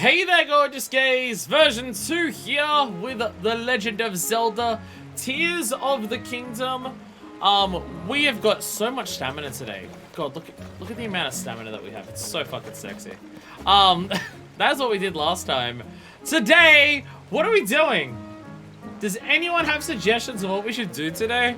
Hey there, gorgeous gays! Version 2 here with The Legend of Zelda Tears of the Kingdom. We have got so much stamina today. God, look at the amount of stamina that we have. It's so fucking sexy. That's what we did last time. Today, what are we doing? Does anyone have suggestions of what we should do today?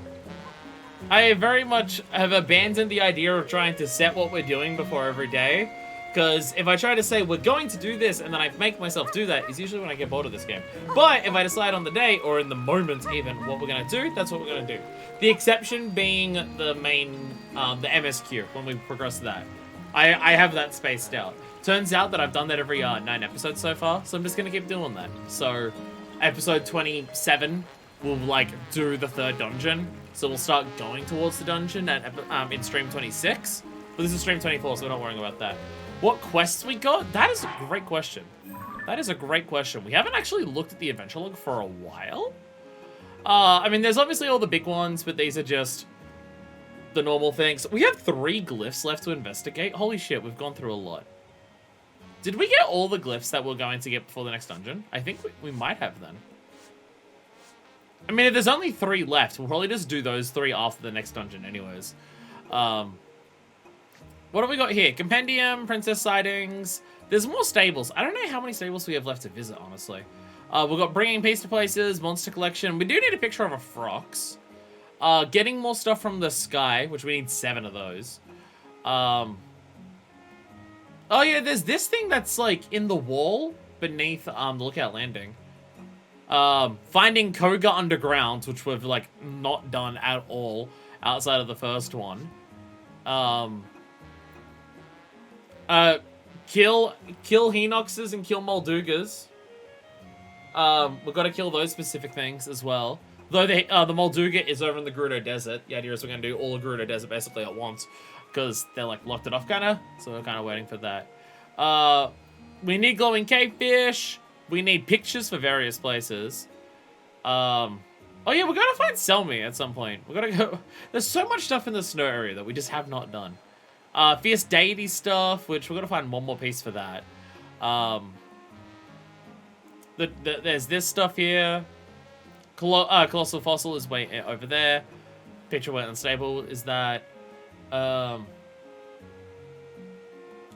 I very much have abandoned the idea of trying to set what we're doing before every day. Because if I try to say we're going to do this and then I make myself do that, is usually when I get bored of this game. But if I decide on the day or in the moment even what we're going to do, that's what we're going to do. The exception being the main, the MSQ, when we progress to that. I have that spaced out. Turns out that I've done that every 9 episodes so far, so I'm just going to keep doing that. So episode 27, we'll like do the 3rd dungeon. So we'll start going towards the dungeon at, in stream 26. But this is stream 24, so we're not worrying about that. What quests we got? That is a great question. That is a great question. We haven't actually looked at the adventure log for a while. I mean, there's obviously all the big ones, but these are just the normal things. We have 3 glyphs left to investigate. Holy shit, we've gone through a lot. Did we get all the glyphs that we're going to get before the next dungeon? I think we might have then. I mean, if there's only 3 left, we'll probably just do those 3 after the next dungeon anyways. What have we got here? Compendium, princess sightings. There's more stables. I don't know how many stables we have left to visit, honestly. We've got bringing peace to places, monster collection. We do need a picture of a Frox. Getting more stuff from the sky, which we need 7 of those. Oh yeah, there's this thing that's like in the wall beneath the lookout landing. Finding Koga underground, which we've like not done at all outside of the first one. Kill Hinoxes and kill Moldugas. We've got to kill those specific things as well. Though the Molduga is over in the Gerudo Desert. The idea is we're going to do all the Gerudo Desert basically at once. Because they're like locked it off kinda. So we're kind of waiting for that. We need glowing cavefish. We need pictures for various places. Oh yeah, we're going to find Selmy at some point. We're going to go... There's so much stuff in the snow area that we just have not done. Fierce deity stuff, which we're gonna find one more piece for that. There's this stuff here. Colossal fossil is way over there. Picture wetland stable is that.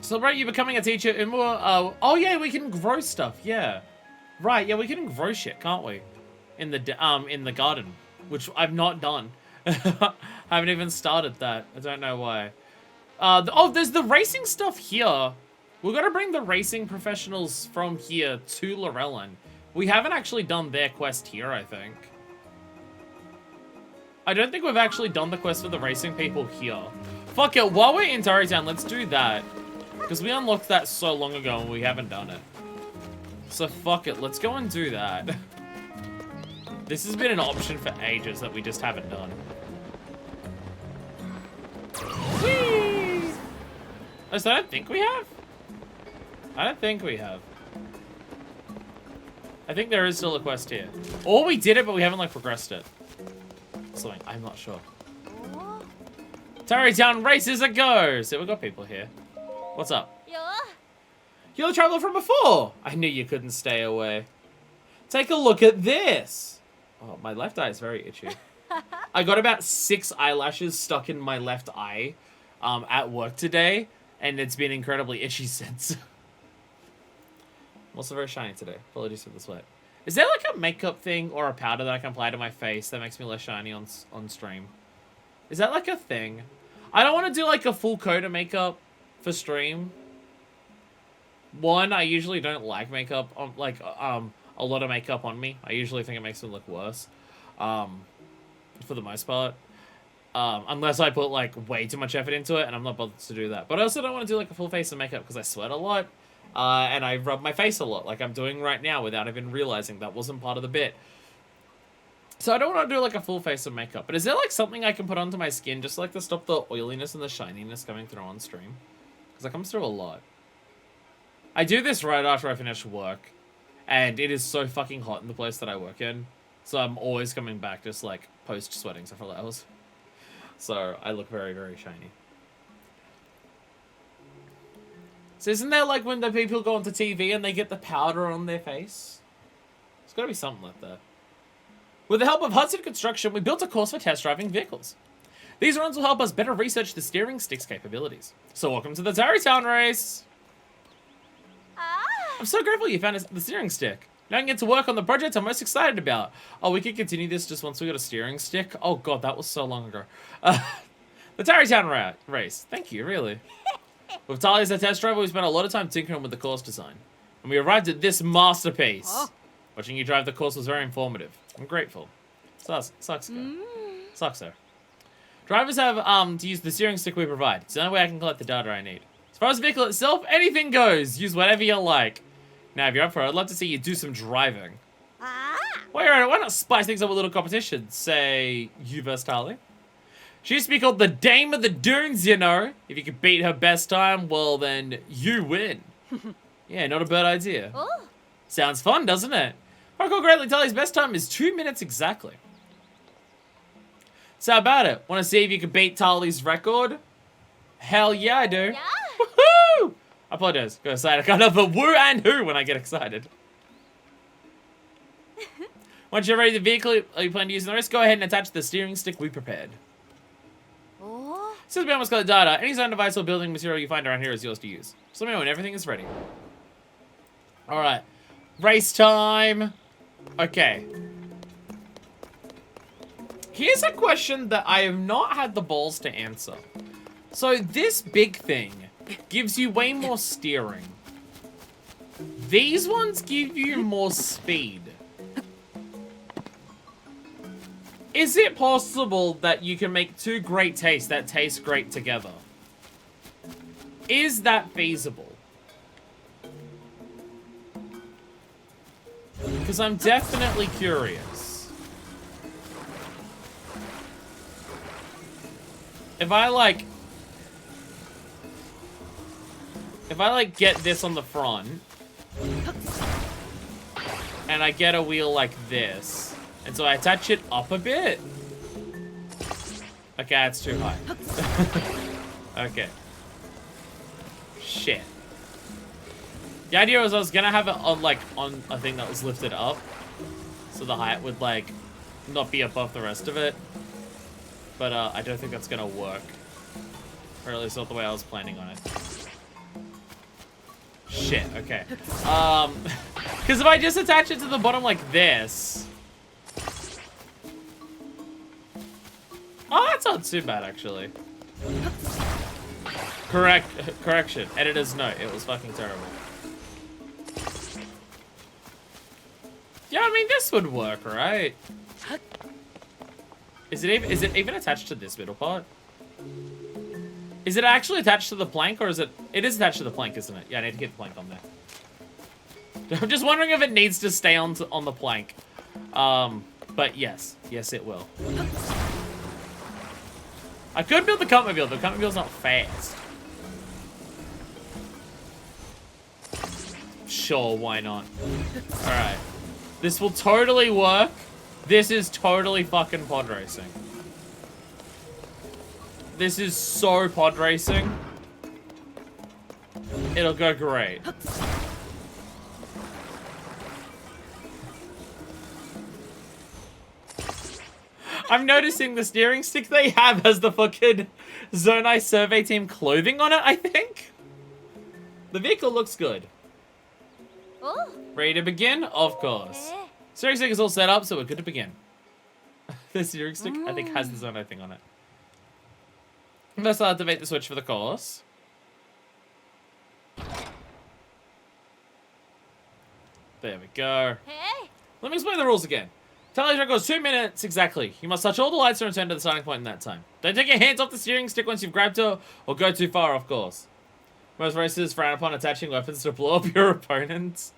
Celebrate you becoming a teacher. Oh yeah, we can grow stuff. Yeah, right. Yeah, we can grow shit, can't we? In the garden, which I've not done. I haven't even started that. I don't know why. Oh, there's the racing stuff here. We're gonna bring the racing professionals from here to Lorellan. We haven't actually done their quest here, I think. I don't think we've actually done the quest for the racing people here. Fuck it, while we're in Tarrytown, let's do that. Because we unlocked that so long ago and we haven't done it. So fuck it, let's go and do that. This has been an option for ages that we just haven't done. Whee! Oh, so I don't think we have? I don't think we have. I think there is still a quest here. Or we did it, but we haven't, like, progressed it. Something, I'm not sure. Tarrytown races a go! So we've got people here. What's up? You're the traveler from before! I knew you couldn't stay away. Take a look at this! Oh, my left eye is very itchy. I got about 6 eyelashes stuck in my left eye at work today. And it's been incredibly itchy since. I'm also very shiny today. Apologies for the sweat. Is there like a makeup thing or a powder that I can apply to my face that makes me less shiny on stream? Is that like a thing? I don't want to do like a full coat of makeup for stream. One, I usually don't like makeup on a lot of makeup on me. I usually think it makes me look worse. For the most part. Unless I put, like, way too much effort into it, and I'm not bothered to do that. But I also don't want to do, like, a full face of makeup, because I sweat a lot, and I rub my face a lot, like I'm doing right now, without even realizing that wasn't part of the bit. So I don't want to do, like, a full face of makeup. But is there, like, something I can put onto my skin, just, like, to stop the oiliness and the shininess coming through on stream? Because it comes through a lot. I do this right after I finish work, and it is so fucking hot in the place that I work in, so I'm always coming back just, like, post-sweating several hours. So I look very, very shiny. So isn't there like when the people go onto TV and they get the powder on their face? It's gotta be something like that. With the help of Hudson Construction, we built a course for test driving vehicles. These runs will help us better research the steering stick's capabilities. So welcome to the Tarrytown race! I'm so grateful you found the steering stick. Now I can get to work on the project I'm most excited about. Oh, we can continue this just once we got a steering stick? Oh god, that was so long ago. The Tarrytown race. Thank you, really. With Talia as a test driver, we spent a lot of time tinkering with the course design. And we arrived at this masterpiece. Oh. Watching you drive the course was very informative. I'm grateful. Sucks, though. Drivers have to use the steering stick we provide. It's the only way I can collect the data I need. As far as the vehicle itself, anything goes. Use whatever you like. Now, if you're up for it, I'd love to see you do some driving. Why not spice things up with a little competition? Say, you versus Tali. She used to be called the Dame of the Dunes, you know. If you could beat her best time, well, then you win. Yeah, not a bad idea. Oh. Sounds fun, doesn't it? I recall greatly Tali's best time is 2 minutes exactly. So how about it? Want to see if you can beat Tali's record? Hell yeah, I do. Yeah. Woohoo! I apologize. Got excited. I kind of a woo and who when I get excited. Once you're ready the vehicle you plan to use in the race, go ahead and attach the steering stick we prepared. Oh. Since we almost got the data, any design device or building material you find around here is yours to use. So let me know when everything is ready. Alright. Race time. Okay. Here's a question that I have not had the balls to answer. So this big thing gives you way more steering. These ones give you more speed. Is it possible that you can make two great tastes that taste great together? Is that feasible? Because I'm definitely curious. If I get this on the front, and I get a wheel like this, and so I attach it up a bit. Okay, that's too high. Okay. Shit. The idea was I was gonna have it on a thing that was lifted up, so the height would not be above the rest of it. But I don't think that's gonna work. Or at least not the way I was planning on it. Shit, okay. Because if I just attach it to the bottom like this... Oh, that's not too bad, actually. Correction. Editor's note. It was fucking terrible. Yeah, I mean, this would work, right? Is it even attached to this middle part? Is it actually attached to the plank, or is it... It is attached to the plank, isn't it? Yeah, I need to get the plank on there. I'm just wondering if it needs to stay on the plank. But yes. Yes, it will. I could build the Cuntmobile, but the Cuntmobile's not fast. Sure, why not? Alright. This will totally work. This is totally fucking pod racing. This is so pod racing. It'll go great. I'm noticing the steering stick they have has the fucking Zonai survey team clothing on it, I think. The vehicle looks good. Oh. Ready to begin? Of course. Steering stick is all set up, so we're good to begin. The steering stick, I think, has the Zonai thing on it. First, I'll activate the switch for the course. There we go. Hey. Let me explain the rules again. Tali's record is 2 minutes exactly. You must touch all the lights and return to the starting point in that time. Don't take your hands off the steering stick once you've grabbed her, or go too far off course. Most racers frown upon attaching weapons to blow up your opponents.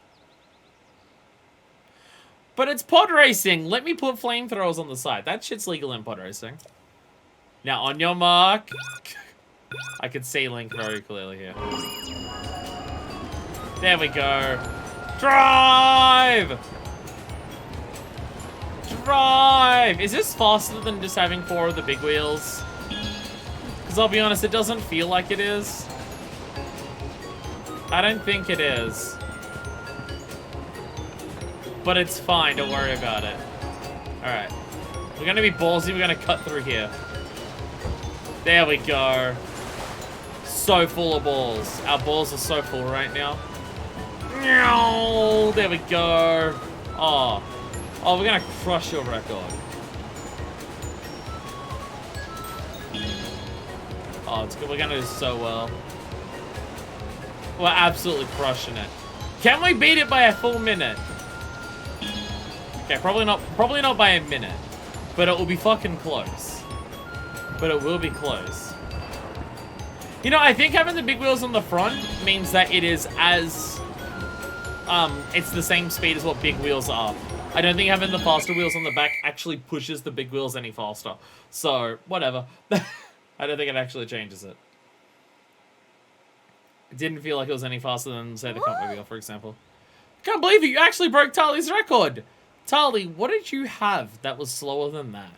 But it's pod racing. Let me put flamethrowers on the side. That shit's legal in pod racing. Now, on your mark. I can see Link very clearly here. There we go. Drive! Drive! Is this faster than just having 4 of the big wheels? Because I'll be honest, it doesn't feel like it is. I don't think it is. But it's fine, don't worry about it. Alright. We're gonna be ballsy, we're gonna cut through here. There we go. So full of balls. Our balls are so full right now. There we go. Oh. Oh, we're gonna crush your record. Oh, it's good. We're gonna do so well. We're absolutely crushing it. Can we beat it by a full minute? Okay, probably not by a minute. But it will be fucking close. But it will be close. You know, I think having the big wheels on the front means that it is as... it's the same speed as what big wheels are. I don't think having the faster wheels on the back actually pushes the big wheels any faster. So, whatever. I don't think it actually changes it. It didn't feel like it was any faster than, say, the comfort wheel, for example. I can't believe it, you actually broke Tali's record! Tali, what did you have that was slower than that?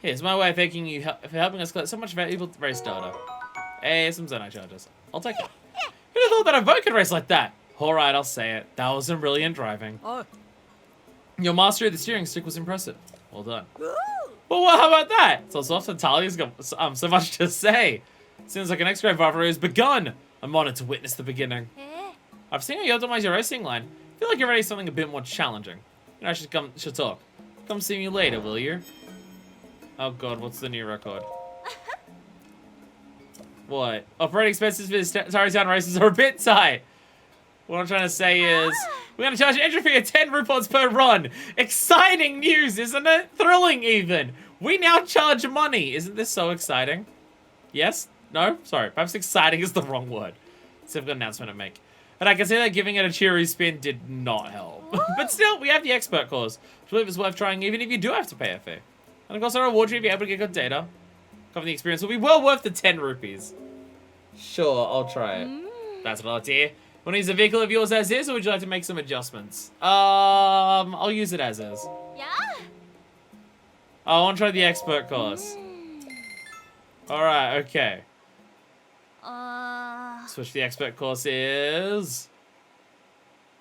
Here's my way of thanking you for helping us collect so much valuable race data. Hey, some Zenite charges. I'll take it. Who'd have thought that a boat could race like that? Alright, I'll say it. That was some brilliant driving. Oh. Your mastery of the steering stick was impressive. Well done. Well, how about that? So often Tali's got so much to say. Seems like an X-ray rivalry has begun. I'm honored to witness the beginning. I've seen how you optimize your racing line. I feel like you're ready for something a bit more challenging. You know, I should talk. Come see me later, will you? Oh god, what's the new record? What? Operating expenses for the Tarrytown races are a bit tight. What I'm trying to say is, we're going to charge an entry fee of 10 rupees per run. Exciting news, isn't it? Thrilling, even. We now charge money. Isn't this so exciting? Yes? No? Sorry. Perhaps exciting is the wrong word. So I've got an announcement to make. And I can say that giving it a cheery spin did not help. But still, we have the expert course, which I believe is worth trying even if you do have to pay a fee. And of course, our reward you if you're able to get good data. Cover the experience will be well worth the 10 rupees. Sure, I'll try it. That's what I'll do. Want to use a vehicle of yours as is, or would you like to make some adjustments? I'll use it as is. Yeah. I want to try the expert course. Alright, okay. Switch the expert course is...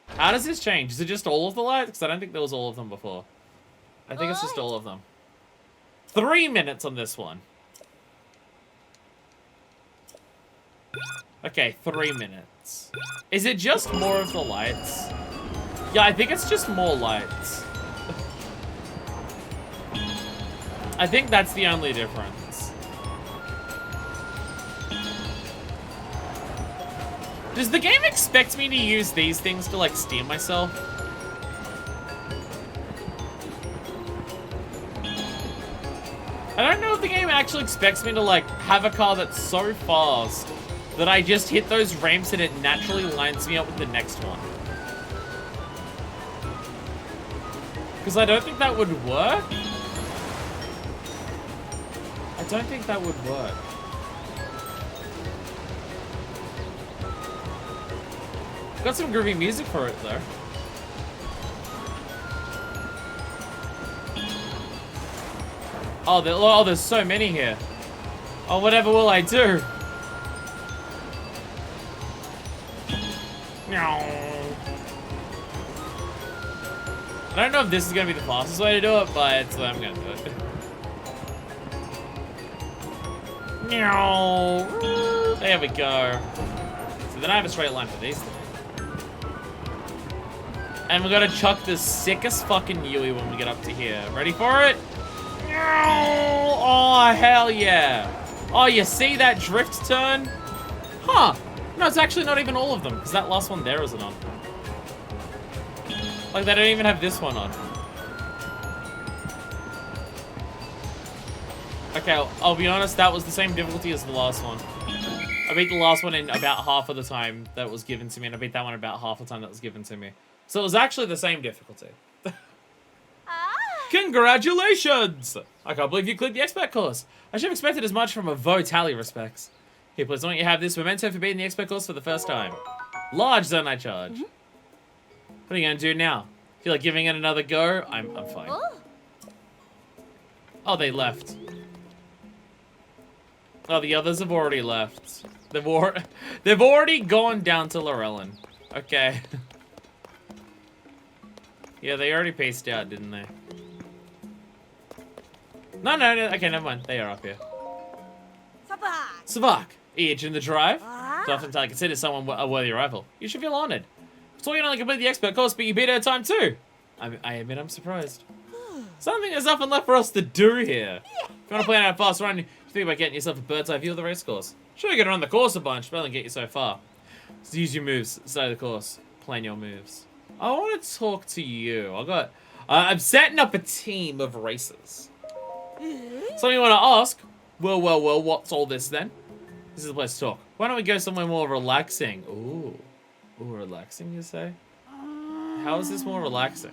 How does this change? Is it just all of the lights? Because I don't think there was all of them before. I think it's just all of them. 3 minutes on this one. Okay, 3 minutes. Is it just more of the lights? Yeah, I think it's just more lights. I think that's the only difference. Does the game expect me to use these things to, like, steer myself? I don't know if the game actually expects me to, like, have a car that's so fast that I just hit those ramps and it naturally lines me up with the next one. Because I don't think that would work. I don't think that would work. Got some groovy music for it, though. Oh, there's so many here. Oh, whatever will I do? I don't know if this is going to be the fastest way to do it, but it's the way I'm going to do it. There we go. So then I have a straight line for these things. And we're going to chuck the sickest fucking Yui when we get up to here. Ready for it? Oh, hell yeah. Oh, you see that drift turn? Huh. No, it's actually not even all of them, because that last one there isn't on. Like, they don't even have this one on. Okay, I'll be honest, that was the same difficulty as the last one. I beat the last one in about half of the time that was given to me, and I beat that one about half the time that was given to me. So it was actually the same difficulty. Congratulations! I can't believe you cleared the expert course. I should have expected as much from a Vo Tally respects. Here, please, don't you have this memento for beating the expert course for the first time? Large zone I charge. What are you going to do now? Feel like giving it another go? I'm fine. Oh, they left. Oh, the others have already left. They've already gone down to Lorellan. Okay. Yeah, they already paced out, didn't they? No. Okay, never mind. They are up here. Savak, age in the drive. So often I consider someone a worthy rival. You should feel honored. So you only complete the expert course, but you beat her time too. I admit I'm surprised. Something there's nothing left for us to do here. If you want to plan out a fast run, you think about getting yourself a bird's eye view of the race course. Sure, you can run the course a bunch, but only get you so far. So use your moves, study the course, plan your moves. I want to talk to you. I'm setting up a team of racers. Something you want to ask? Well, what's all this then? This is the place to talk. Why don't we go somewhere more relaxing? Ooh, relaxing, you say? How is this more relaxing?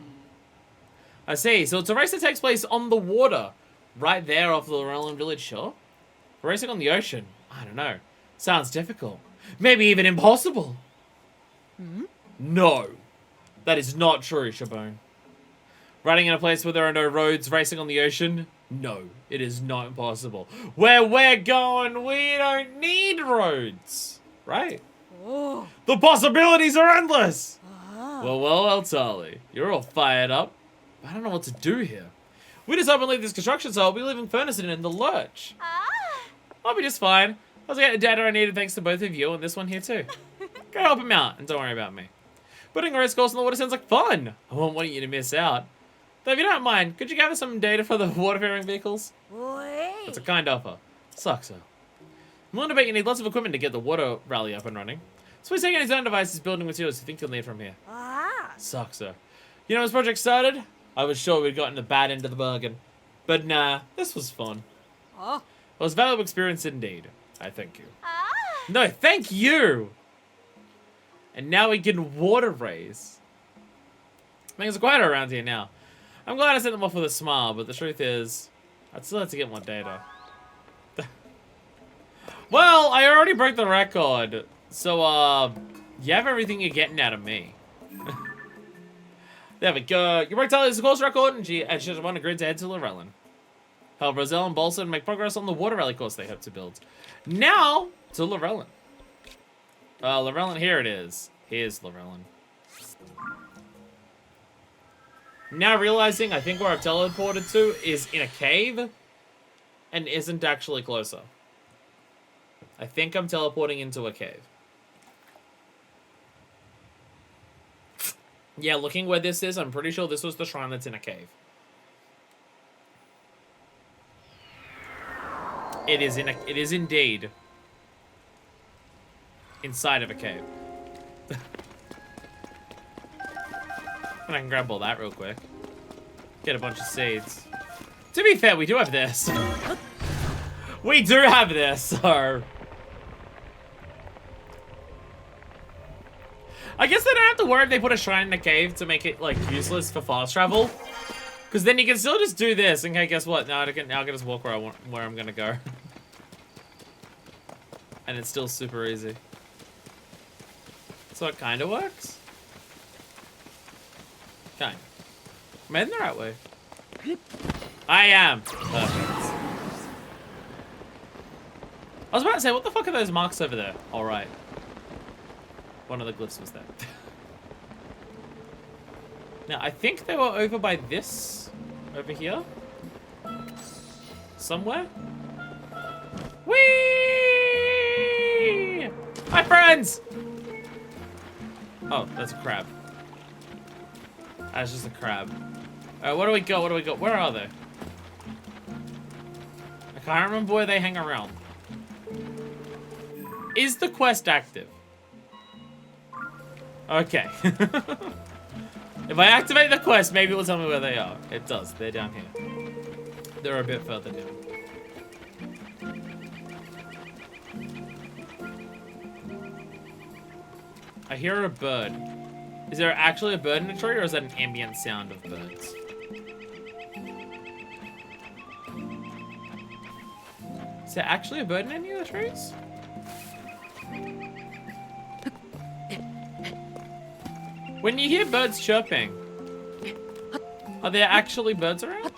I see. So it's a race that takes place on the water, right there off the Lorellan village shore. Racing on the ocean? I don't know. Sounds difficult. Maybe even impossible. No. That is not true, Shabone. Riding in a place where there are no roads, racing on the ocean? No, it is not impossible. Where we're going, we don't need roads. Right? Oh. The possibilities are endless. Well, Tali. You're all fired up. I don't know what to do here. We just openly leave this construction site. We'll be leaving Furnace in the lurch. I'll be just fine. I was getting the data I needed thanks to both of you and this one here too. Go help him out and don't worry about me. Putting a race course in the water sounds like fun. I won't want you to miss out. Though if you don't mind, could you gather some data for the waterfaring vehicles? That's a kind offer. Sucks so. I'm willing to bet you need lots of equipment to get the water rally up and running. So he's taking his own devices, building materials you think you'll need from here. Sucks so. You know, when this project started, I was sure we'd gotten the bad end of the bargain. But nah, this was fun. It was a valuable experience indeed. I thank you. No, thank you! And now we can water race. Things are quieter around here now. I'm glad I sent them off with a smile, but the truth is, I'd still have to get more data. Well, I already broke the record. So, you have everything you're getting out of me. There we go. You broke Tali's course record, and she just won a grid to head to Lorellan. Help Roselle and Bolson make progress on the water rally course they hope to build. Now, to Lorellan. Lorellan, here it is. Here's Lorellan. Now realizing, I think where I've teleported to is in a cave and isn't actually closer. I think I'm teleporting into a cave. Yeah, looking where this is, I'm pretty sure this was the shrine that's in a cave. It is indeed inside of a cave. And I can grab all that real quick. Get a bunch of seeds. To be fair, we do have this. We do have this, so... I guess they don't have to worry if they put a shrine in a cave to make it, like, useless for fast travel. Because then you can still just do this. Okay, guess what? Now I can just walk where I'm gonna go. And it's still super easy. So it kind of works. Kind of. Am I heading the right way? I am. Perfect. I was about to say, what the fuck are those marks over there? All right. One of the glyphs was there. Now, I think they were over by this. Over here. Somewhere. Whee! Hi, friends! Oh, that's a crab. That's just a crab. Alright, what do we got? What do we got? Where are they? I can't remember where they hang around. Is the quest active? Okay. If I activate the quest, maybe it will tell me where they are. It does. They're down here. They're a bit further down. I hear a bird. Is there actually a bird in a tree, or is that an ambient sound of birds? Is there actually a bird in any of the trees? When you hear birds chirping, are there actually birds around?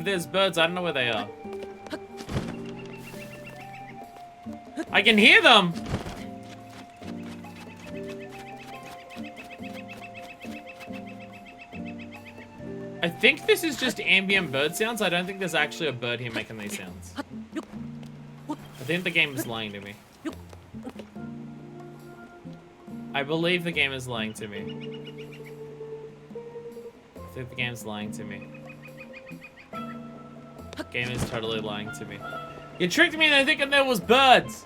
there's birds. I don't know where they are. I can hear them. I think this is just ambient bird sounds. I don't think there's actually a bird here making these sounds. I think the game is lying to me. I believe the game is lying to me. I think the game's lying to me. The game is totally lying to me. You tricked me into thinking there was birds.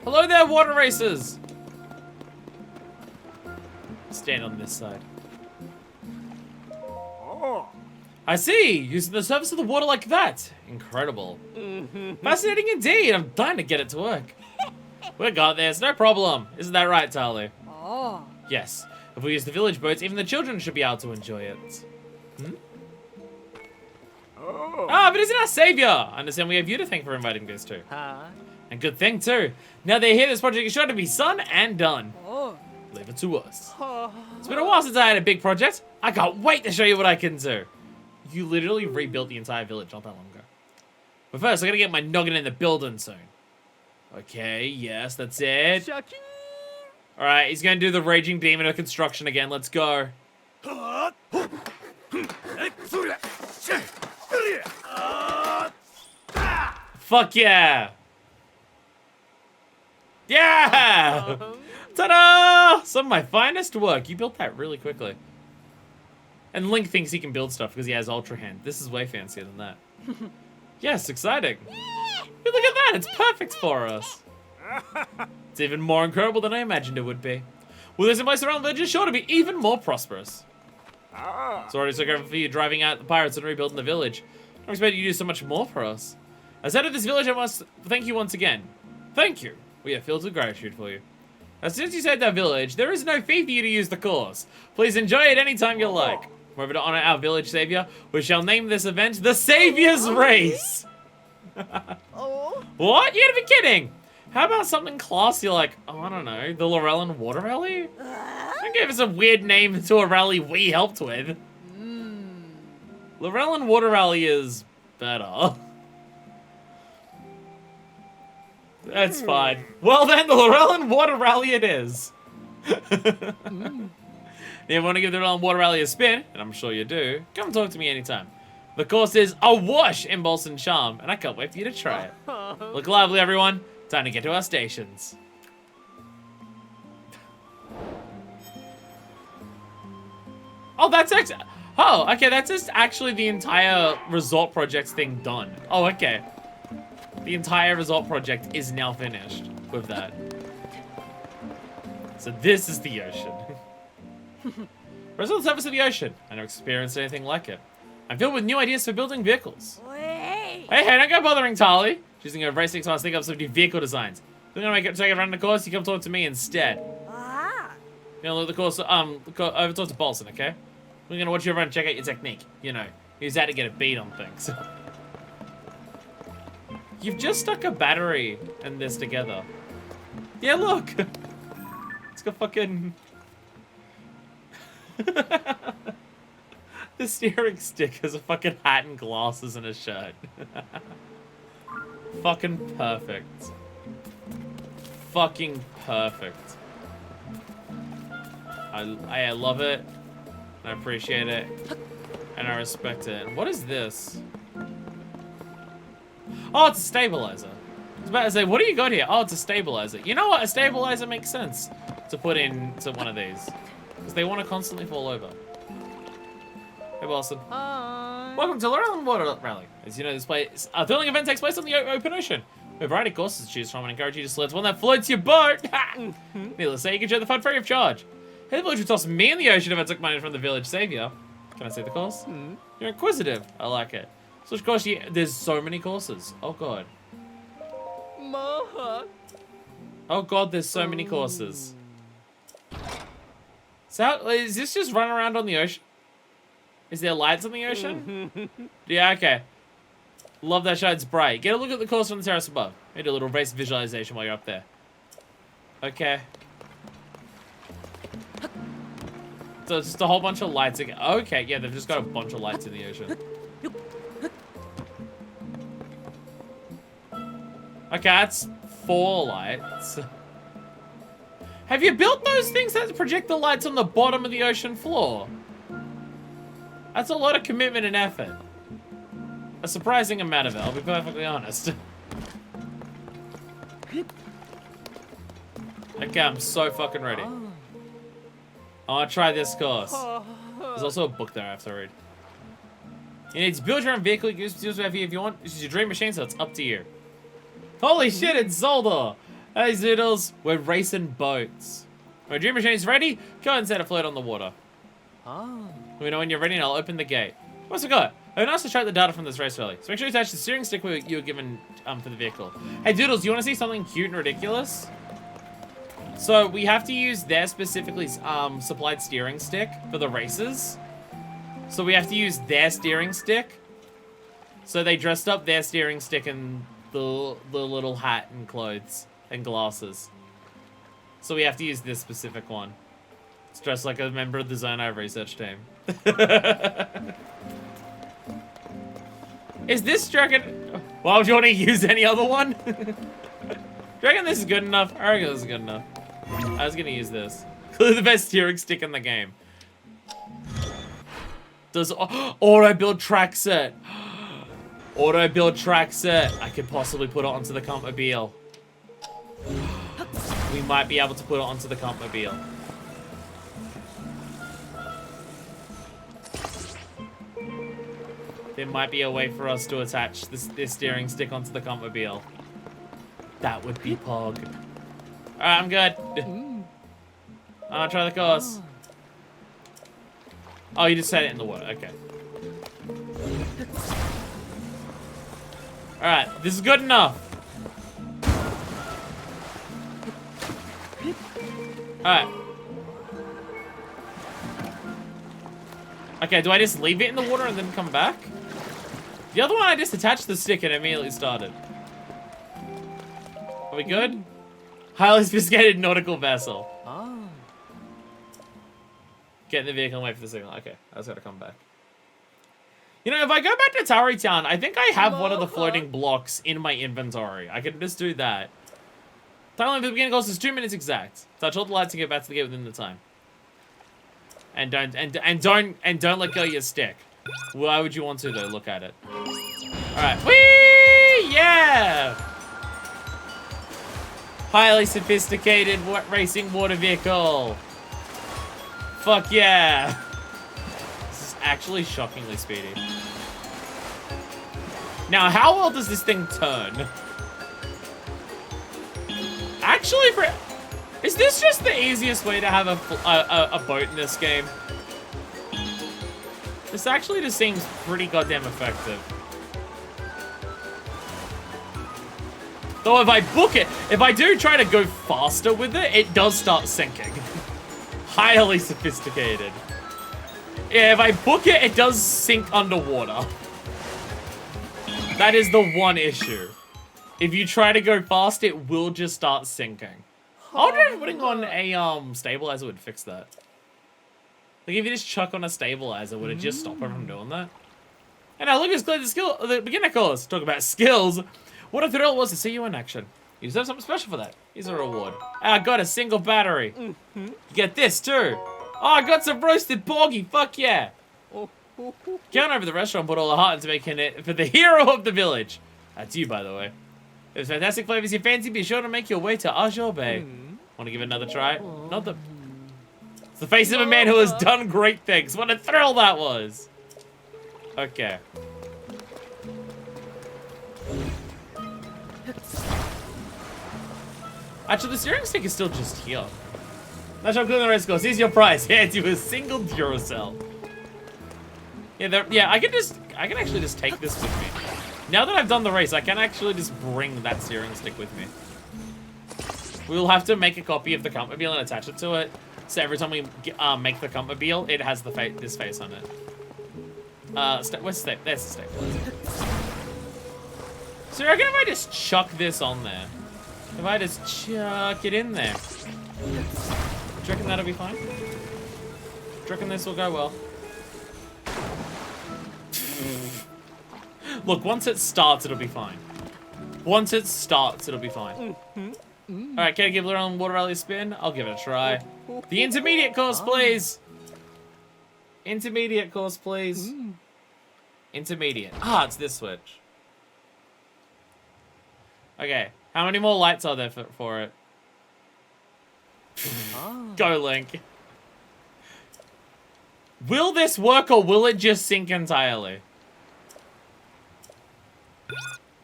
Hello there, water racers. Stand on this side. I see! Using the surface of the water like that. Incredible. Fascinating indeed. I'm dying to get it to work. We got this, no problem. Isn't that right, Tali? Oh. Yes. If we use the village boats, even the children should be able to enjoy it. Hmm? Ah, but isn't our savior? I understand we have you to thank for inviting these two. And good thing, too. Now they're here, this project is sure to be done and done. Oh. Leave it to us. It's been a while since I had a big project. I can't wait to show you what I can do. You literally rebuilt the entire village not that long ago. But first, I gotta get my noggin in the building soon. Okay, yes, that's it. Alright, he's gonna do the raging demon of construction again. Let's go. Fuck yeah! Yeah! Ta-da! Some of my finest work. You built that really quickly. And Link thinks he can build stuff because he has Ultra Hand. This is way fancier than that. Yes, exciting. Hey, look at that. It's perfect for us. It's even more incredible than I imagined it would be. With this in place around the village, it's sure to be even more prosperous. It's already so grateful for you driving out the pirates and rebuilding the village. I don't expect you to do so much more for us. As head of this village, I must thank you once again. Thank you. We are filled with gratitude for you. Now, since you saved our village, there is no fee for you to use the course. Please enjoy it anytime you like. Moreover, to honor our village savior, we shall name this event the Savior's Race. What? You gotta be kidding. How about something classy like, oh, I don't know, the Laurellan Water Rally? Don't give us a weird name to a rally we helped with. Laurellan Water Rally is better. That's fine. Well then, the Laurellan Water Rally it is. If you want to give the Laurellan Water Rally a spin, and I'm sure you do, come talk to me anytime. The course is awash in Impulse and Charm, and I can't wait for you to try it. Look lively, everyone. Time to get to our stations. Oh, that's actually... Oh, okay, that's just actually the entire resort project thing done. Oh, okay. The entire resort project is now finished with that. So this is the ocean. Rest on the surface of the ocean. I never experienced anything like it. I'm filled with new ideas for building vehicles. Hey, don't go bothering Tali. She's gonna go racing, so I was thinking of some new vehicle designs. If you're gonna take it around the course, you come talk to me instead. You know, look the course, over talk to Bolson, okay? We're gonna watch you around and check out your technique. You know, use that to get a beat on things. You've just stuck a battery and this together. Yeah, look. It's got fucking... The steering stick has a fucking hat and glasses and a shirt. Fucking perfect. Fucking perfect. I love it. I appreciate it. And I respect it. What is this? Oh, it's a stabilizer. I was about to say, what do you got here? Oh, it's a stabilizer. You know what? A stabilizer makes sense to put into one of these. Because they want to constantly fall over. Hey, Boston. Hi. Welcome to Laurellan Water Rally. As you know, this place, a thrilling event takes place on the open ocean. We have a variety of courses to choose from and encourage you to select one that floats your boat. Needless to say, you can join the fun free of charge. Hey, the village would toss me in the ocean if I took money from the village savior. Can I say the course? You're inquisitive. I like it. So, of course, there's so many courses. Oh, God. Oh, God, there's so many courses. So, is this just run around on the ocean? Is there lights on the ocean? Yeah, okay. Love that shines bright. Get a look at the course from the terrace above. Maybe a little race visualization while you're up there. Okay. just a whole bunch of lights again. Okay, yeah, they've just got a bunch of lights in the ocean. Okay, that's 4 lights. Have you built those things that project the lights on the bottom of the ocean floor? That's a lot of commitment and effort. A surprising amount of it, I'll be perfectly honest. Okay, I'm so fucking ready. I want to try this course. There's also a book there I have to read. You need to build your own vehicle. You can use whatever if you want. This is your dream machine, so it's up to you. Holy shit, it's Zolder! Hey, Zoodles, we're racing boats. My dream machine's ready. Go and set a float on the water. Let me know when you're ready and I'll open the gate. What's it got? I've been asked to track the data from this race rally. So make sure you attach the steering stick you were given for the vehicle. Hey, Doodles, do you want to see something cute and ridiculous? So we have to use their specifically supplied steering stick for the races. So we have to use their steering stick. So they dressed up their steering stick in the little hat and clothes and glasses. So we have to use this specific one. It's dressed like a member of the Zono research team. Is this, do you reckon... Why would you want to use any other one? Do you reckon this is good enough? I reckon this is good enough. I was gonna use this. Clearly the best steering stick in the game. Does auto build track set? Auto build track set. I could possibly put it onto the Compmobile. We might be able to put it onto the Compmobile. There might be a way for us to attach this steering stick onto the Compmobile. That would be pog. Alright, I'm good. I'll try the course. Oh, you just set it in the water. Okay. Alright, this is good enough. Alright. Okay, do I just leave it in the water and then come back? The other one, I just attached the stick and immediately started. Are we good? Highly sophisticated nautical vessel. Get in the vehicle and wait for the signal. Okay, I just gotta come back. You know, if I go back to Tari Town, I think I have one of the floating blocks in my inventory. I can just do that. Time limit for the beginning course is 2 minutes exact. Touch all the lights and get back to the gate within the time. And don't let go of your stick. Why would you want to though? Look at it. Alright. Whee! Yeah! Highly sophisticated racing water vehicle. Fuck yeah! This is actually shockingly speedy. Now, how well does this thing turn? Actually, is this just the easiest way to have a boat in this game? This actually just seems pretty goddamn effective. Though if I book it, if I do try to go faster with it, it does start sinking. Highly sophisticated. Yeah, if I book it, it does sink underwater. That is the one issue. If you try to go fast, it will just start sinking. I wonder if putting on a stabilizer would fix that. Like if you just chuck on a stabilizer, would it just stop it from doing that? And now look at the beginner course. Talk about skills. What a thrill it was to see you in action. You deserve something special for that. Here's a reward. I got a single battery. You get this too. Oh, I got some roasted porgy. Fuck yeah. Get on over to the restaurant, put all the heart into making it for the hero of the village. That's you, by the way. If it's fantastic flavors you fancy, be sure to make your way to Azure Bay. Want to give it another try? Not the... It's the face of a man who has done great things. What a thrill that was. Okay. Actually, the steering stick is still just here. That's how good the race goes. Here's your prize. Hands you a single Duracell. Yeah, I can actually just take this with me. Now that I've done the race, I can actually just bring that steering stick with me. We'll have to make a copy of the Compmobile and attach it to it. So every time we make the Compmobile, it has this face on it. Where's the there's the stabilizer. So I reckon if I just chuck this on there, if I just chuck it in there, do you reckon that'll be fine? you reckon this will go well? Look, once it starts, it'll be fine. Once it starts, it'll be fine. Alright, can I give Little Water Rally a spin? I'll give it a try. The intermediate course, please! Intermediate course, please. Intermediate. Ah, it's this switch. Okay, how many more lights are there for it? Go, Link. Will this work or will it just sink entirely?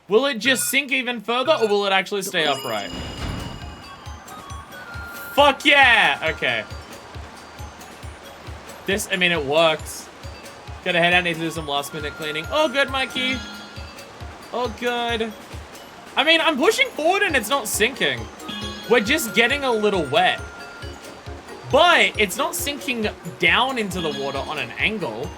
Will it just sink even further or will it actually stay upright? Fuck yeah! Okay. I mean, it works. Gotta head out, need to do some last minute cleaning. Oh, good, Mikey. Oh, good. I mean, I'm pushing forward and it's not sinking. We're just getting a little wet. But it's not sinking down into the water on an angle.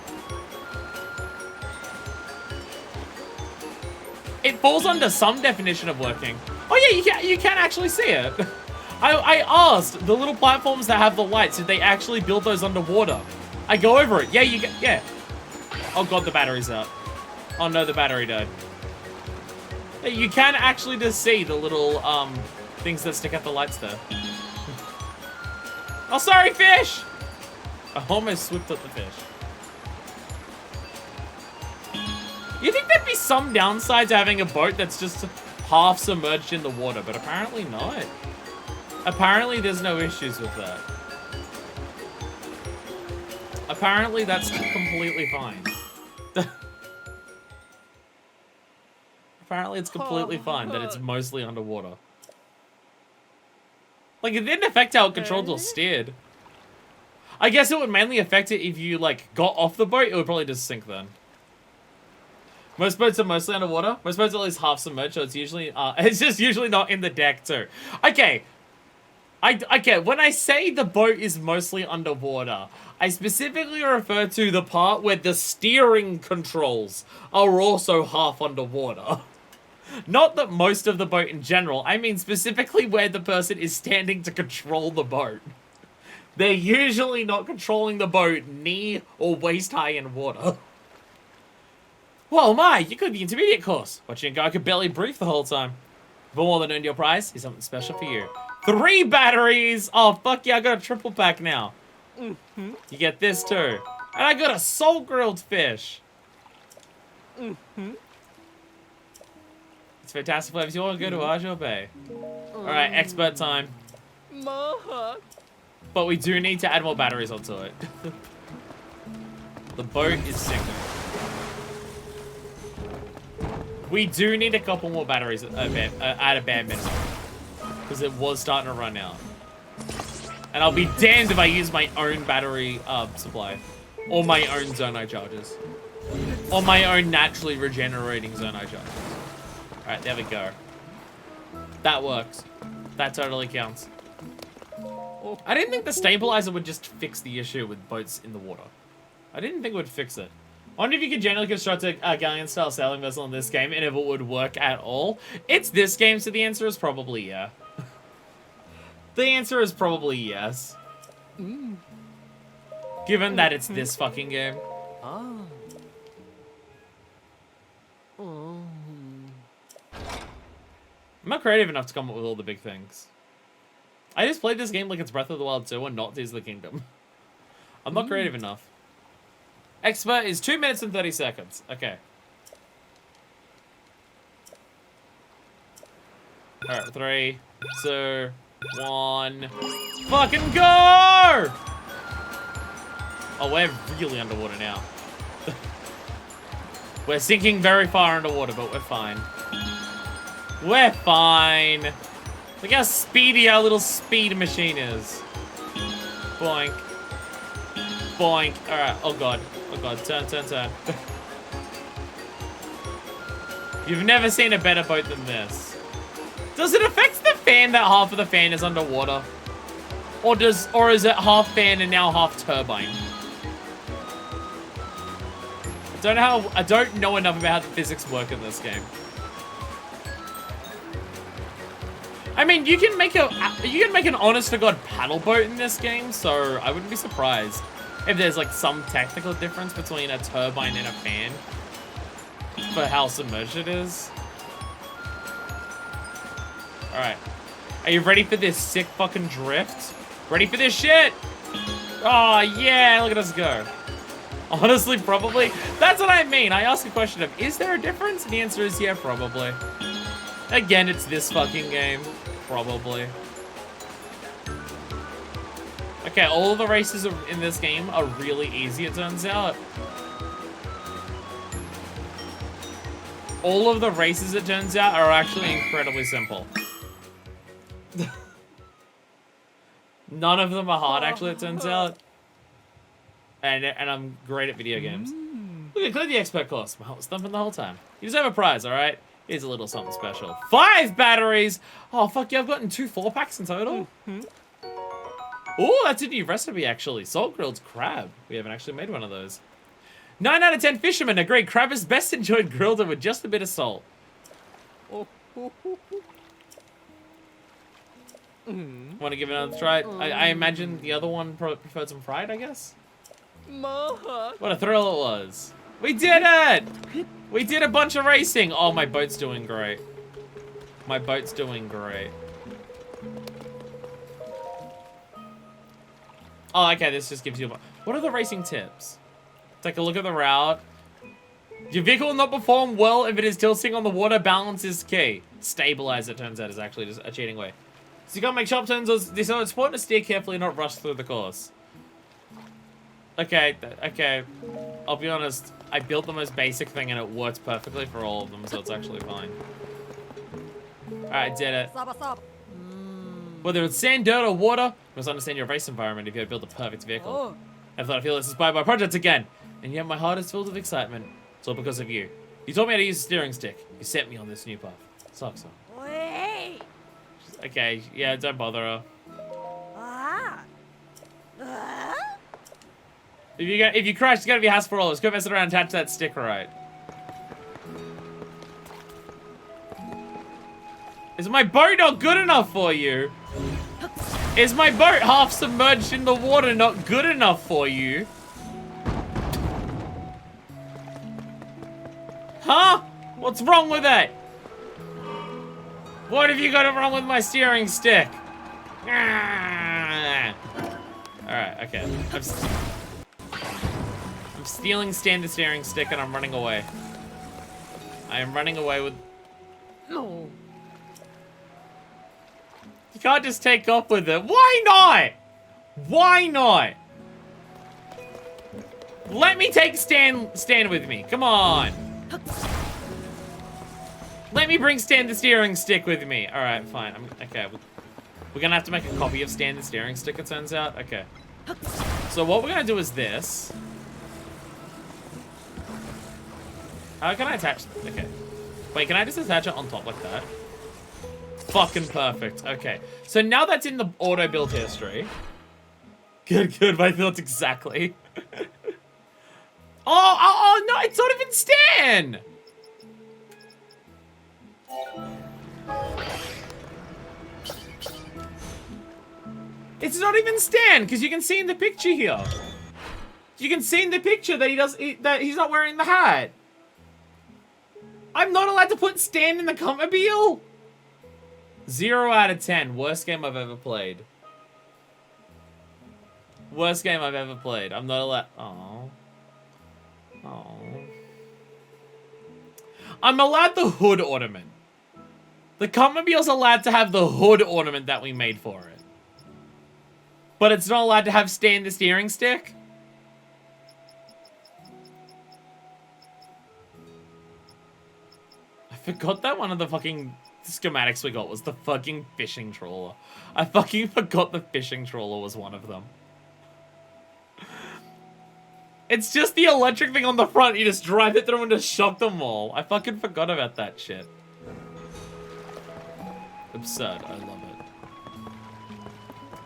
It falls under some definition of working. Oh yeah, you can actually see it. I asked the little platforms that have the lights, did they actually build those underwater? I go over it. Yeah, yeah. Oh god, the battery's out. Oh no, the battery died. Yeah, you can actually just see the little things that stick out the lights there. Oh, sorry, fish! I almost swooped up the fish. You think there'd be some downside to having a boat that's just half submerged in the water, but apparently not. Apparently there's no issues with that. Apparently that's completely fine. Apparently it's completely fine that it's mostly underwater. Like, it didn't affect how it controlled or steered. I guess it would mainly affect it if you, like, got off the boat. It would probably just sink then. Most boats are mostly underwater. Most boats are at least half submerged, so it's usually, it's just usually not in the deck too. Okay. Okay, when I say the boat is mostly underwater, I specifically refer to the part where the steering controls are also half underwater. Not that most of the boat in general, I mean specifically where the person is standing to control the boat. They're usually not controlling the boat knee or waist high in water. Whoa, my, you got the intermediate course. Watching a guy could barely breathe the whole time. For more than earned your prize, here's something special for you. 3 batteries! Oh, fuck yeah, I got a triple pack now. You get this too. And I got a soul grilled fish. It's fantastic flavors. You want to go to Arjo Bay? Alright, expert time. But we do need to add more batteries onto it. The boat is sinking. We do need a couple more batteries at a bare minimum. Because it was starting to run out. And I'll be damned if I use my own battery supply. Or my own Zono chargers. Or my own naturally regenerating Zono chargers. Alright, there we go. That works. That totally counts. I didn't think the stabilizer would just fix the issue with boats in the water. I didn't think it would fix it. I wonder if you could generally construct a galleon-style sailing vessel in this game and if it would work at all. It's this game, so the answer is probably yeah. The answer is probably yes. Given that it's this fucking game. I'm not creative enough to come up with all the big things. I just played this game like it's Breath of the Wild 2 and not Tears of the Kingdom. I'm not creative enough. Expert is 2 minutes and 30 seconds. Okay. Alright, 3, 2, 1. Fucking go! Oh, we're really underwater now. We're sinking very far underwater, but we're fine. We're fine. Look how speedy our little speed machine is. Boink. Boink. Alright, oh god. Oh god, turn, turn, turn. You've never seen a better boat than this. Does it affect the fan that half of the fan is underwater? Or is it half fan and now half turbine? I don't know enough about how the physics work in this game. I mean, you can make an honest to god paddle boat in this game, so I wouldn't be surprised. if there's like some technical difference between a turbine and a fan for how submerged it is. All right, are you ready for this sick fucking drift? Ready for this shit? Oh yeah, look at us go. Honestly, probably. That's what I mean. I ask a question of, is there a difference? And the answer is yeah, probably. Again, it's this fucking game. Probably. Okay, all of the races in this game are really easy, it turns out. All of the races, it turns out, are actually incredibly simple. None of them are hard, actually, it turns out. And I'm great at video games. Look at clear the expert course. Well, I was thumping the whole time. You deserve a prize, all right? Here's a little something special. 5 batteries! Oh, fuck yeah, I've gotten 2 4-packs in total. Oh, that's a new recipe, actually. Salt grilled crab. We haven't actually made one of those. 9 out of 10 fishermen agree crab is best enjoyed grilled and with just a bit of salt. Want to give it another try? I imagine the other one preferred some fried, I guess? What a thrill it was. We did it! We did a bunch of racing. Oh, my boat's doing great. My boat's doing great. Oh, okay, this just gives you a... What are the racing tips? Take a look at the route. Your vehicle will not perform well if it is tilting on the water. Balance is key. Stabilize, it turns out, is actually just a cheating way. So you can't make sharp turns, so it's important to steer carefully and not rush through the course. Okay, okay. I'll be honest. I built the most basic thing and it works perfectly for all of them, so it's actually fine. Alright, did it. Whether it's sand, dirt, or water, you must understand your race environment if you had built a perfect vehicle. I thought I feel inspired by projects again, and yet my heart is filled with excitement. It's all because of you. You taught me how to use a steering stick. You set me on this new path. Sucks. Okay, yeah, don't bother her. If you crash, it's gonna be a hassle for all. Just go mess around and attach that stick right. Is my boat not good enough for you? Is my boat half submerged in the water not good enough for you? Huh? What's wrong with it? What have you got wrong with my steering stick? Alright, okay. I'm stealing Stan the steering stick and I'm running away. I am running away with... No. You can't just take off with it. Why not? Why not? Let me take Stan with me. Come on. Let me bring Stan the steering stick with me. All right, fine. Okay. We're gonna have to make a copy of Stan the steering stick, it turns out. Okay. So what we're gonna do is this. How can I attach? Okay. Wait, can I just attach it on top like that? Fucking perfect. Okay. So now that's in the auto build history. Good, good. My thoughts exactly. Oh, no, it's not even Stan! It's not even Stan, because you can see in the picture here. You can see in the picture that that he's not wearing the hat. I'm not allowed to put Stan in the Comobile? 0 out of 10. Worst game I've ever played. Worst game I've ever played. I'm not allowed. Oh. Oh. I'm allowed the hood ornament. The Comobile's allowed to have the hood ornament that we made for it. But it's not allowed to have Stan the steering stick? I forgot that one of the fucking schematics we got was the fucking fishing trawler. I fucking forgot the fishing trawler was one of them. It's just the electric thing on the front. You just drive it through and just shock them all. I fucking forgot about that shit. Absurd. I love it.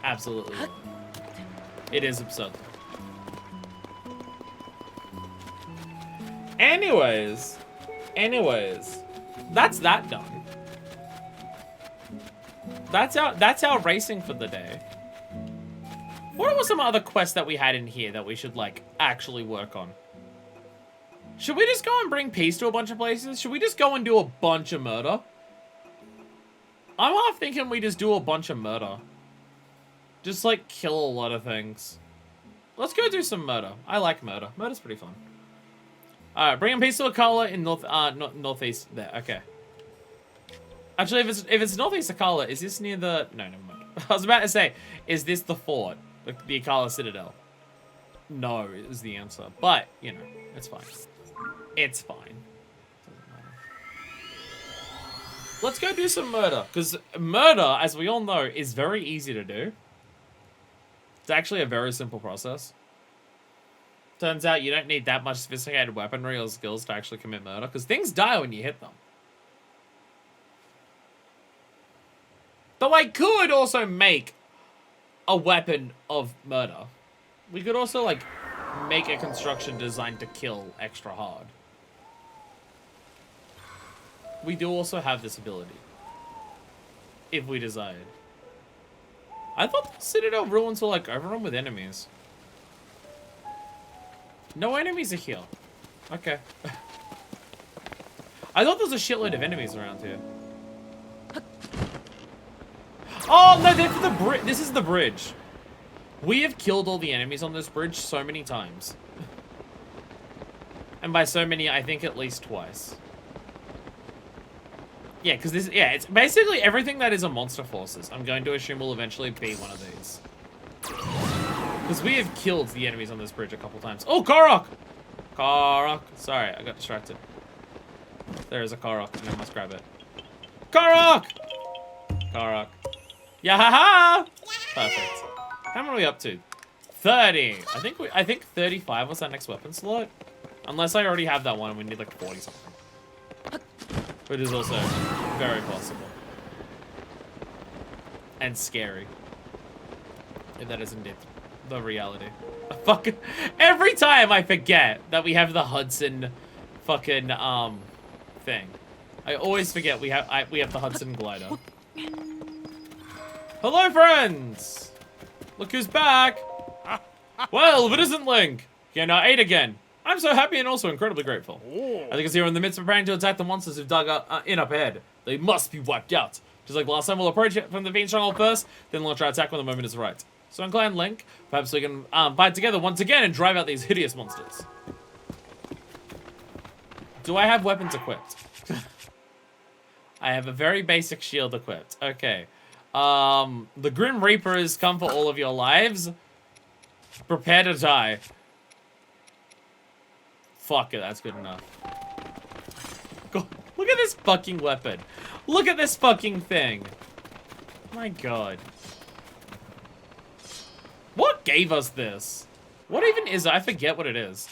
Absolutely love it. It is absurd. Anyways. That's that done. That's our racing for the day. What were some other quests that we had in here that we should, like, actually work on? Should we just go and bring peace to a bunch of places? Should we just go and do a bunch of murder? I'm half thinking we just do a bunch of murder. Just, like, kill a lot of things. Let's go do some murder. I like murder. Murder's pretty fun. Alright, bring peace to a color in northeast. There, okay. Actually, if it's northeast Akala, is this near the... No, never mind. I was about to say, is this the fort? The Akala Citadel? No, is the answer. But, you know, it's fine. It's fine. Doesn't matter. Let's go do some murder. Because murder, as we all know, is very easy to do. It's actually a very simple process. Turns out you don't need that much sophisticated weaponry or skills to actually commit murder. Because things die when you hit them. Though I could also make a weapon of murder. We could also, like, make a construction designed to kill extra hard. We do also have this ability. If we desired. I thought the Citadel ruins were, like, overrun with enemies. No enemies are here. Okay. I thought there was a shitload of enemies around here. Oh, no, they're for the bridge. This is the bridge. We have killed all the enemies on this bridge so many times. And by so many, I think at least twice. Yeah, because this, yeah, it's basically everything that is a monster forces. I'm going to assume will eventually be one of these. Because we have killed the enemies on this bridge a couple times. Oh, Korok! Korok. Sorry, I got distracted. There is a Korok, and I must grab it. Korok! Korok. Yeah-ha-ha! Perfect. How many are we up to? 30. I think 35 was our next weapon slot. Unless I already have that one and we need like 40 something. Which is also very possible. And scary. If that is indeed the reality. Fucking every time I forget that we have the Hudson fucking thing. I always forget we have the Hudson glider. Hello, friends! Look who's back! Well, if it isn't Link! Yeah, now 8 again. I'm so happy and also incredibly grateful. I think it's here in the midst of preparing to attack the monsters who've dug in up ahead. They must be wiped out. Just like last time, we'll approach it from the Fiend Stronghold first, then launch our attack when the moment is right. So I'm glad, Link. Perhaps we can fight together once again and drive out these hideous monsters. Do I have weapons equipped? I have a very basic shield equipped. Okay. The Grim Reaper has come for all of your lives. Prepare to die. Fuck it, that's good enough. God, look at this fucking weapon. Look at this fucking thing. My god. What gave us this? What even is it? I forget what it is.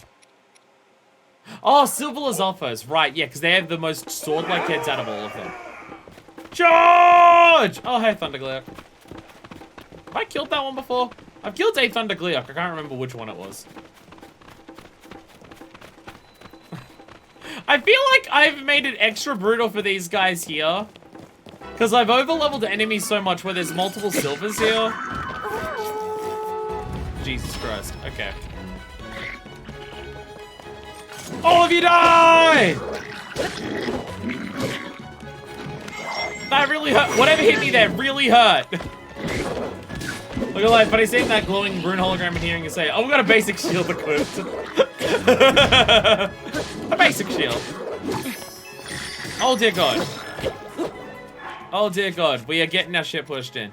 Oh, Silver Lizalfos. Right, yeah, because they have the most sword-like heads out of all of them. Charge! Oh, hey, Thundergleok. Have I killed that one before? I've killed a Thundergleok. I can't remember which one it was. I feel like I've made it extra brutal for these guys here. Because I've overleveled enemies so much where there's multiple silvers here. Jesus Christ. Okay. All of you die! That really hurt. Whatever hit me there really hurt. Look at life, but I seen that glowing rune hologram in here and you say, oh, we got a basic shield equipped. A basic shield. Oh dear god. Oh dear god, we are getting our shit pushed in.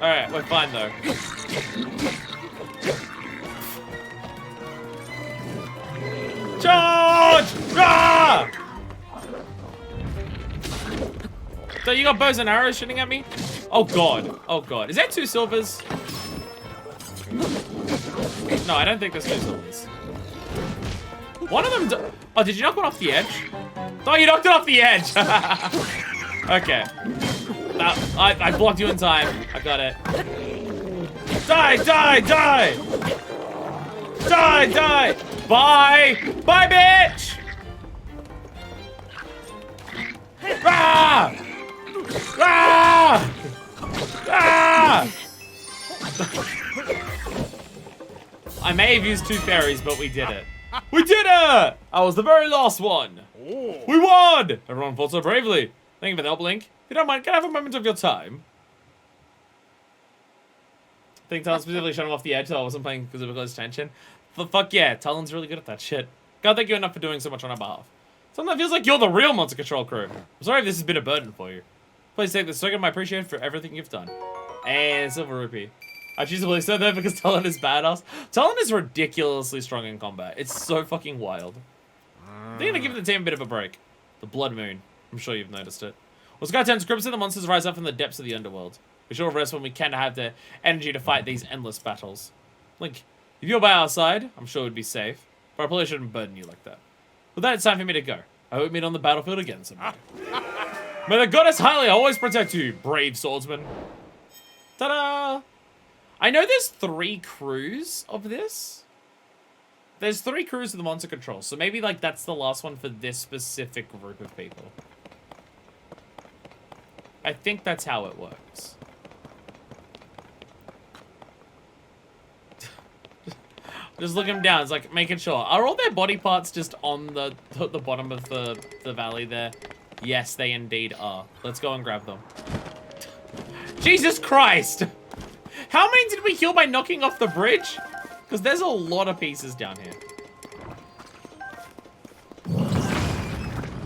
Alright, we're fine though. Charge! Ah! So you got bows and arrows shooting at me? Oh god. Oh god. Is that 2 silvers? No, I don't think there's 2 silvers. One of them... Oh, did you knock one off the edge? Oh, you knocked it off the edge. Okay. I blocked you in time. I got it. Die, die, die! Die, die! Bye! Bye, bitch! Ah! Ah! Ah! cave used 2 fairies, but we did it. We did it! I was the very last one. We won! Everyone fought so bravely. Thank you for the help, Link. If you don't mind, can I have a moment of your time? I think Talon specifically shut him off the edge, so I wasn't playing because of close tension. But fuck yeah, Talon's really good at that shit. God, thank you enough for doing so much on our behalf. Sometimes it feels like you're the real Monster Control crew. I'm sorry if this has been a burden for you. Please take this token of my appreciation for everything you've done. And Silver Rupee. I choose to believe so though because Talon is badass. Talon is ridiculously strong in combat. It's so fucking wild. They're gonna give the team a bit of a break. The Blood Moon. I'm sure you've noticed it. Well, Sky turns crimson, the monsters rise up from the depths of the underworld. We should rest when we can to have the energy to fight these endless battles. Link, if you're by our side, I'm sure we'd be safe. But I probably shouldn't burden you like that. With that, it's time for me to go. I hope we meet on the battlefield again someday. May the goddess highly always protect you, brave swordsman. Ta-da! I know there's 3 crews of this. There's 3 crews of the Monster Control, so maybe like that's the last one for this specific group of people. I think that's how it works. Just look them down. It's like making sure. Are all their body parts just on the bottom of the valley there? Yes, they indeed are. Let's go and grab them. Jesus Christ! How many did we kill by knocking off the bridge? Because there's a lot of pieces down here.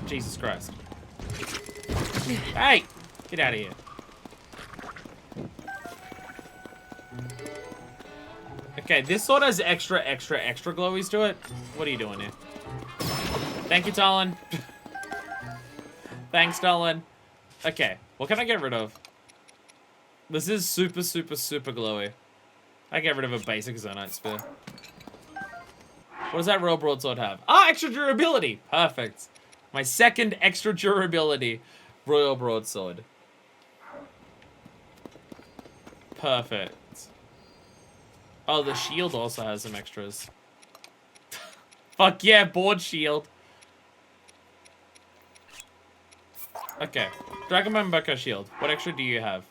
Jesus Christ. Hey! Get out of here. Okay, this sword has extra glowies to it. What are you doing here? Thank you, Talon. Thanks, Talon. Okay, what can I get rid of? This is super glowy. I get rid of a basic Zonite Spear. What does that Royal Broadsword have? Ah, extra durability. Perfect. My second extra durability Royal Broadsword. Perfect. Oh, the shield also has some extras. Fuck yeah, board shield. Okay. Dragonman Boko shield. What extra do you have?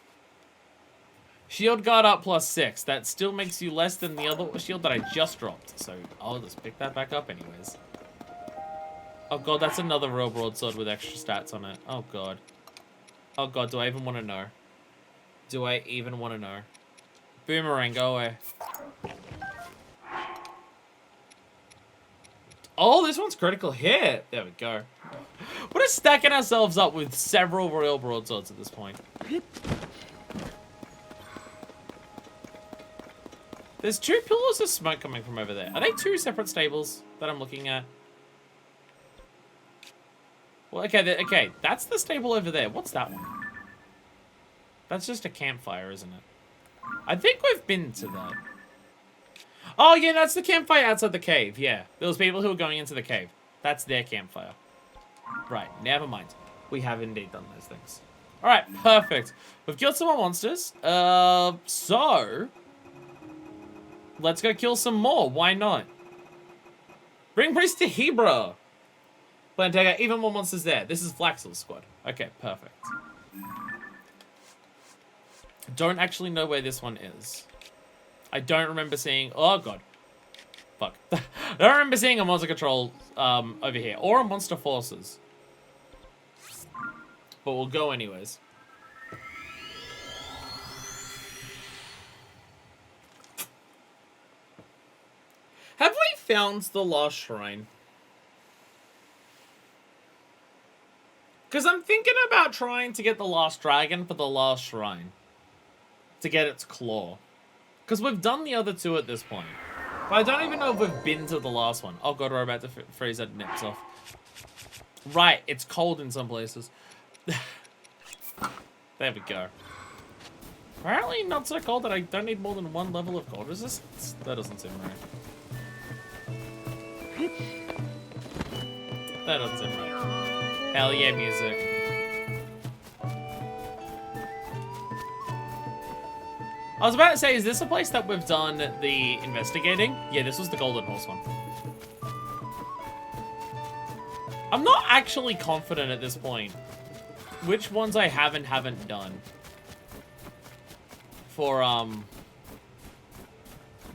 Shield guard up +6. That still makes you less than the other shield that I just dropped. So I'll just pick that back up anyways. Oh god, that's another Royal Broadsword with extra stats on it. Oh god. Oh god, do I even want to know? Do I even want to know? Boomerang, go away. Oh, this one's critical hit. There we go. We're just stacking ourselves up with several Royal Broadswords at this point. There's 2 pillars of smoke coming from over there. Are they 2 separate stables that I'm looking at? Well, okay, okay. That's the stable over there. What's that one? That's just a campfire, isn't it? I think we've been to that. Oh, yeah, that's the campfire outside the cave. Yeah, there was people who were going into the cave. That's their campfire. Right, never mind. We have indeed done those things. All right, perfect. We've killed some more monsters. So let's go kill some more. Why not? Bring Priest to Hebra. Plan to take out even more monsters there. This is Flaxel's squad. Okay, perfect. Don't actually know where this one is. I don't remember seeing... Oh, God. Fuck. I don't remember seeing a Monster Control over here. Or a Monster Forces. But we'll go anyways. Have we found the lost shrine? Because I'm thinking about trying to get the last dragon for the last shrine. To get its claw. Because we've done the other 2 at this point. But I don't even know if we've been to the last one. Oh god, we're about to freeze that nips off. Right, it's cold in some places. There we go. Apparently not so cold that I don't need more than 1 level of cold resistance. That doesn't seem right. That doesn't seem right. Hell yeah, music. I was about to say, is this a place that we've done the investigating? Yeah, this was the Golden Horse one. I'm not actually confident at this point which ones I haven't done for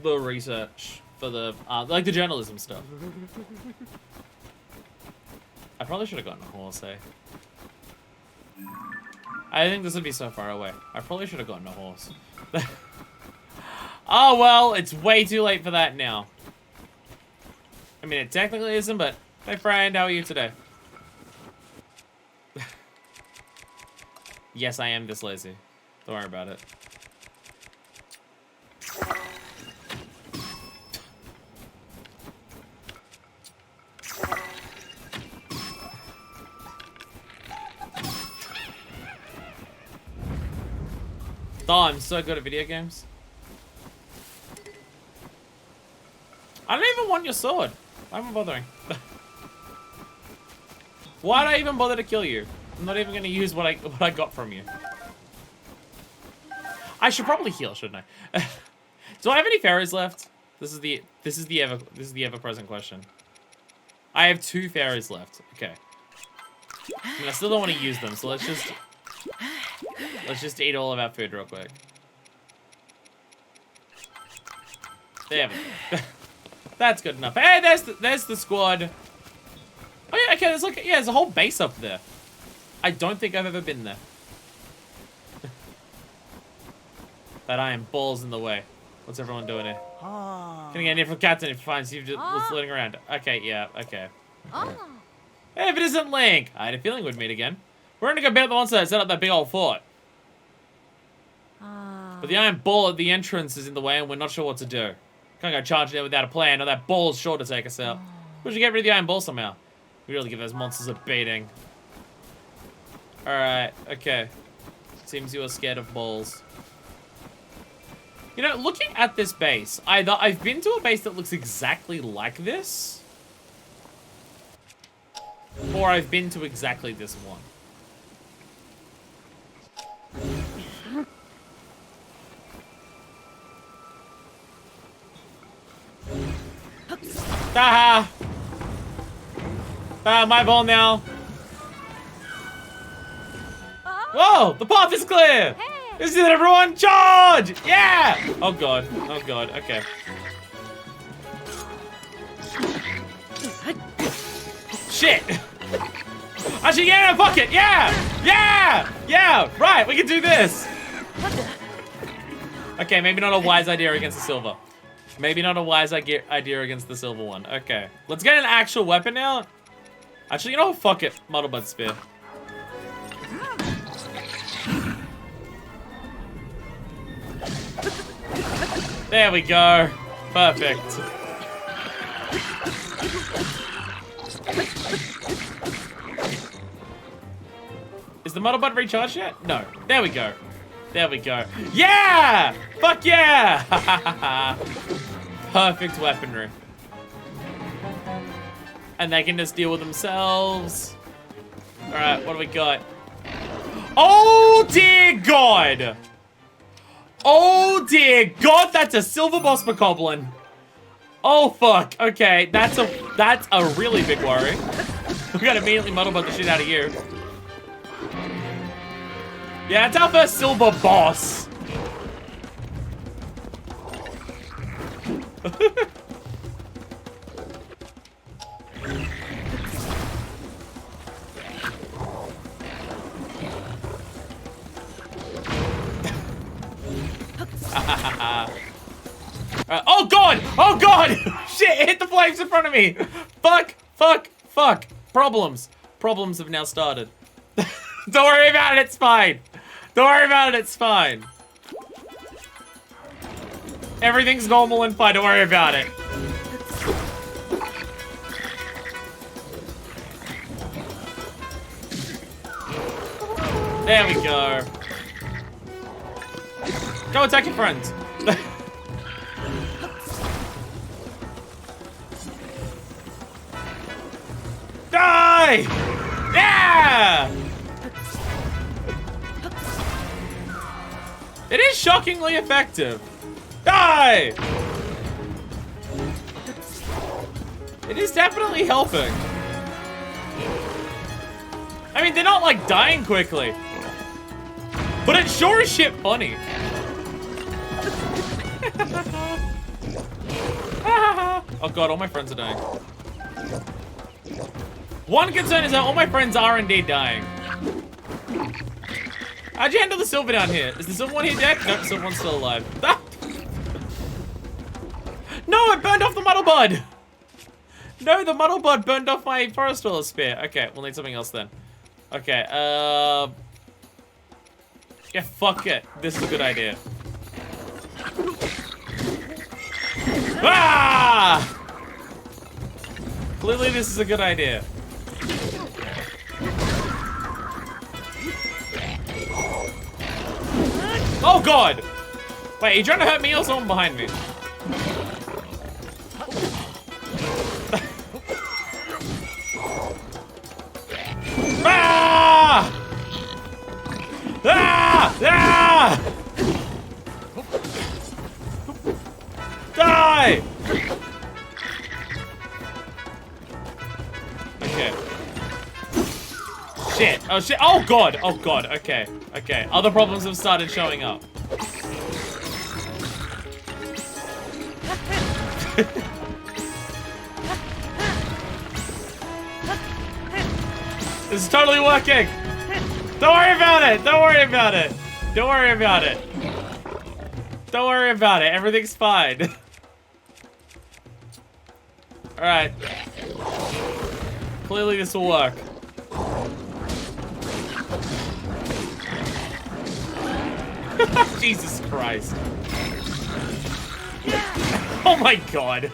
the research for the like the journalism stuff. I probably should have gotten a horse, eh? I think this would be so far away. I probably should have gotten a horse. Oh well, it's way too late for that now. I mean, it technically isn't, but hey friend, how are you today? Yes, I am this lazy. Don't worry about it. Oh, I'm so good at video games. I don't even want your sword. Why am I bothering? Why'd I even bother to kill you? I'm not even gonna use what I got from you. I should probably heal, shouldn't I? Do I have any fairies left? This is the ever-present question. I have 2 fairies left. Okay. I mean, I still don't want to use them, so let's just eat all of our food real quick. There we go. That's good enough. Hey, there's the squad. Oh yeah, okay, there's a whole base up there. I don't think I've ever been there. That iron ball's in the way. What's everyone doing here? Can I get an info captain if you find Steve just floating around? Okay, yeah, okay. Hey, if it isn't Link! I had a feeling we'd meet again. We're gonna go beat the monster that set up that big old fort. But the iron ball at the entrance is in the way and we're not sure what to do. Can't go charging there without a plan, or that ball's sure to take us out. We should get rid of the iron ball somehow. We really give those monsters a beating. Alright, okay. Seems you are scared of balls. You know, looking at this base, either I've been to a base that looks exactly like this, or I've been to exactly this one. Haha! My ball now. Whoa! The path is clear! Is it everyone? Charge! Yeah! Oh god. Oh god. Okay. Shit! Actually, yeah, fuck it! Yeah! Yeah! Yeah! Right, we can do this! Okay, maybe not a wise idea against the silver. Maybe not a wise idea against the silver one. Okay. Let's get an actual weapon now. Actually, you know what? Fuck it. Muddle Bud Spear. There we go. Perfect. Is the Muddle Bud recharged yet? No. There we go. There we go. Yeah! Fuck yeah! Perfect weaponry. And they can just deal with themselves. Alright, what do we got? Oh dear God! Oh dear God, that's a silver boss bokoblin. Oh fuck. Okay, that's a really big worry. We gotta immediately muddle about the shit out of you. Yeah, it's our first silver boss. Oh god! Oh god! Shit, it hit the flames in front of me! Fuck! Fuck! Fuck! Problems. Problems have now started. Don't worry about it, it's fine. Don't worry about it, it's fine. Everything's normal and fine, don't worry about it. There we go. Go attack your friends. Die! Yeah! It is shockingly effective. Die! It is definitely helping. I mean, they're not like dying quickly. But it's sure as shit funny. Oh god, all my friends are dying. One concern is that all my friends are indeed dying. How'd you handle the silver down here? Is the silver one here dead? Nope, silver one's still alive. Ah! No, it burned off the muddle bud! No, the muddle bud burned off my forest dweller spear. Okay, we'll need something else then. Okay, yeah, fuck it. This is a good idea. Ah! Clearly this is a good idea. Oh god! Wait, are you trying to hurt me or someone behind me? Ah! Ah! Ah! Die! Okay. Shit. Oh shit. Oh god. Oh god. Okay. Okay. Other problems have started showing up. This is totally working. Don't worry about it. Don't worry about it. Don't worry about it. Don't worry about it. Everything's fine. Alright. Clearly this will work. Jesus Christ. Oh my god.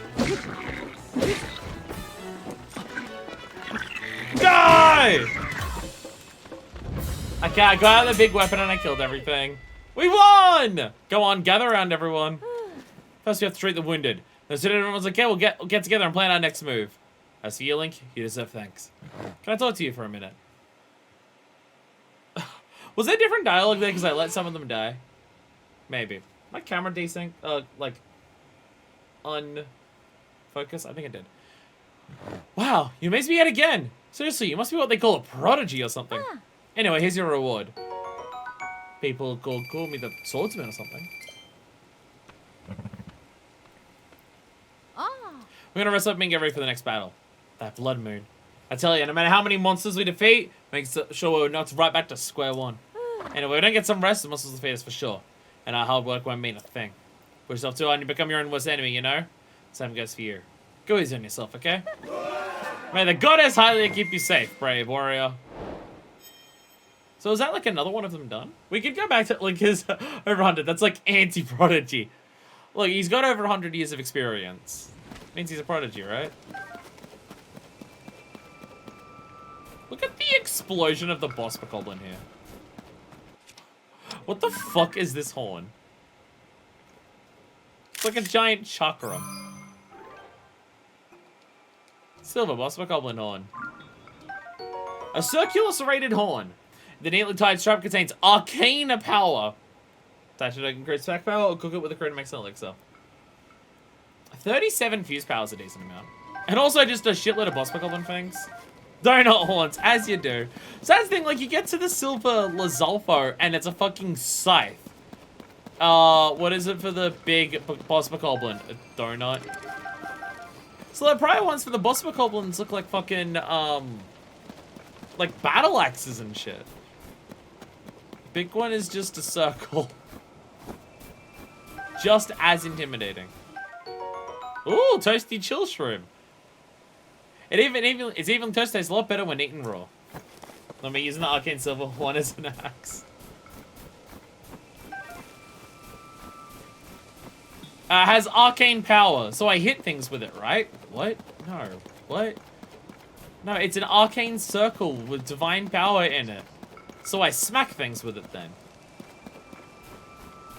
Die! Okay, I got out the big weapon and I killed everything. We won! Go on, gather around everyone. First we have to treat the wounded. Then soon everyone's like, okay, we'll get together and plan our next move. As for you, Link, you deserve thanks. Can I talk to you for a minute? Was there different dialogue there because I let some of them die? Maybe. My camera desync, like, unfocus? I think it did. Wow, you amazed me yet again. Seriously, you must be what they call a prodigy or something. Anyway, here's your reward. People call me the swordsman or something. We're gonna rest up and get ready for the next battle. That blood moon. I tell you, no matter how many monsters we defeat, makes sure we're not right back to square one. Anyway, we don't get some rest, the monsters will defeat us for sure. And our hard work won't mean a thing. Push yourself too hard and you become your own worst enemy, you know? Same goes for you. Go easy on yourself, okay? May the goddess highly keep you safe, brave warrior. So is that like another one of them done? We could go back to like his over 100. That's like anti-prodigy. Look, he's got over 100 years of experience. Means he's a prodigy, right? Look at the explosion of the boss goblin here. What the fuck is this horn? It's like a giant chakram. Silver boss goblin horn. A circular serrated horn. The neatly tied strap contains arcane power. Attach it to increase attack power or cook it with a creative excellent elixir. 37 fuse power is a decent amount. And also just a shitload of boss goblin things. Donut horns, as you do. So that's the thing, like, you get to the silver Lizalfo and it's a fucking scythe. What is it for the big boss goblin? A donut. So the prior ones for the boss goblins look like fucking, like battle axes and shit. Big one is just a circle. Just as intimidating. Ooh, toasty chill shroom. It's even toast tastes a lot better when eaten raw. Let me use the arcane silver one as an axe. Has arcane power, so I hit things with it, right? What? No. What? No, it's an arcane circle with divine power in it. So I smack things with it then.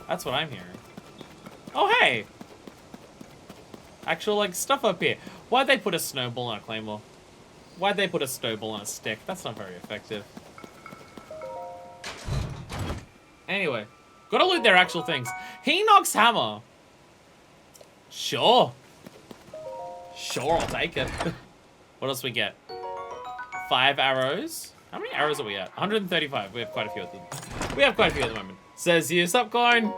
That's what I'm hearing. Oh, hey! Actual, like, stuff up here. Why'd they put a snowball on a claymore? Why'd they put a snowball on a stick? That's not very effective. Anyway. Gotta loot their actual things. Henoch's hammer. Sure. Sure, I'll take it. What else we get? 5 arrows. How many arrows are we at? 135. We have quite a few at the... We have quite a few at the moment. Says you, Supcorn.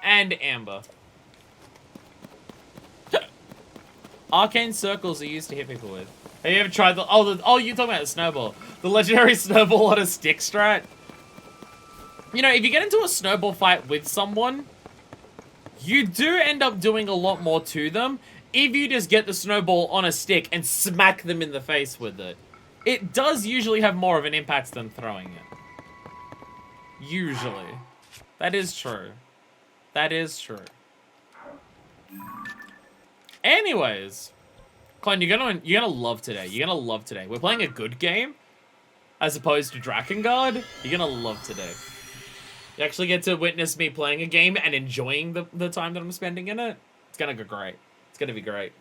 And Amber. Arcane circles are used to hit people with. Have you ever tried the... Oh, you're talking about the snowball. The legendary snowball on a stick strat. You know, if you get into a snowball fight with someone, you do end up doing a lot more to them if you just get the snowball on a stick and smack them in the face with it. It does usually have more of an impact than throwing it. Usually. That is true. That is true. Anyways, Clone, you're gonna love today. You're gonna love today. We're playing a good game, as opposed to Drakengard. You're gonna love today. You actually get to witness me playing a game and enjoying the time that I'm spending in it. It's gonna go great. It's gonna be great.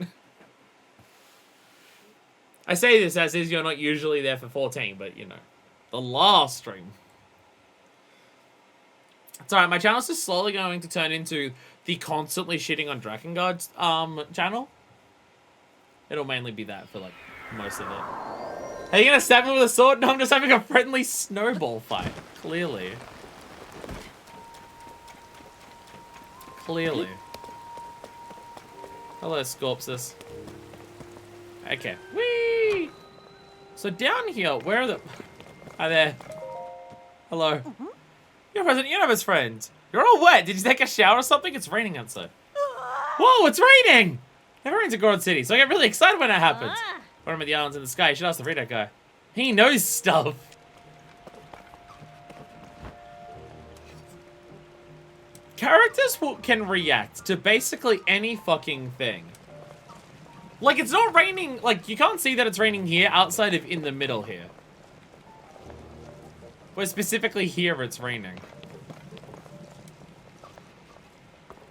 I say this as is you're not usually there for 14, but you know, the last stream. It's alright, my channel's just slowly going to turn into the constantly shitting on Drakengard's channel. It'll mainly be that for like most of it. Are you gonna stab me with a sword? No, I'm just having a friendly snowball fight. Clearly. Clearly. Hello, Scorpsus. Okay. Whee! So down here, where are the... Hi there. Hello. You're President Universe friend. You're all wet. Did you take a shower or something? It's raining outside. Whoa, it's raining! It rains in Goron City, so I get really excited when that happens. When I'm at the islands in the sky, you should ask the Frida guy. He knows stuff. Characters can react to basically any fucking thing. Like, it's not raining, like, you can't see that it's raining here outside of in the middle here. Where specifically here it's raining.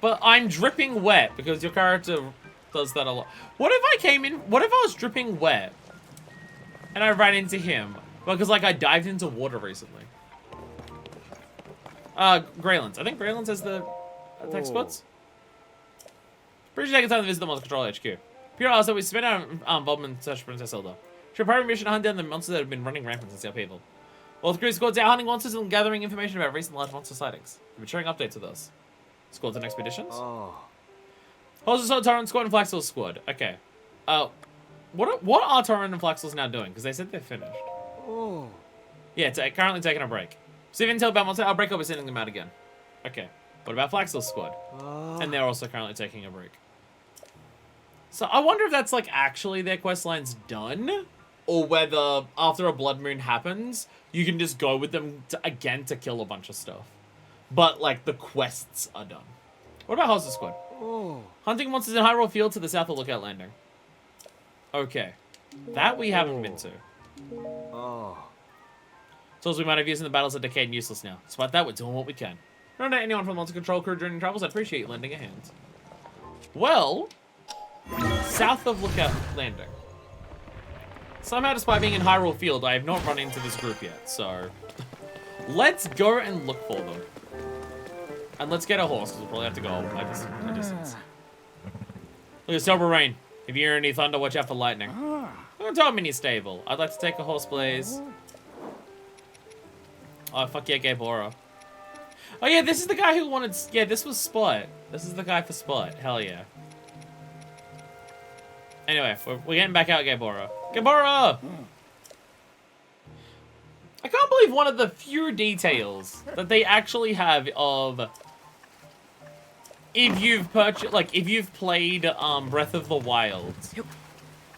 But I'm dripping wet because your character does that a lot. What if I came in, what if I was dripping wet and I ran into him? Because, like, I dived into water recently. Greylands. I think Greylands has the attack spots. Pretty sure take time to visit the Monster Control HQ. Pure also, we spent our involvement in search for Princess Zelda. Should probably mission to hunt down the monsters that have been running rampant since our people. Well, the crew squad's out hunting monsters and gathering information about recent large monster sightings. We've been sharing updates with us. Squads and expeditions. Oh. Horses, Torrent Squad and Flaxel Squad. Okay. What are Torrent and Flaxels now doing? Because they said they're finished. Oh. Yeah, it's currently taking a break. So if intel about monster outbreak, I'll be sending them out again. Okay. What about Flaxel Squad? And they're also currently taking a break. So I wonder if that's like actually their quest line's done, or whether after a blood moon happens, you can just go with them again to kill a bunch of stuff. But like the quests are done. What about Horses Squad? Oh. Hunting monsters in Hyrule Field to the south of Lookout Landing. Okay. That we haven't been to. Oh. Tools we might have used in the battles are decayed and useless now. Despite that, we're doing what we can. Don't know anyone from the Monster Control crew during travels, I'd appreciate you lending a hand. Well, south of Lookout Landing. Somehow, despite being in Hyrule Field, I have not run into this group yet, so... Let's go and look for them. And let's get a horse, because we'll probably have to go a distance. Look at Silver Rain. If you hear any thunder, watch out for lightning. Look at mini stable. I'd like to take a horse, please. Oh, fuck yeah, Gaebora. Oh yeah, this is the guy who wanted... Yeah, this was Spot. This is the guy for Spot. Hell yeah. Anyway, we're getting back out, Gaebora. Gaebora! I can't believe one of the few details that they actually have of... If you've purchased... Like, if you've played Breath of the Wild...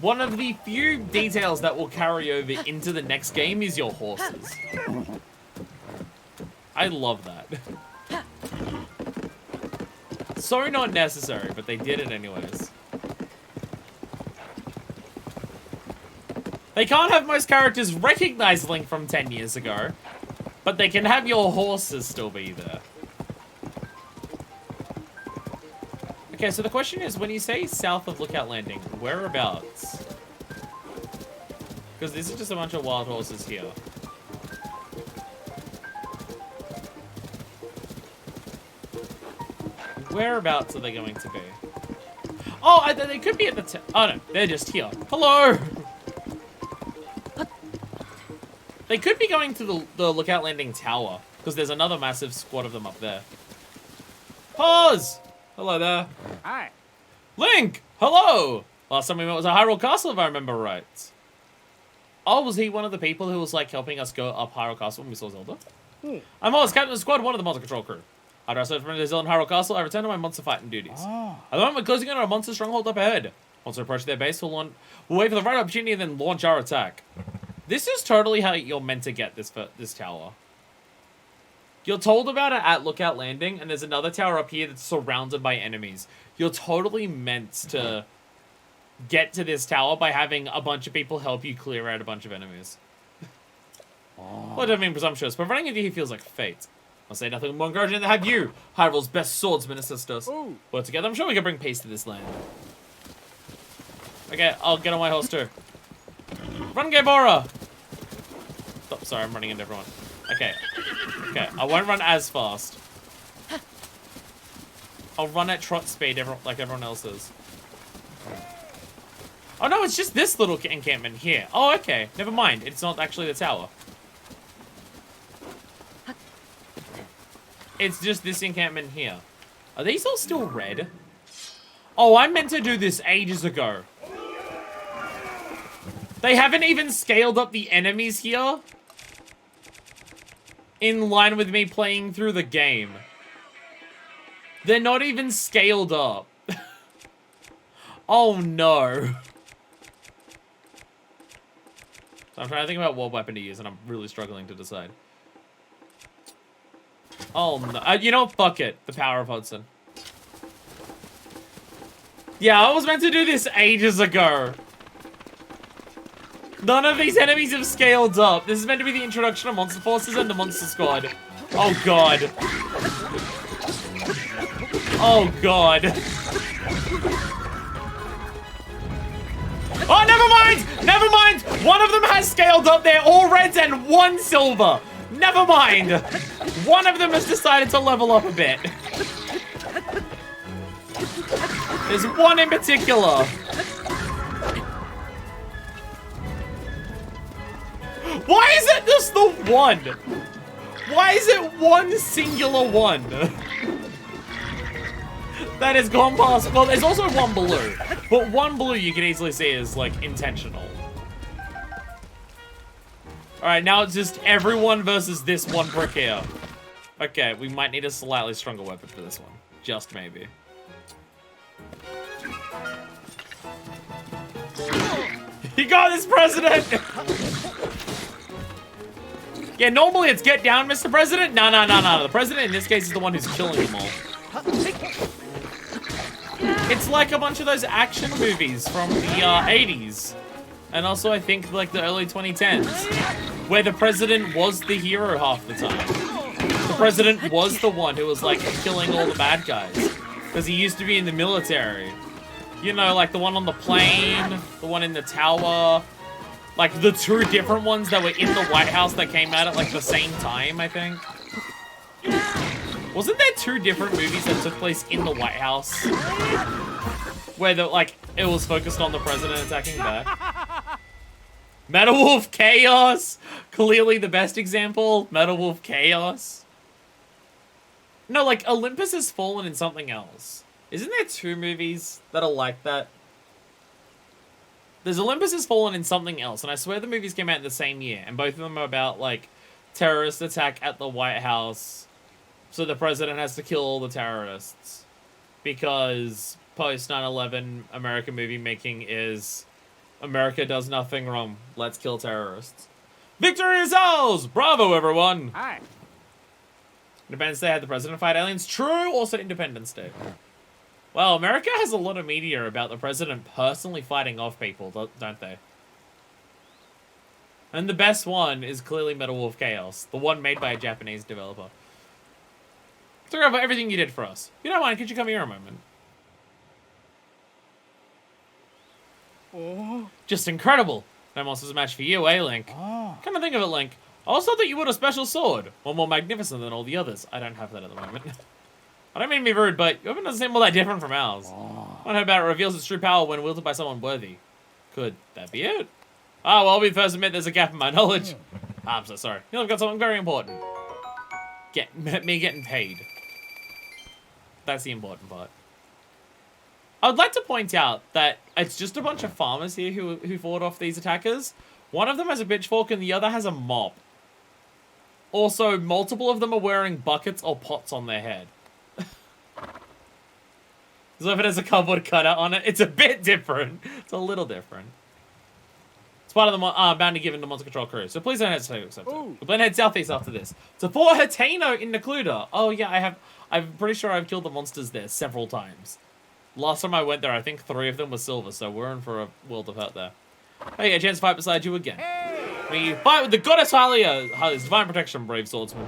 One of the few details that will carry over into the next game is your horses. I love that. So not necessary, but they did it anyways. They can't have most characters recognize Link from 10 years ago, but they can have your horses still be there. Okay, so the question is, when you say south of Lookout Landing, whereabouts? Because this is just a bunch of wild horses here. Whereabouts are they going to be? Oh, they could be at the... Oh, no. They're just here. Hello! They could be going to the Lookout Landing Tower, because there's another massive squad of them up there. Pause! Hello there. Hi. Link! Hello! Last time we met was at Hyrule Castle, if I remember right. Oh, was he one of the people who was, like, helping us go up Hyrule Castle when we saw Zelda? I'm always captain of the squad, one of the monster control crew. After I searched for the Zelda in Hyrule Castle, I returned to my monster fighting duties. At the moment, we're closing in on a monster stronghold up ahead. Once we approach their base, we'll wait for the right opportunity and then launch our attack. This is totally how you're meant to get this tower. You're told about it at Lookout Landing, and there's another tower up here that's surrounded by enemies. You're totally meant to get to this tower by having a bunch of people help you clear out a bunch of enemies. Well, I don't mean presumptuous, but running into here feels like fate. I'll say nothing more encouraging than to have you, Hyrule's best swordsman, assist us. Work together, I'm sure we can bring peace to this land. Okay, I'll get on my horse too. Run, Gabora! Oh, sorry, I'm running into everyone. Okay. Okay, I won't run as fast. I'll run at trot speed like everyone else is. Oh no, it's just this little encampment here. Oh, okay. Never mind. It's not actually the tower. It's just this encampment here. Are these all still red? Oh, I meant to do this ages ago. They haven't even scaled up the enemies here in line with me playing through the game. They're not even scaled up. Oh no. So I'm trying to think about what weapon to use, and I'm really struggling to decide. Oh no. You know, fuck it. The power of Hudson. Yeah, I was meant to do this ages ago. None of these enemies have scaled up. This is meant to be the introduction of Monster Forces and the Monster Squad. Oh god. Oh god. Oh, never mind! Never mind! One of them has scaled up. They're all reds and one silver. Never mind. One of them has decided to level up a bit. There's one in particular. Why is it just the one? Why is it one singular one? That has gone past. Well, there's also one blue. But one blue you can easily see is, like, intentional. Alright, now it's just everyone versus this one brick here. Okay, we might need a slightly stronger weapon for this one. Just maybe. You got this, President! Yeah, normally it's get down, Mr. President. No. The President in this case is the one who's killing them all. It's like a bunch of those action movies from the 80s. And also, I think, like, the early 2010s. Where the President was the hero half the time. The President was the one who was, like, killing all the bad guys. Because he used to be in the military. You know, like the one on the plane, the one in the tower. Like, the two different ones that were in the White House that came out at, like, the same time, I think. Wasn't there two different movies that took place in the White House? Where, like, it was focused on the president attacking back? Metal Wolf Chaos! Clearly the best example. Metal Wolf Chaos. No, like, Olympus Has Fallen in something else. Isn't there two movies that are like that? There's Olympus Has Fallen in something else, and I swear the movies came out in the same year, and both of them are about, like, terrorist attack at the White House, so the president has to kill all the terrorists. Because post 9/11 American movie making is America does nothing wrong. Let's kill terrorists. Victory is ours! Bravo, everyone! Hi. Independence Day had the president fight aliens. True, also Independence Day. Well, America has a lot of media about the president personally fighting off people, don't they? And the best one is clearly Metal Wolf Chaos, the one made by a Japanese developer. Sorry for everything you did for us. If you don't mind, could you come here a moment? Oh. Just incredible. No monster's a match for you, eh, Link? Oh. Come to think of it, Link. I also thought that you had a special sword. One more magnificent than all the others. I don't have that at the moment. I don't mean to be rude, but your weapon doesn't seem all that different from ours. Oh. One heard about it reveals its true power when wielded by someone worthy. Could that be it? Ah, well, we first admit there's a gap in my knowledge. I'm so sorry. You know, I've got something very important. Me getting paid. That's the important part. I would like to point out that it's just a bunch of farmers here who fought off these attackers. One of them has a pitchfork and the other has a mop. Also, multiple of them are wearing buckets or pots on their head. So if it has a cardboard cutout on it, it's a bit different. It's a little different. It's part of the bounty given to Monster Control crew, so please don't hesitate to accept it. We'll then head southeast after this. Support Hateno in Necluda. Oh yeah, I'm pretty sure I've killed the monsters there several times. Last time I went there, I think 3 of them were silver, so we're in for a world of hurt there. Hey, get a chance to fight beside you again. We fight with the Goddess Hylia's divine protection, brave swordsman.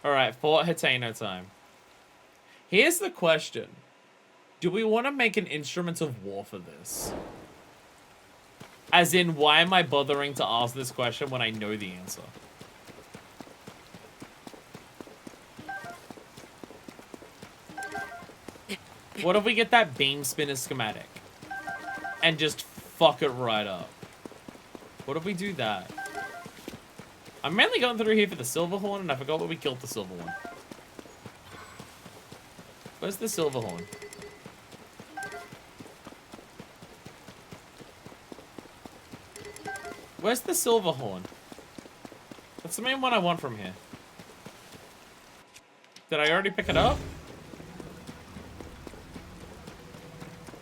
Alright, Fort Hateno time. Here's the question. Do we want to make an instrument of war for this? As in, why am I bothering to ask this question when I know the answer? What if we get that beam spinner schematic? And just fuck it right up? What if we do that? I'm mainly going through here for the silver horn, and I forgot where we killed the silver one. Where's the silver horn? Where's the silver horn? That's the main one I want from here. Did I already pick it up?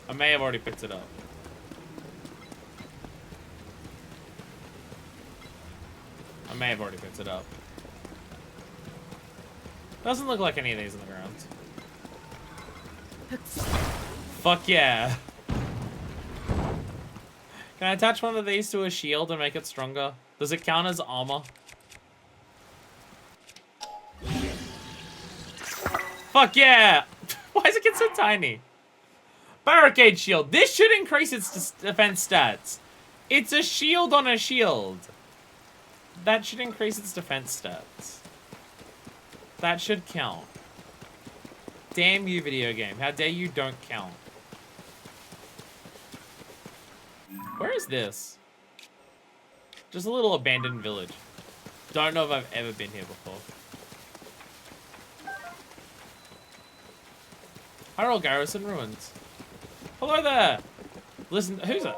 I may have already picked it up. I may have already picked it up. Doesn't look like any of these on the ground. Fuck yeah. Can I attach one of these to a shield and make it stronger? Does it count as armor? Fuck yeah! Why does it get so tiny? Barricade shield. This should increase its defense stats. It's a shield on a shield. That should increase its defense stats. That should count. Damn you, video game. How dare you don't count. Where is this? Just a little abandoned village. Don't know if I've ever been here before. Hyrule Garrison Ruins. Hello there! Listen, who's it?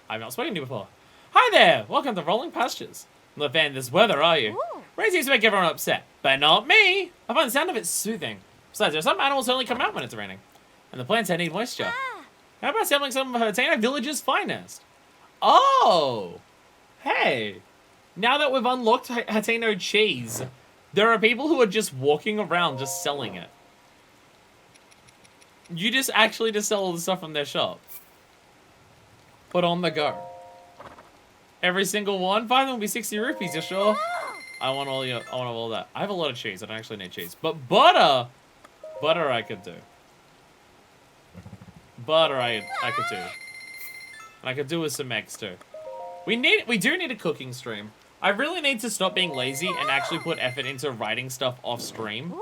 I've not spoken to you before. Hi there! Welcome to Rolling Pastures. Not a fan of this weather, are you? Rain seems to make everyone upset, but not me! I find the sound of it soothing. Besides, there are some animals that only come out when it's raining. And the plants need moisture. How about sampling some of Hateno Village's finest? Oh! Hey! Now that we've unlocked Hateno cheese, there are people who are just walking around just selling it. You just actually just sell all the stuff from their shop. But on the go. Every single one? Fine, will be 60 rupees, you sure? I want all that. I have a lot of cheese. I don't actually need cheese. But butter I could do. Butter I could do. And I could do with some eggs too. We do need a cooking stream. I really need to stop being lazy and actually put effort into writing stuff off stream.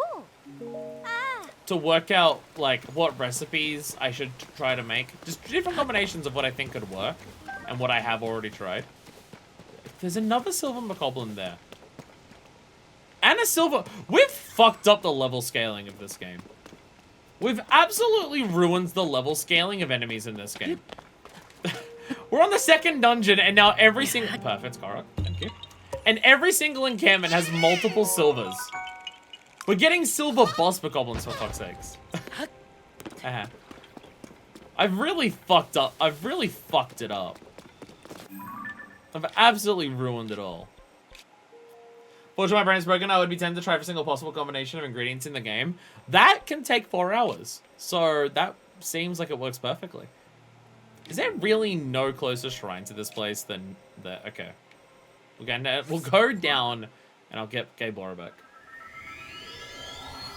To work out, like, what recipes I should try to make. Just different combinations of what I think could work. And what I have already tried. There's another silver bokoblin there. And a silver... We've fucked up the level scaling of this game. We've absolutely ruined the level scaling of enemies in this game. We're on the second dungeon, and now every single... Perfect, Kara. Thank you. And every single encampment has multiple silvers. We're getting silver boss bokoblins, for fuck's sakes. I've really fucked up. I've really fucked it up. I've absolutely ruined it all. Fortunately, my brain's broken. I would be tempted to try every single possible combination of ingredients in the game. That can take 4 hours. So that seems like it works perfectly. Is there really no closer shrine to this place than that? Okay. We'll go down and I'll get Gaybora back.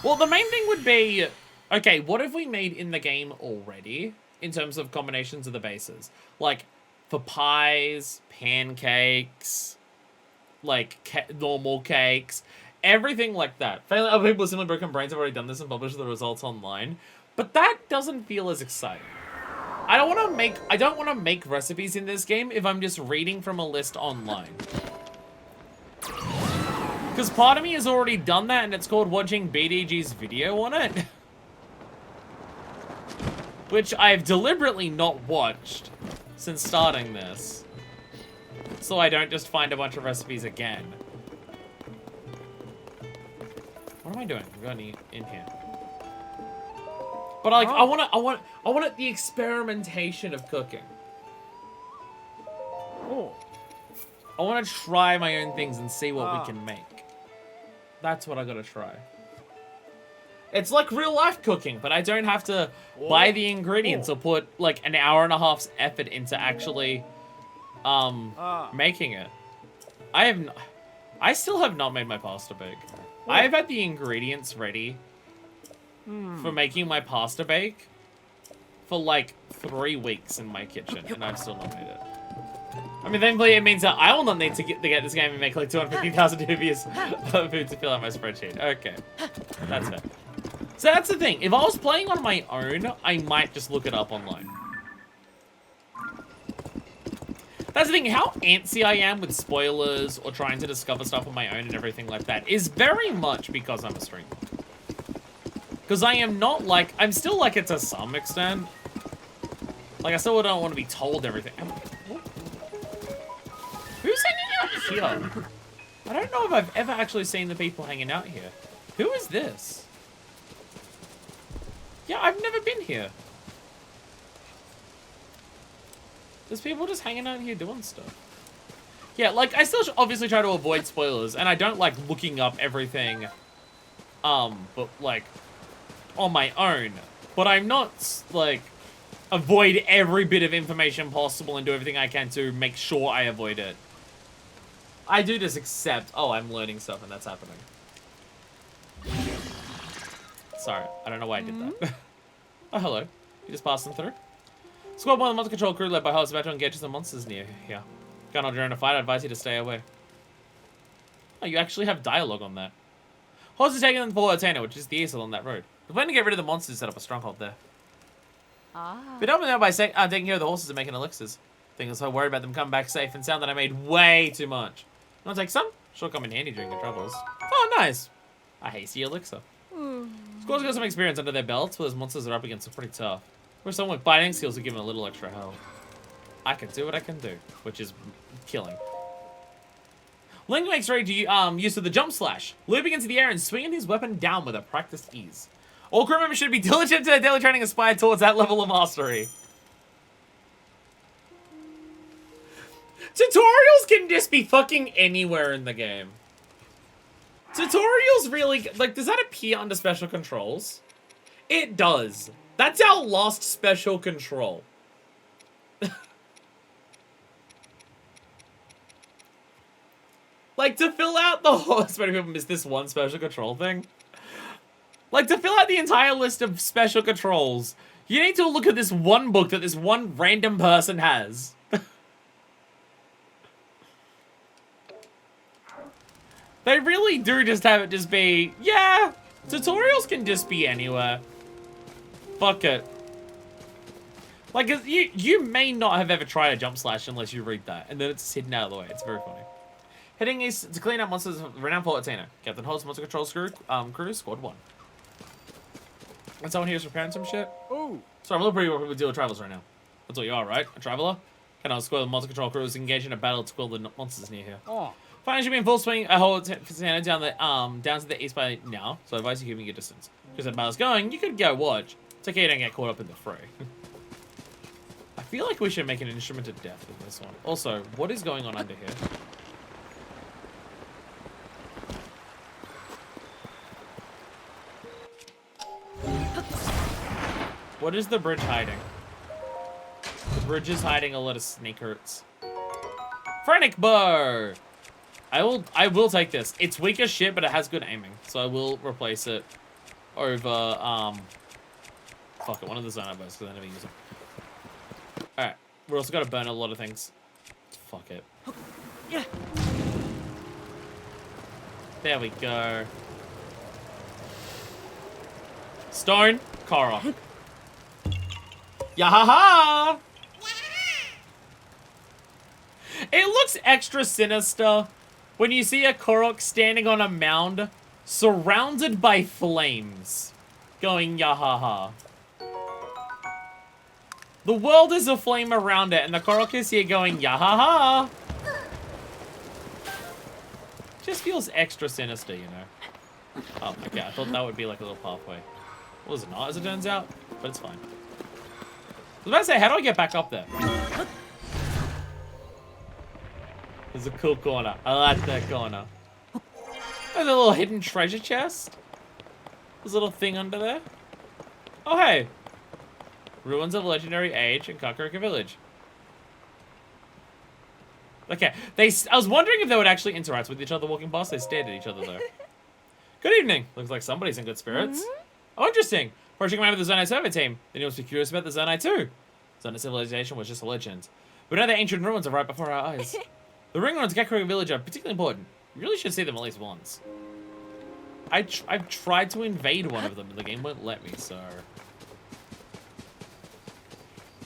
Well, the main thing would be... Okay, what have we made in the game already? In terms of combinations of the bases. Like, for pies, pancakes... like normal cakes, everything like that. Other people with similar broken brains have already done this and published the results online, but that doesn't feel as exciting. I don't want to make recipes in this game if I'm just reading from a list online. Because part of me has already done that, and it's called watching BDG's video on it. which I've deliberately not watched since starting this, so I don't just find a bunch of recipes again. What am I doing? I'm going in here. But like, I want the experimentation of cooking. Oh. I want to try my own things and see what we can make. That's what I gotta try. It's like real life cooking, but I don't have to buy the ingredients or put like an hour and a half's effort into actually making it. I still have not made my pasta bake. I've had the ingredients ready for making my pasta bake for like 3 weeks in my kitchen, and I've still not made it. I mean, thankfully it means that I will not need to get this game and make like 250,000 rupees of food to fill out my spreadsheet. Okay, that's fair. So that's the thing. If I was playing on my own, I might just look it up online. That's the thing. How antsy I am with spoilers or trying to discover stuff on my own and everything like that is very much because I'm a streamer. Because I am not like... I'm still like it to some extent. Like, I still don't want to be told everything. Who's hanging out here? I don't know if I've ever actually seen the people hanging out here. Who is this? Yeah, I've never been here. There's people just hanging out here doing stuff. Yeah, like, I still obviously try to avoid spoilers, and I don't like looking up everything, but, like, on my own. But I'm not, like, avoid every bit of information possible and do everything I can to make sure I avoid it. I do just accept, oh, I'm learning stuff and that's happening. Sorry, I don't know why I did that. Oh, hello. You just passing through? Squad 1 of the Monster Control crew led by hosts about to engage some monsters near here. Going on during a fight, I advise you to stay away. Oh, you actually have dialogue on that. Horse is taking them for Atena, which is the east along that road. We're planning to get rid of the monsters and set up a stronghold there. But help me out by taking care of the horses and making elixirs. Think I'm so worried about them coming back safe and sound that I made way too much. Want to take some? She'll come in handy during your troubles. Oh, nice. A hasty elixir. Squad's got some experience under their belts, but those monsters are up against are pretty tough. Whereas someone with biting skills will give them a little extra help. I can do what I can do, which is killing. Link makes ready to use of the jump slash, looping into the air and swinging his weapon down with a practiced ease. All crew members should be diligent to their daily training aspired towards that level of mastery. Tutorials can just be fucking anywhere in the game. Tutorials really, like, does that appear under special controls? It does. That's our last special control. Like, to fill out the whole... Many people miss this one special control thing. Like, to fill out the entire list of special controls, you need to look at this one book that this one random person has. They really do just have it just be... Yeah, tutorials can just be anywhere. Fuck it. Like, you may not have ever tried a jump slash unless you read that, and then it's hidden out of the way. It's very funny. Heading east to clean up monsters of renowned Fort Atena. Captain Holt's Monster Control crew, squad 1. And someone here is preparing some shit? Ooh. Sorry, I'm a little pretty what we deal with travelers right now. That's what you are, right? A traveler? Can I squad the Monster Control crew is engaged in a battle to squad the monsters near here. Oh. Finally should be in full swing. I hold Atena down to the east by now, so I advise you keeping your distance. Because the battle's going, you could go watch. It's okay you don't get caught up in the fray. I feel like we should make an instrument of death with this one. Also, what is going on under here? What is the bridge hiding? The bridge is hiding a lot of snake hurts. Frantic Bar! I will take this. It's weak as shit, but it has good aiming. So I will replace it over, fuck it, one of the Zono bows, because I never use them. Alright, we're also gotta burn a lot of things. Fuck it. Yeah. There we go. Stone, Korok. Yahaha! It looks extra sinister when you see a Korok standing on a mound surrounded by flames going yahaha. The world is aflame around it, and the Korok is here going, yahaha. Just feels extra sinister, you know. Oh, okay, I thought that would be like a little pathway. Well, is it not, as it turns out? But it's fine. I was about to say, how do I get back up there? There's a cool corner. I like that corner. There's a little hidden treasure chest. There's a little thing under there. Oh, hey. Ruins of legendary age in Kakariko Village. Okay, I was wondering if they would actually interact with each other walking past. They stared at each other, though. Good evening. Looks like somebody's in good spirits. Oh, interesting. Approaching a man with the Zonai server team. Then you must be curious about the Zonai too. Zonai civilization was just a legend. But now the ancient ruins are right before our eyes. The ring ruins of Kakariko Village are particularly important. You really should see them at least once. I've tried to invade one of them, but the game won't let me, so...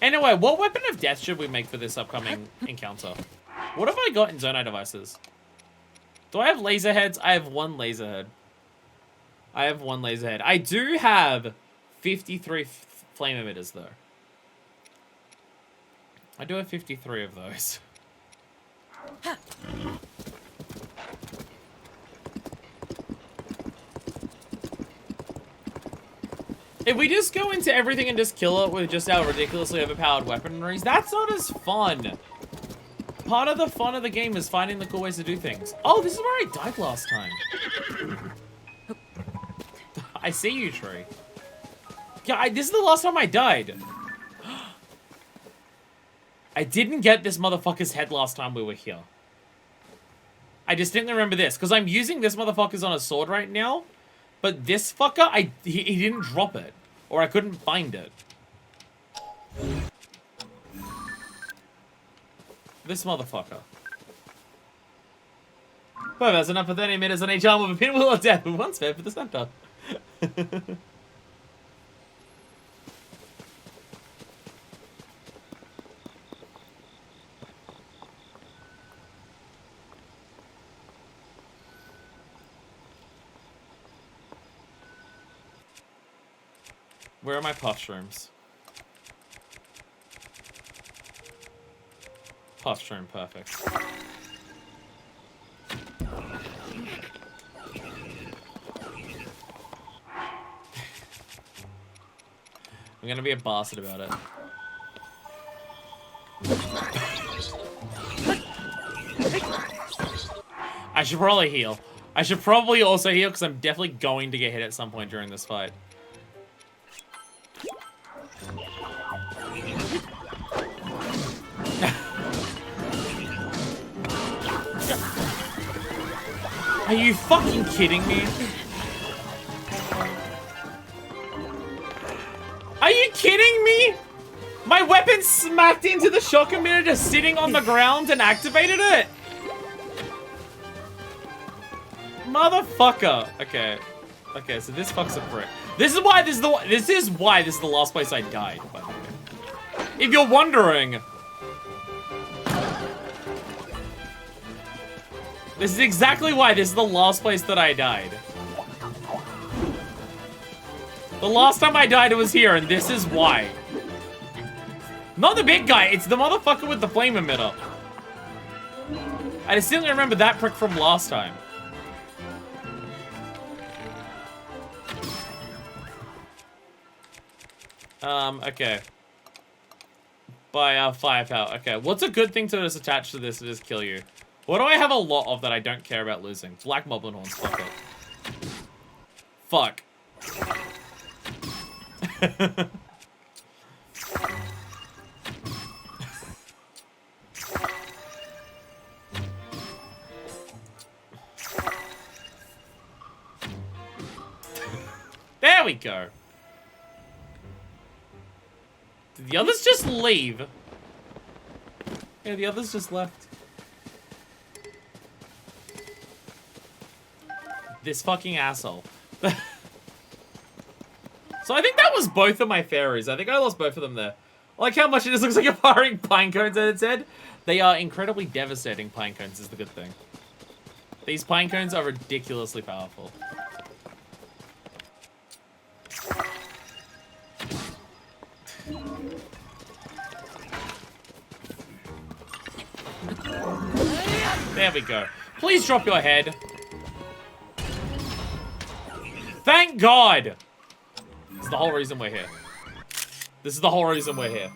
Anyway, what weapon of death should we make for this upcoming encounter? What have I got in Zonai devices? Do I have laser heads? I have one laser head. I have one laser head. I do have 53 flame emitters, though. I do have 53 of those. If we just go into everything and just kill it with just our ridiculously overpowered weaponries, that's not as fun. Part of the fun of the game is finding the cool ways to do things. Oh, this is where I died last time. I see you, tree. Yeah, this is the last time I died. I didn't get this motherfucker's head last time we were here. I distinctly remember this, because I'm using this motherfucker's on a sword right now, but this fucker, he didn't drop it, or I couldn't find it. This motherfucker. Well, that's enough for 30 minutes on each arm of a pinwheel of death with one spare for the center. Where are my puff shrooms? Puff shroom, perfect. I'm gonna be a bastard about it. I should probably heal. I should probably also heal because I'm definitely going to get hit at some point during this fight. Are you fucking kidding me? Are you kidding me? My weapon smacked into the shock emitter just sitting on the ground and activated it? Motherfucker. Okay. Okay, so this fucks a prick. This is why this is the last place I died, by the way. If you're wondering. This is exactly why this is the last place that I died. The last time I died it was here, and this is why. Not the big guy, it's the motherfucker with the flame emitter. I distinctly remember that prick from last time. Okay. By firepower. Okay, what's a good thing to just attach to this to just kill you? What do I have a lot of that I don't care about losing? Black Moblin Horns, fuck it. Fuck. There we go. Did the others just leave? Yeah, the others just left. This fucking asshole. So I think that was both of my fairies. I think I lost both of them there. I like how much it just looks like you're firing pine cones at its head. They are incredibly devastating pine cones is the good thing. These pine cones are ridiculously powerful. There we go. Please drop your head. Thank God! This is the whole reason we're here. This is the whole reason we're here.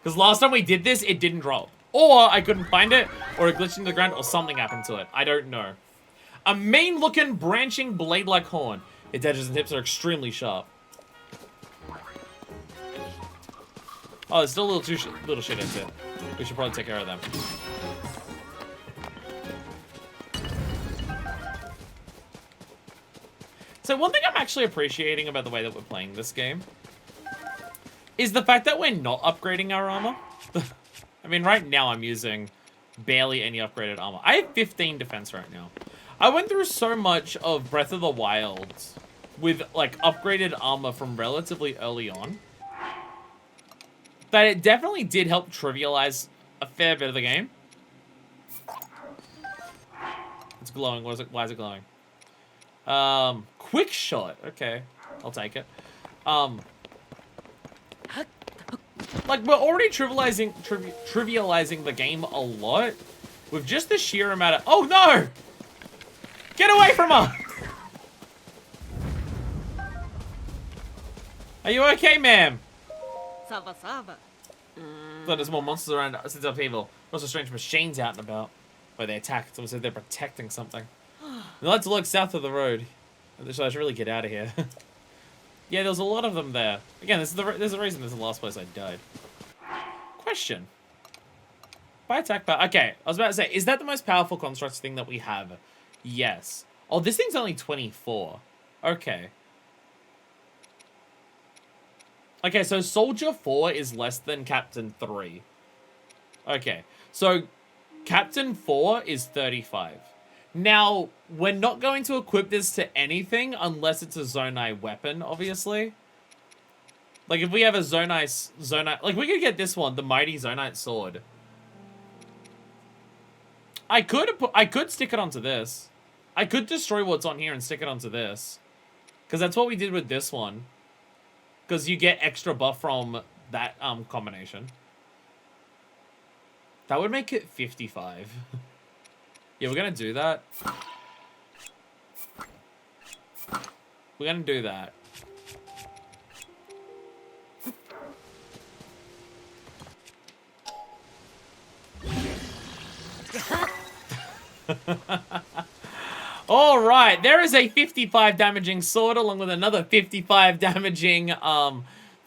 Because last time we did this, it didn't drop. Or I couldn't find it, or it glitched into the ground, or something happened to it. I don't know. A mean-looking, branching blade-like horn. Its edges and tips are extremely sharp. Oh, there's still little shit into it. We should probably take care of them. So one thing I'm actually appreciating about the way that we're playing this game is the fact that we're not upgrading our armor. I mean, right now I'm using barely any upgraded armor. I have 15 defense right now. I went through so much of Breath of the Wild with, like, upgraded armor from relatively early on that it definitely did help trivialize a fair bit of the game. It's glowing. Why is it glowing? Quick shot. Okay, I'll take it. Like, we're already trivializing the game a lot with just the sheer amount of... Oh, no! Get away from her! Are you okay, ma'am? Thought there's more monsters around since upheaval. Also strange machines out and about. Where they attack. It's almost like they're protecting something. They like to look south of the road. So I should really get out of here. Yeah, there's a lot of them there. Again, there's a reason this is the last place I died. Question. By attack power. Okay, I was about to say, is that the most powerful constructs thing that we have? Yes. Oh, this thing's only 24. Okay. Okay, so Soldier 4 is less than Captain 3. Okay, so Captain 4 is 35. Now, we're not going to equip this to anything unless it's a Zonai weapon, obviously. Like, if we have a Zonai... Like, we could get this one, the Mighty Zonite Sword. I could stick it onto this. I could destroy what's on here and stick it onto this. Because that's what we did with this one. Because you get extra buff from that combination. That would make it 55. Yeah, we're going to do that. We're going to do that. Alright, there is a 55 damaging sword along with another 55 damaging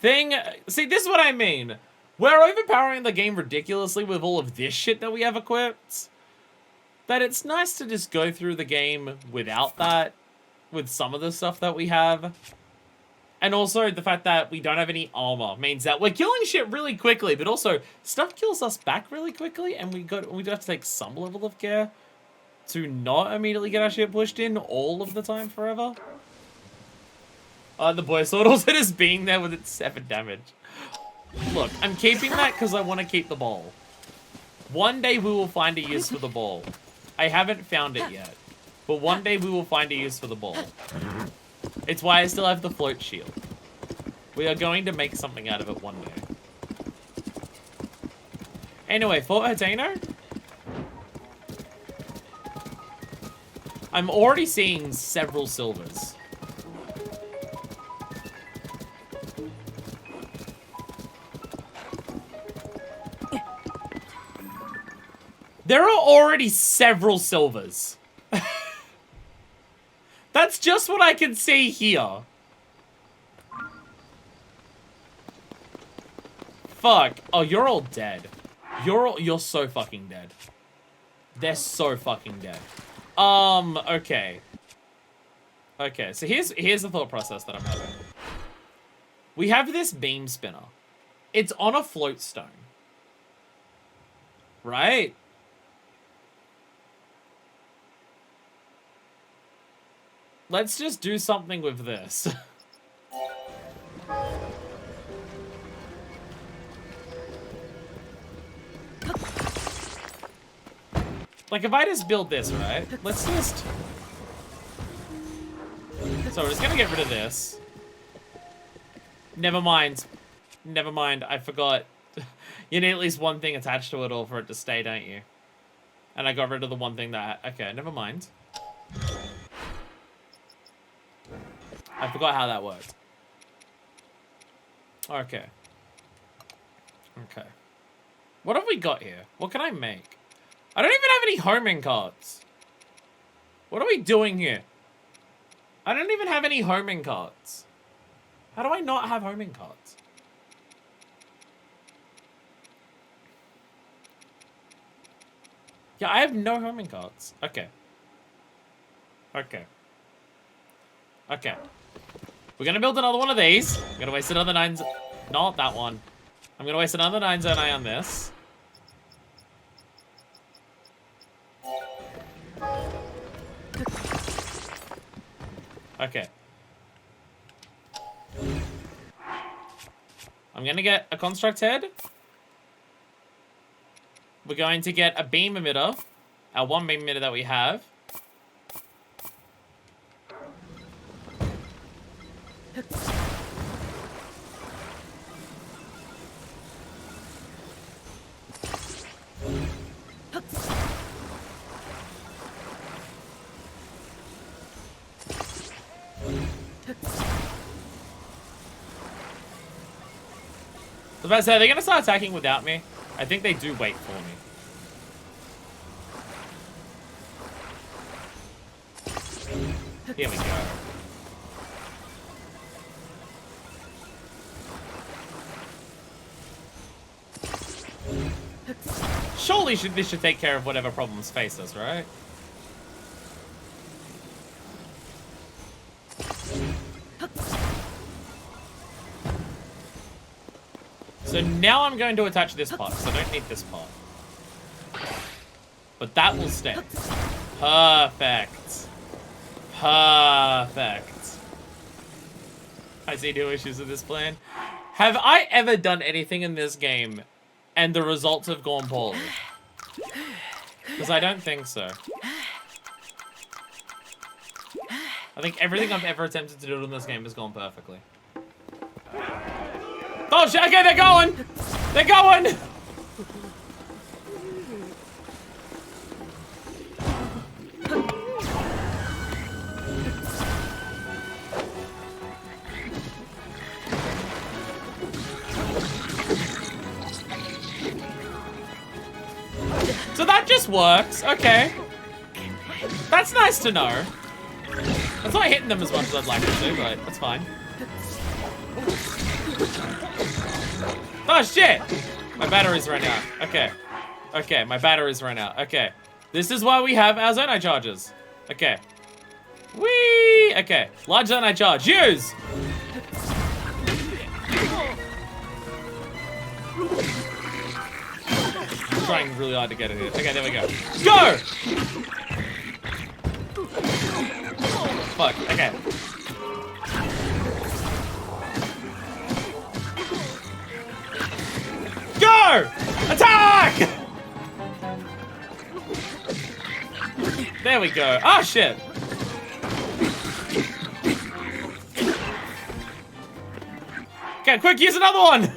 thing. See, this is what I mean. We're overpowering the game ridiculously with all of this shit that we have equipped. That it's nice to just go through the game without that. With some of the stuff that we have. And also the fact that we don't have any armor means that we're killing shit really quickly, but also stuff kills us back really quickly, and we do have to take some level of care to not immediately get our shit pushed in all of the time forever. The boy sword also just being there with its 7 damage. Look, I'm keeping that because I want to keep the ball. One day we will find a use for the ball. I haven't found it yet. But one day we will find a use for the ball. It's why I still have the float shield. We are going to make something out of it one day. Anyway, Fort Hateno? I'm already seeing several silvers. There are already several silvers. That's just what I can see here. Fuck. Oh, you're all dead. You're so fucking dead. They're so fucking dead. Okay. Okay, so here's the thought process that I'm having. We have this beam spinner. It's on a float stone. Right? Let's just do something with this. Like, if I just build this, right? Let's just... So we're just gonna get rid of this. Never mind. Never mind, I forgot. You need at least one thing attached to it all for it to stay, don't you? And I got rid of the one thing that... Okay, never mind. I forgot how that worked. Okay. Okay. What have we got here? What can I make? I don't even have any homing cards. What are we doing here? I don't even have any homing cards. How do I not have homing cards? Yeah, I have no homing cards. Okay. Okay. Okay. We're gonna build another one of these. I'm gonna waste another 9... Not that one. I'm gonna waste another 9 zone eye on this. Okay. I'm gonna get a construct head. We're going to get a beam emitter. Our one beam emitter that we have. I was about to say, are they going to start attacking without me? I think they do wait for me. Here we go. Surely this should take care of whatever problems face us, right? So now I'm going to attach this part, because I don't need this part. But that will stay. Perfect. Perfect. I see no issues with this plan. Have I ever done anything in this game and the results have gone poorly? Because I don't think so. I think everything I've ever attempted to do in this game has gone perfectly. Oh shit, okay, they're going! They're going! So that just works, okay. That's nice to know. It's not hitting them as much as I'd like it to, but that's fine. Oh shit! My batteries ran out. Okay. Okay, my batteries ran out. Okay. This is why we have our Zonai charges. Okay. Whee! Okay. Large Zonai charge. Use! I'm trying really hard to get it here. Okay, there we go. Go! Fuck. Okay. Go! Attack! There we go. Oh, shit. Okay, quick, use another one!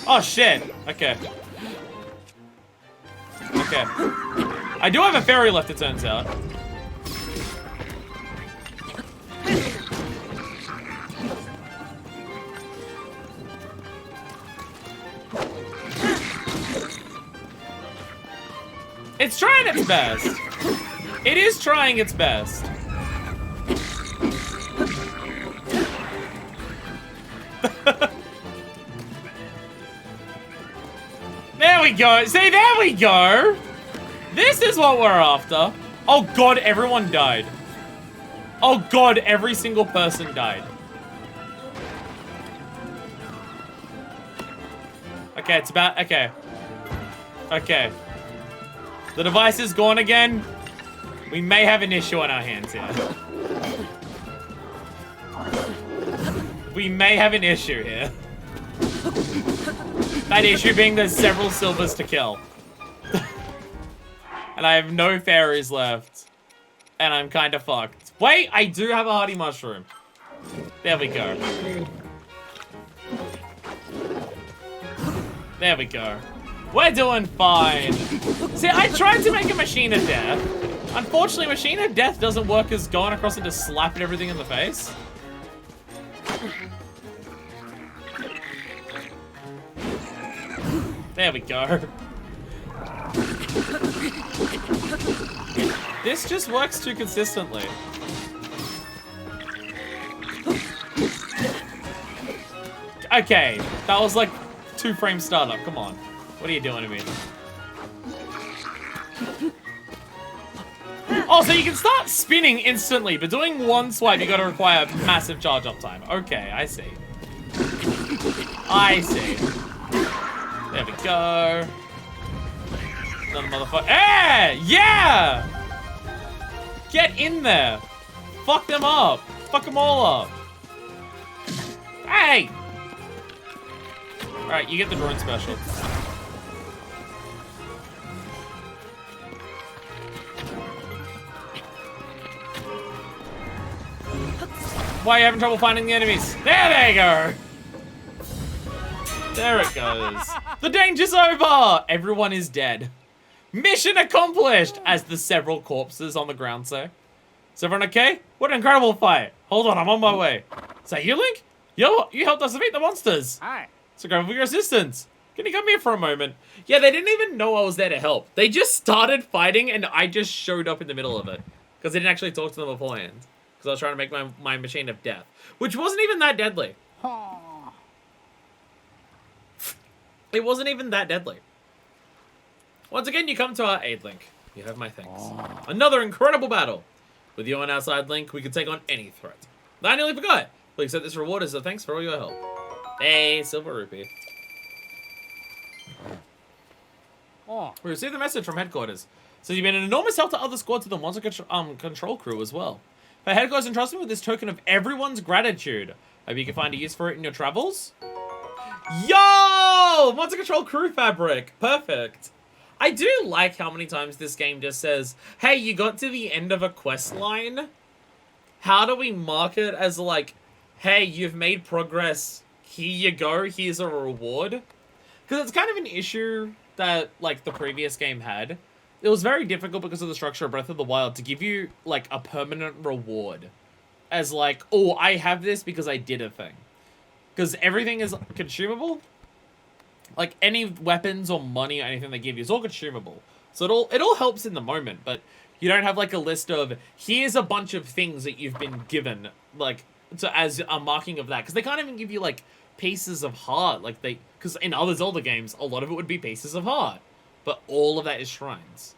Oh, shit. Okay. Okay. I do have a fairy left, it turns out. It's trying its best. It is trying its best. There we go. See, there we go. This is what we're after. Oh god, everyone died. Oh god, every single person died. Okay, it's about... Okay. Okay. The device is gone again. We may have an issue on our hands here. We may have an issue here. That issue being there's several silvers to kill. And I have no fairies left. And I'm kind of fucked. Wait, I do have a hardy mushroom. There we go. There we go. We're doing fine. See, I tried to make a machine of death. Unfortunately, machine of death doesn't work as going across and just slapping everything in the face. There we go. This just works too consistently. Okay, that was like 2-frame startup. Come on. What are you doing to me? Oh, so you can start spinning instantly, but doing one swipe, you gotta require massive charge up time. Okay, I see. I see. There we go. Another motherfucker. Hey! Yeah! Get in there. Fuck them up. Fuck them all up. Hey! Alright, you get the drone special. Why are you having trouble finding the enemies? There they go! There it goes. The danger's over! Everyone is dead. Mission accomplished! As the several corpses on the ground say. Is everyone okay? What an incredible fight. Hold on, I'm on my way. Is that you, Link? Yo, you helped us defeat the monsters. Hi. So grateful for your assistance. Can you come here for a moment? Yeah, they didn't even know I was there to help. They just started fighting and I just showed up in the middle of it. Because I didn't actually talk to them beforehand. Because I was trying to make my machine of death. Which wasn't even that deadly. It wasn't even that deadly. Once again, you come to our aid, Link. You have my thanks. Another incredible battle. With you on our side, Link, we can take on any threat. I nearly forgot. Please accept this reward as a thanks for all your help. Hey, silver rupee. We received a message from headquarters. So you've been an enormous help to other squads of the monster control crew as well. The headquarters entrust me with this token of everyone's gratitude. Hope you can find a use for it in your travels. Yo! Monster control crew fabric. Perfect. I do like how many times this game just says, hey, you got to the end of a quest line. How do we mark it as like, hey, you've made progress. Here you go. Here's a reward. Because it's kind of an issue that, like, the previous game had. It was very difficult because of the structure of Breath of the Wild to give you, like, a permanent reward. As, like, oh, I have this because I did a thing. Because everything is consumable. Like, any weapons or money or anything they give you is all consumable. So it all helps in the moment, but you don't have, like, a list of, here's a bunch of things that you've been given, like, as a marking of that. Because they can't even give you, like, pieces of heart. Like, because in other Zelda games, a lot of it would be pieces of heart. But all of that is shrines.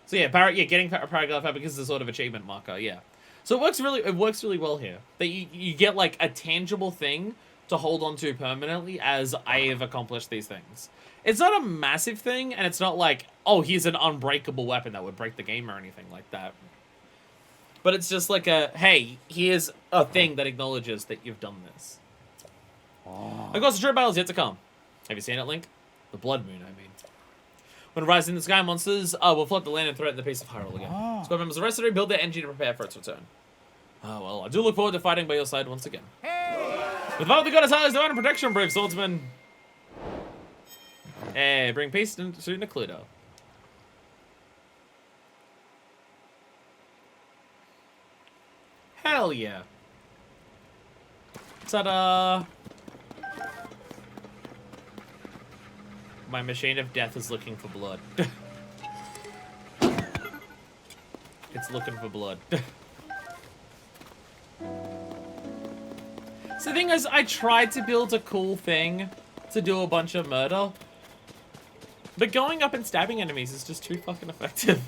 So yeah, getting Paraglide Fabric is a sort of achievement marker, yeah. So it works really well here. That you get, like, a tangible thing to hold on to permanently as I have accomplished these things. It's not a massive thing, and it's not like, oh, here's an unbreakable weapon that would break the game or anything like that. But it's just like a, hey, here's a thing that acknowledges that you've done this. Of course, the true battle is yet to come. Have you seen it, Link? The Blood Moon, I mean. When it rises in the sky, monsters will flood the land and threaten the peace of Hyrule again. Squad members arrested to rebuild their energy to prepare for its return. Oh, well, I do look forward to fighting by your side once again. With all the goddess highest divine protection, brave swordsman. Hey, bring peace to Necludo. Hell yeah. Ta-da! My machine of death is looking for blood. It's looking for blood. So the thing is, I tried to build a cool thing to do a bunch of murder. But going up and stabbing enemies is just too fucking effective.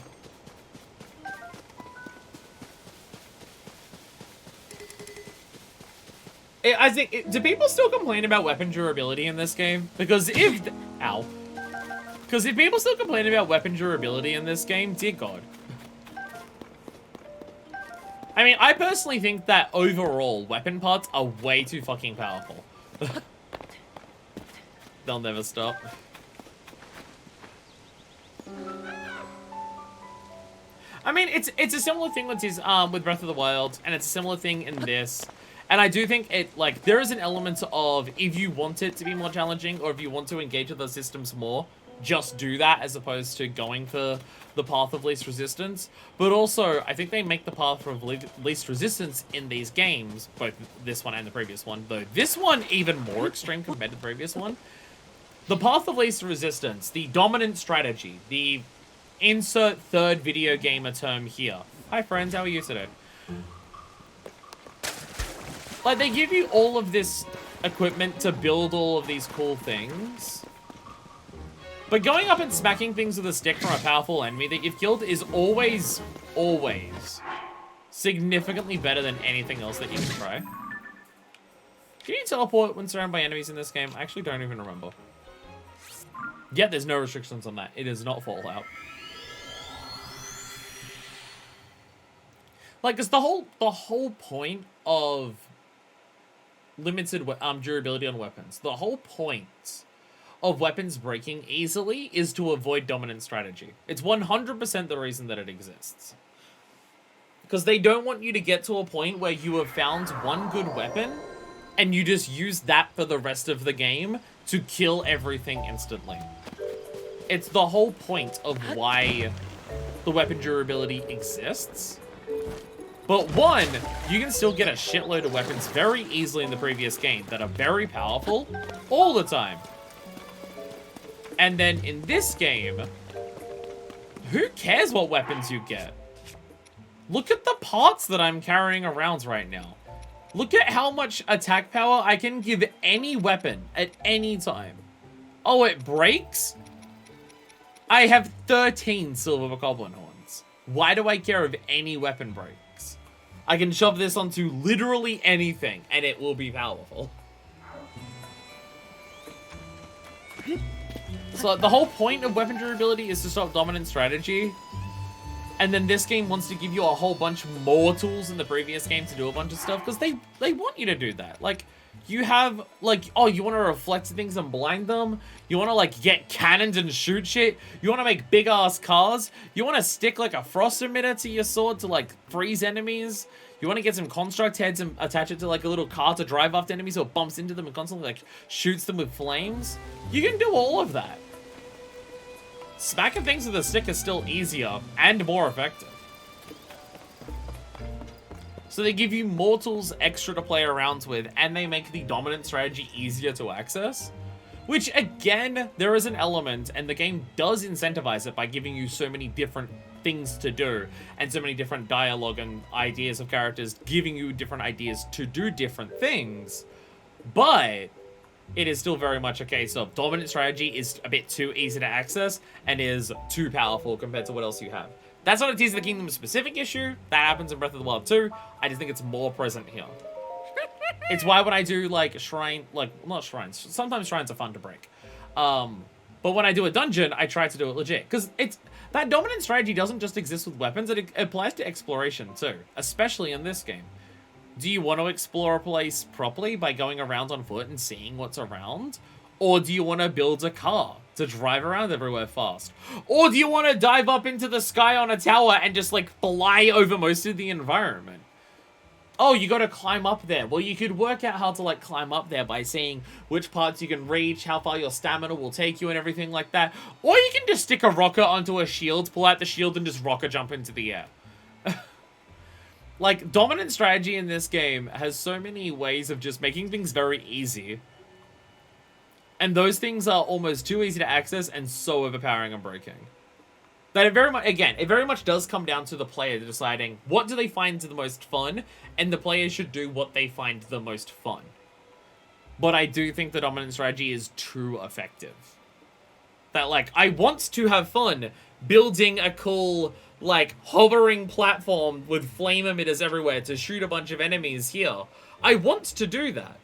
I think, do people still complain about weapon durability in this game? Because if people still complain about weapon durability in this game, dear God. I mean, I personally think that overall, weapon parts are way too fucking powerful. They'll never stop. I mean, it's a similar thing with Breath of the Wild, and it's a similar thing in this. And I do think it, like, there is an element of, if you want it to be more challenging, or if you want to engage with those systems more, just do that, as opposed to going for the path of least resistance. But also, I think they make the path of least resistance in these games, both this one and the previous one, though this one even more extreme compared to the previous one. The path of least resistance, the dominant strategy, the insert third video gamer term here. Hi friends, how are you today? Like, they give you all of this equipment to build all of these cool things. But going up and smacking things with a stick from a powerful enemy that you've killed is always, always significantly better than anything else that you can try. Can you teleport when surrounded by enemies in this game? I actually don't even remember. Yeah, there's no restrictions on that. It is not Fallout. Like, it's the whole point of limited durability on weapons. The whole point of weapons breaking easily is to avoid dominant strategy. It's 100% the reason that it exists. Because they don't want you to get to a point where you have found one good weapon and you just use that for the rest of the game to kill everything instantly. It's the whole point of why the weapon durability exists. But one, you can still get a shitload of weapons very easily in the previous game that are very powerful all the time. And then in this game, who cares what weapons you get? Look at the parts that I'm carrying around right now. Look at how much attack power I can give any weapon at any time. Oh, it breaks? I have 13 silver goblin horns. Why do I care if any weapon breaks? I can shove this onto literally anything, and it will be powerful. So the whole point of weapon durability is to stop dominant strategy. And then this game wants to give you a whole bunch more tools than the previous game to do a bunch of stuff, because they want you to do that. Like, you have, like, oh, you want to reflect things and blind them? You want to, like, get cannons and shoot shit? You want to make big-ass cars? You want to stick, like, a frost emitter to your sword to, like, freeze enemies? You want to get some construct heads and attach it to, like, a little car to drive after enemies so it bumps into them and constantly, like, shoots them with flames? You can do all of that. Smacking things with a stick is still easier and more effective. So they give you more tools extra to play around with, and they make the dominant strategy easier to access. Which, again, there is an element, and the game does incentivize it by giving you so many different things to do, and so many different dialogue and ideas of characters giving you different ideas to do different things. But it is still very much a case of dominant strategy is a bit too easy to access and is too powerful compared to what else you have. That's not a Tears of the Kingdom specific issue. That happens in Breath of the Wild too. I just think it's more present here. It's why when I do, like, not shrines. Sometimes shrines are fun to break. But when I do a dungeon, I try to do it legit. Because that dominant strategy doesn't just exist with weapons. It applies to exploration too. Especially in this game. Do you want to explore a place properly by going around on foot and seeing what's around? Or do you want to build a car to drive around everywhere fast? Or do you want to dive up into the sky on a tower and just, like, fly over most of the environment? Oh, you got to climb up there. Well, you could work out how to, like, climb up there by seeing which parts you can reach, how far your stamina will take you and everything like that. Or you can just stick a rocket onto a shield, pull out the shield, and just rocket jump into the air. Like, dominant strategy in this game has so many ways of just making things very easy. And those things are almost too easy to access and so overpowering and breaking. That it very much, again, it very much does come down to the player deciding what do they find the most fun, and the player should do what they find the most fun. But I do think the dominant strategy is too effective. That, like, I want to have fun building a cool, like, hovering platform with flame emitters everywhere to shoot a bunch of enemies here. I want to do that.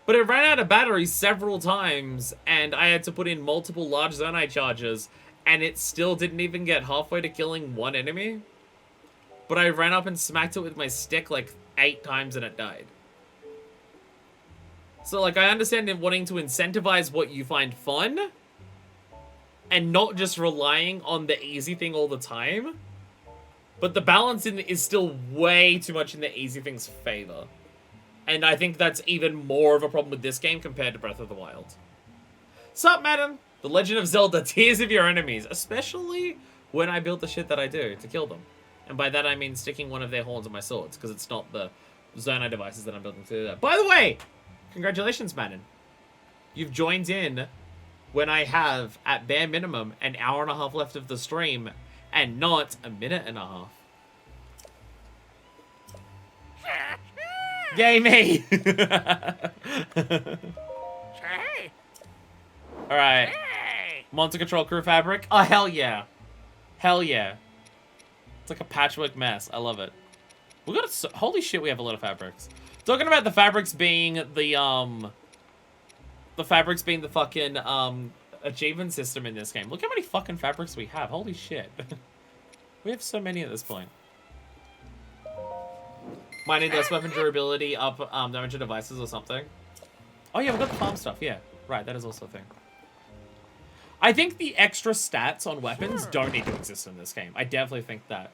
But it ran out of batteries several times, and I had to put in multiple large Zonai charges, and it still didn't even get halfway to killing one enemy. But I ran up and smacked it with my stick like 8 times and it died. So, like, I understand it wanting to incentivize what you find fun, and not just relying on the easy thing all the time. But the balance is still way too much in the easy thing's favor. And I think that's even more of a problem with this game compared to Breath of the Wild. Sup, madam? The Legend of Zelda, Tears of Your Enemies. Especially when I build the shit that I do to kill them. And by that I mean sticking one of their horns on my swords, because it's not the Zonai devices that I'm building to do that. By the way, congratulations, madam. You've joined in when I have, at bare minimum, an hour and a half left of the stream, and not a minute and a half. Yay me! Alright. Monster Control Crew Fabric. Oh, hell yeah. Hell yeah. It's like a patchwork mess. I love it. We got a, holy shit, we have a lot of fabrics. Talking about the fabrics being the fabrics being the fucking, achievement system in this game. Look how many fucking fabrics we have. Holy shit. We have so many at this point. Might need less weapon durability, up damage to devices or something. Oh yeah, we've got the farm stuff, yeah. Right, that is also a thing. I think the extra stats on weapons don't need to exist in this game. I definitely think that.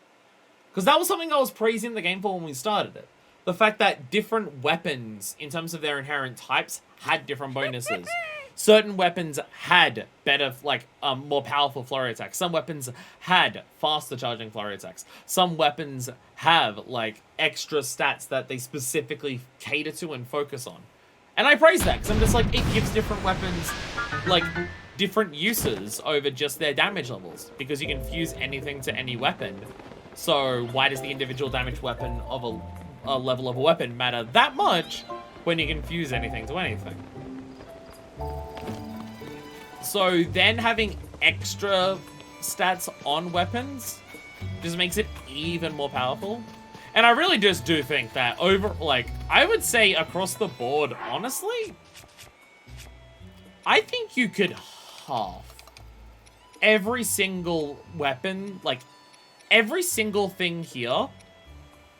Because that was something I was praising the game for when we started it. The fact that different weapons, in terms of their inherent types, had different bonuses. Certain weapons had better, like, more powerful flurry attacks. Some weapons had faster charging flurry attacks. Some weapons have, like, extra stats that they specifically cater to and focus on. And I praise that, because I'm just like, it gives different weapons, like, different uses over just their damage levels. Because you can fuse anything to any weapon. So why does the individual damage weapon of a level of a weapon matter that much when you can fuse anything to anything? So then having extra stats on weapons just makes it even more powerful. And I really just do think that over, like, I would say across the board, honestly, I think you could half every single weapon, like, every single thing here.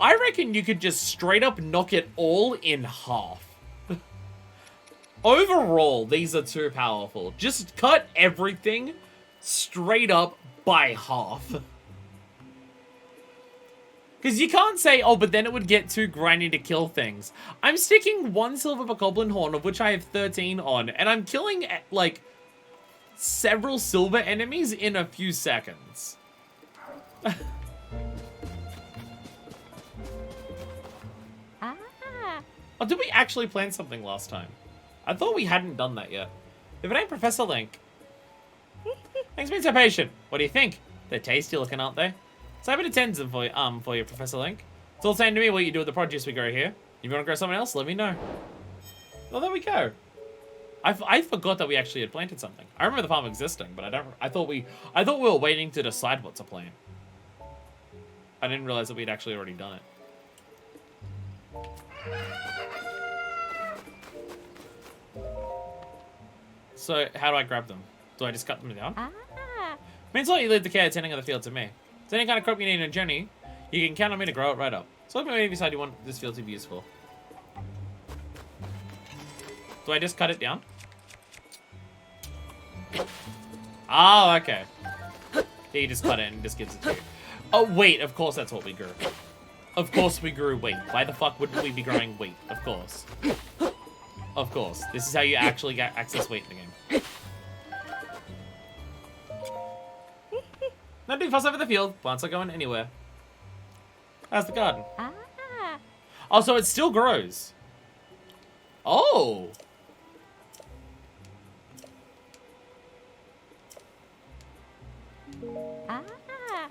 I reckon you could just straight up knock it all in half. Overall, these are too powerful. Just cut everything straight up by half. Because you can't say, oh, but then it would get too grindy to kill things. I'm sticking one silver bokoblin horn, of which I have 13 on, and I'm killing, like, several silver enemies in a few seconds. Oh, did we actually plan something last time? I thought we hadn't done that yet. If it ain't Professor Link. Thanks for being so patient. What do you think? They're tasty looking, aren't they? So I have a tens for you, Professor Link. It's all the same to me what you do with the produce we grow here. If you want to grow something else, let me know. Well, there we go. I forgot that we actually had planted something. I remember the farm existing, but I thought we were waiting to decide what to plant. I didn't realize that we'd actually already done it. So, how do I grab them? Do I just cut them down? Means what you leave the care tending of the field to me. If there's any kind of crop you need in a journey, you can count on me to grow it right up. So let me know if you decide you want this field to be useful. Do I just cut it down? Oh, okay. Yeah, you just cut it and just gives it to you. Oh, wait, of course that's what we grew. Of course we grew wheat. Why the fuck wouldn't we be growing wheat? Of course. Of course. This is how you actually get access wheat in the game. Not doing fuss over the field. Plants are going anywhere. How's the garden? Oh, so it still grows. Oh.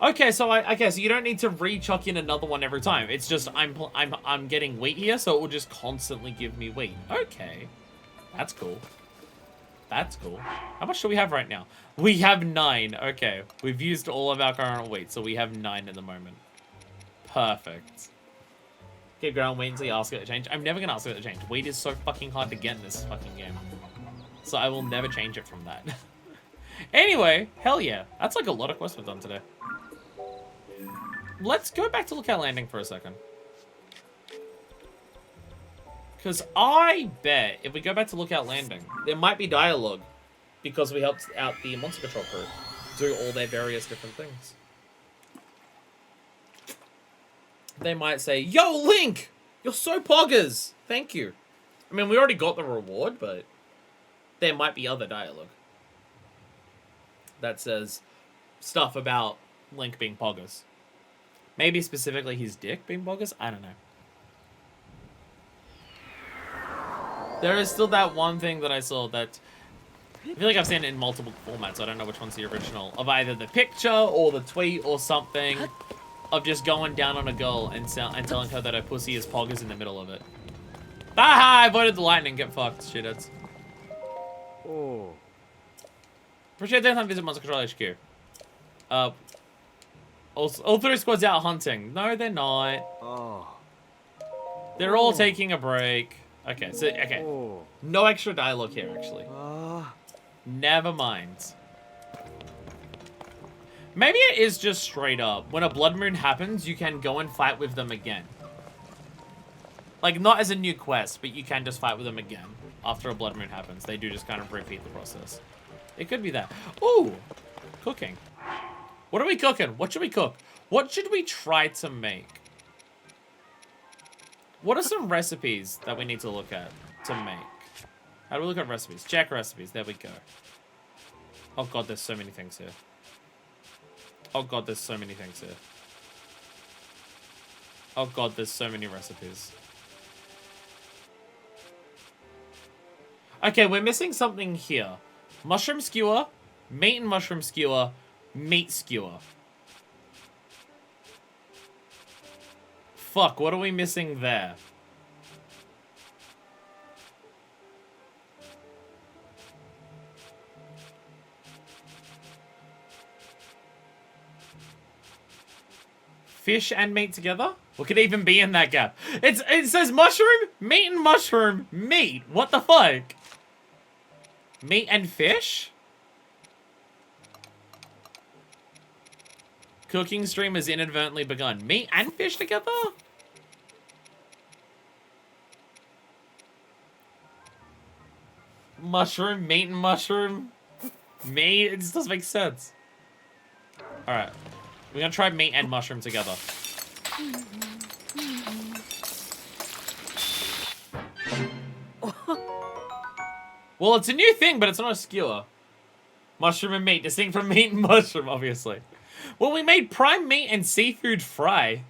Okay, so so you don't need to re-chuck in another one every time. It's just I'm getting wheat here, so it will just constantly give me wheat. Okay, that's cool. That's cool. How much do we have right now? We have 9. Okay, we've used all of our current wheat, so we have 9 at the moment. Perfect. Keep growing wheat until you ask it to change. I'm never gonna ask it to change. Wheat is so fucking hard to get in this fucking game, so I will never change it from that. Anyway, hell yeah, that's like a lot of quests we've done today. Let's go back to Lookout Landing for a second. Because I bet if we go back to Lookout Landing, there might be dialogue because we helped out the Monster Control crew do all their various different things. They might say, yo, Link! You're so poggers. Thank you. I mean, we already got the reward, but there might be other dialogue that says stuff about Link being poggers. Maybe specifically his dick being poggers? I don't know. There is still that one thing that I saw that I feel like I've seen it in multiple formats. I don't know which one's the original. Of either the picture or the tweet or something of just going down on a girl and telling her that her pussy is poggers in the middle of it. Ah, I avoided the lightning. Get fucked, shitheads. Oh. Appreciate the time visit Monster Control HQ. All 3 squads out hunting. No, they're not. Oh. They're all taking a break. Okay, so, okay. Oh. No extra dialogue here, actually. Never mind. Maybe it is just straight up. When a blood moon happens, you can go and fight with them again. Like, not as a new quest, but you can just fight with them again. After a blood moon happens. They do just kind of repeat the process. It could be that. Ooh! Cooking. What are we cooking? What should we cook? What should we try to make? What are some recipes that we need to look at to make? How do we look at recipes? Check recipes. There we go. Oh god, there's so many things here. Oh god, there's so many things here. Oh god, there's so many recipes. Okay, we're missing something here. Mushroom skewer, meat and mushroom skewer, meat skewer. Fuck, what are we missing there? Fish and meat together? What could even be in that gap? It says mushroom, meat and mushroom, meat. What the fuck? Meat and fish? Cooking stream has inadvertently begun. Meat and fish together? Mushroom, meat and mushroom. Meat, it just doesn't make sense. Alright. We're gonna try meat and mushroom together. Well, it's a new thing, but it's not a skewer. Mushroom and meat, distinct from meat and mushroom, obviously. Well, we made prime meat and seafood fry.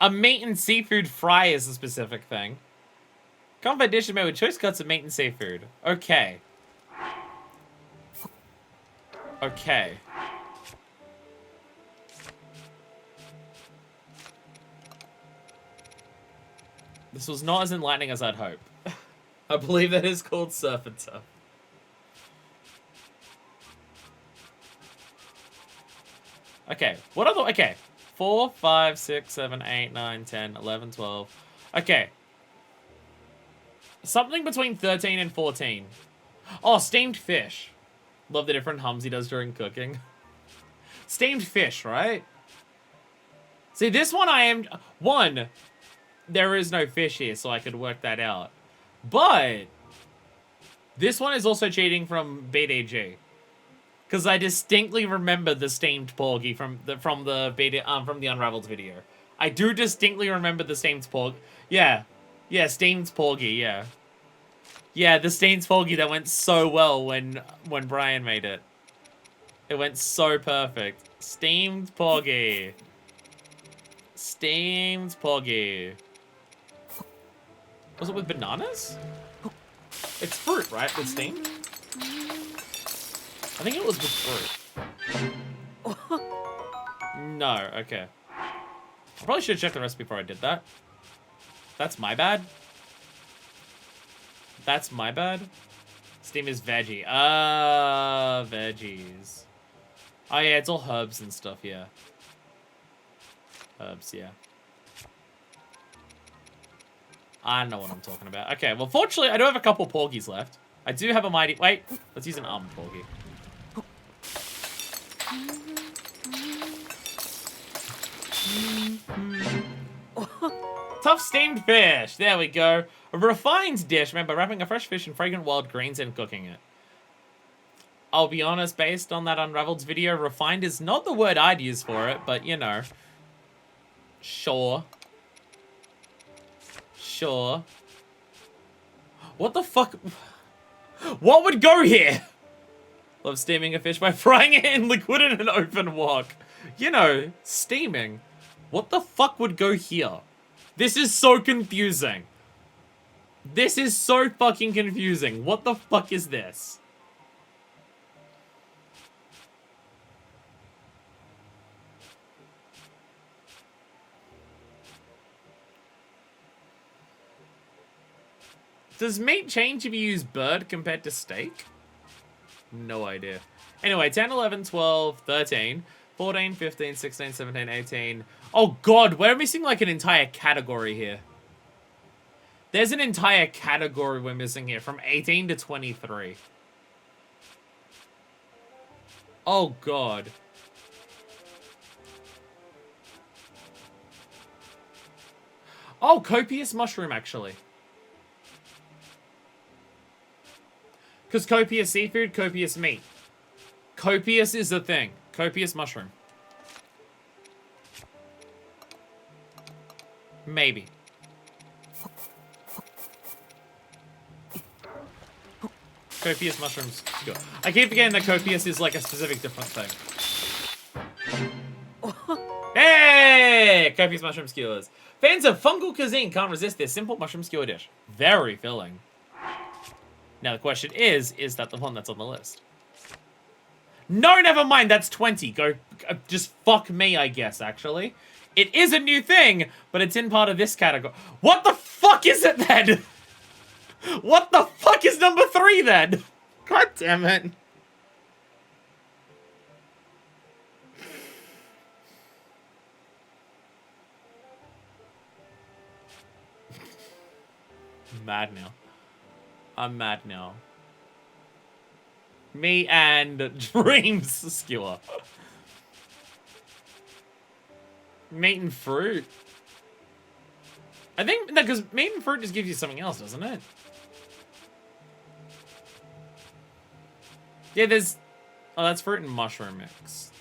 A meat and seafood fry is a specific thing. Combat dish is made with choice cuts of meat and seafood. Okay. Okay. This was not as enlightening as I'd hope. I believe that is called surf and turf. Okay, what are the... Okay. 4, 5, 6, 7, 8, 9, 10, 11, 12. Okay. Something between 13 and 14. Oh, steamed fish. Love the different hums he does during cooking. Steamed fish, right? See, this one I am... One, there is no fish here, so I could work that out. But this one is also cheating from BDG. Because I distinctly remember the steamed porgy from the Unraveled video. I do distinctly remember the steamed porgy. Yeah. Yeah, steamed porgy, yeah. Yeah, the steamed porgy that went so well when Brian made it. It went so perfect. Steamed porgy. Steamed porgy. Was it with bananas? It's fruit, right? With steamed? I think it was with fruit. No, okay. I probably should have checked the recipe before I did that. That's my bad. That's my bad. Steam is veggie. Veggies. Oh yeah, it's all herbs and stuff, yeah. Herbs, yeah. I know what I'm talking about. Okay, well, fortunately, I do have a couple porgies left. I do have a mighty... Wait, let's use an almond porgy. Tough steamed fish. There we go. A refined dish made by wrapping a fresh fish in fragrant wild greens and cooking it. I'll be honest, based on that Unraveled video, refined is not the word I'd use for it, but you know. Sure. Sure. What the fuck? What would go here? Love steaming a fish by frying it in liquid in an open wok. You know, steaming. What the fuck would go here? This is so confusing. This is so fucking confusing. What the fuck is this? Does meat change if you use bird compared to steak? No idea. Anyway, 10, 11, 12, 13, 14, 15, 16, 17, 18. Oh god, we're missing like an entire category here. There's an entire category we're missing here, from 18 to 23. Oh god. Oh, copious mushroom, actually. Because copious seafood, copious meat. Copious is the thing. Copious mushroom. Maybe. Copious mushrooms. Good. I keep forgetting that copious is like a specific different thing. Hey! Copious mushroom skewers. Fans of fungal cuisine can't resist this simple mushroom skewer dish. Very filling. Now the question is that the one that's on the list? No, never mind, that's 20. Go, just fuck me, I guess, actually. It is a new thing, but it's in part of this category. What the fuck is it then? What the fuck is number 3 then? God damn it. I'm mad now. I'm mad now. Me and Dreams skewer. Meat and fruit. I think, no, because meat and fruit just gives you something else, doesn't it? Yeah, there's... Oh, that's fruit and mushroom mix.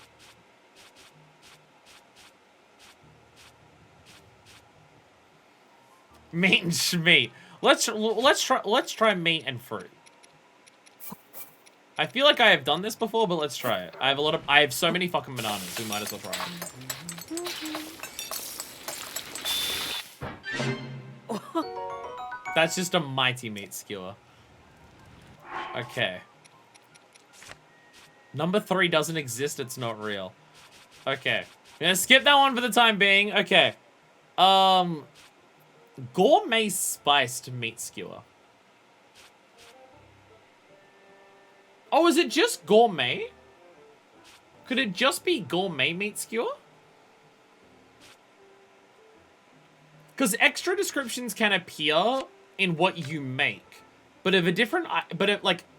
Meat and schmeat. Let's try meat and fruit. I feel like I have done this before, but let's try it. I have so many fucking bananas, we might as well try it. That's just a mighty meat skewer. Okay. Number 3 doesn't exist, it's not real. Okay. I'm gonna skip that one for the time being. Okay. Gourmet spiced meat skewer. Oh, is it just gourmet? Could it just be gourmet meat skewer? Because extra descriptions can appear in what you make. But if a different,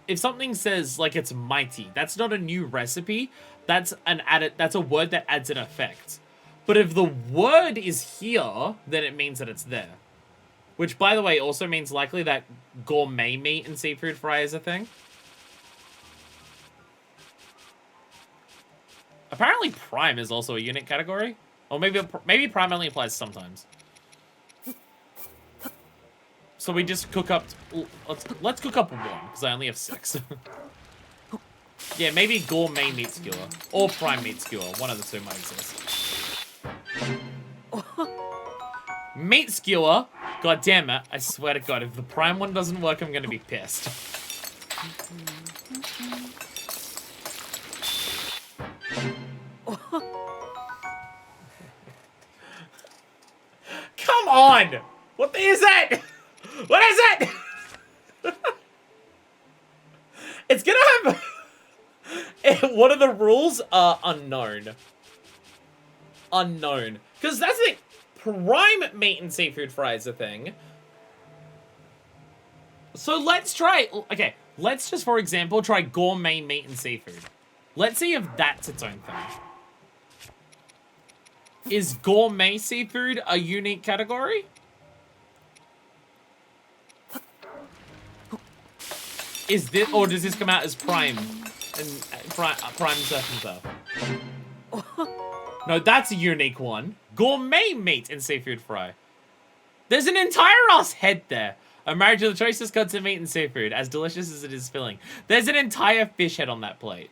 if something says like it's mighty, that's not a new recipe. That's a word that adds an effect. But if the word is here, then it means that it's there. Which, by the way, also means likely that gourmet meat and seafood fry is a thing. Apparently prime is also a unique category. Or maybe prime only applies sometimes. So we just cook up... Let's cook up 1, because I only have 6. Yeah, maybe gourmet meat skewer. Or prime meat skewer. One of the two might exist. Meat skewer. God damn it. I swear to God, if the prime one doesn't work, I'm going to be pissed. Come on! What is that? What is it? It's gonna have... What are the rules? Unknown. Unknown. Because that's the thing. Prime meat and seafood fry is a thing. So let's try... Okay, let's just, for example, try gourmet meat and seafood. Let's see if that's its own thing. Is gourmet seafood a unique category? Is this, or does this come out as prime and prime surf and stuff? No, that's a unique one. Gourmet meat and seafood fry. There's an entire ass head there. I'm married to the choicest cuts of meat and seafood, as delicious as it is filling. There's an entire fish head on that plate.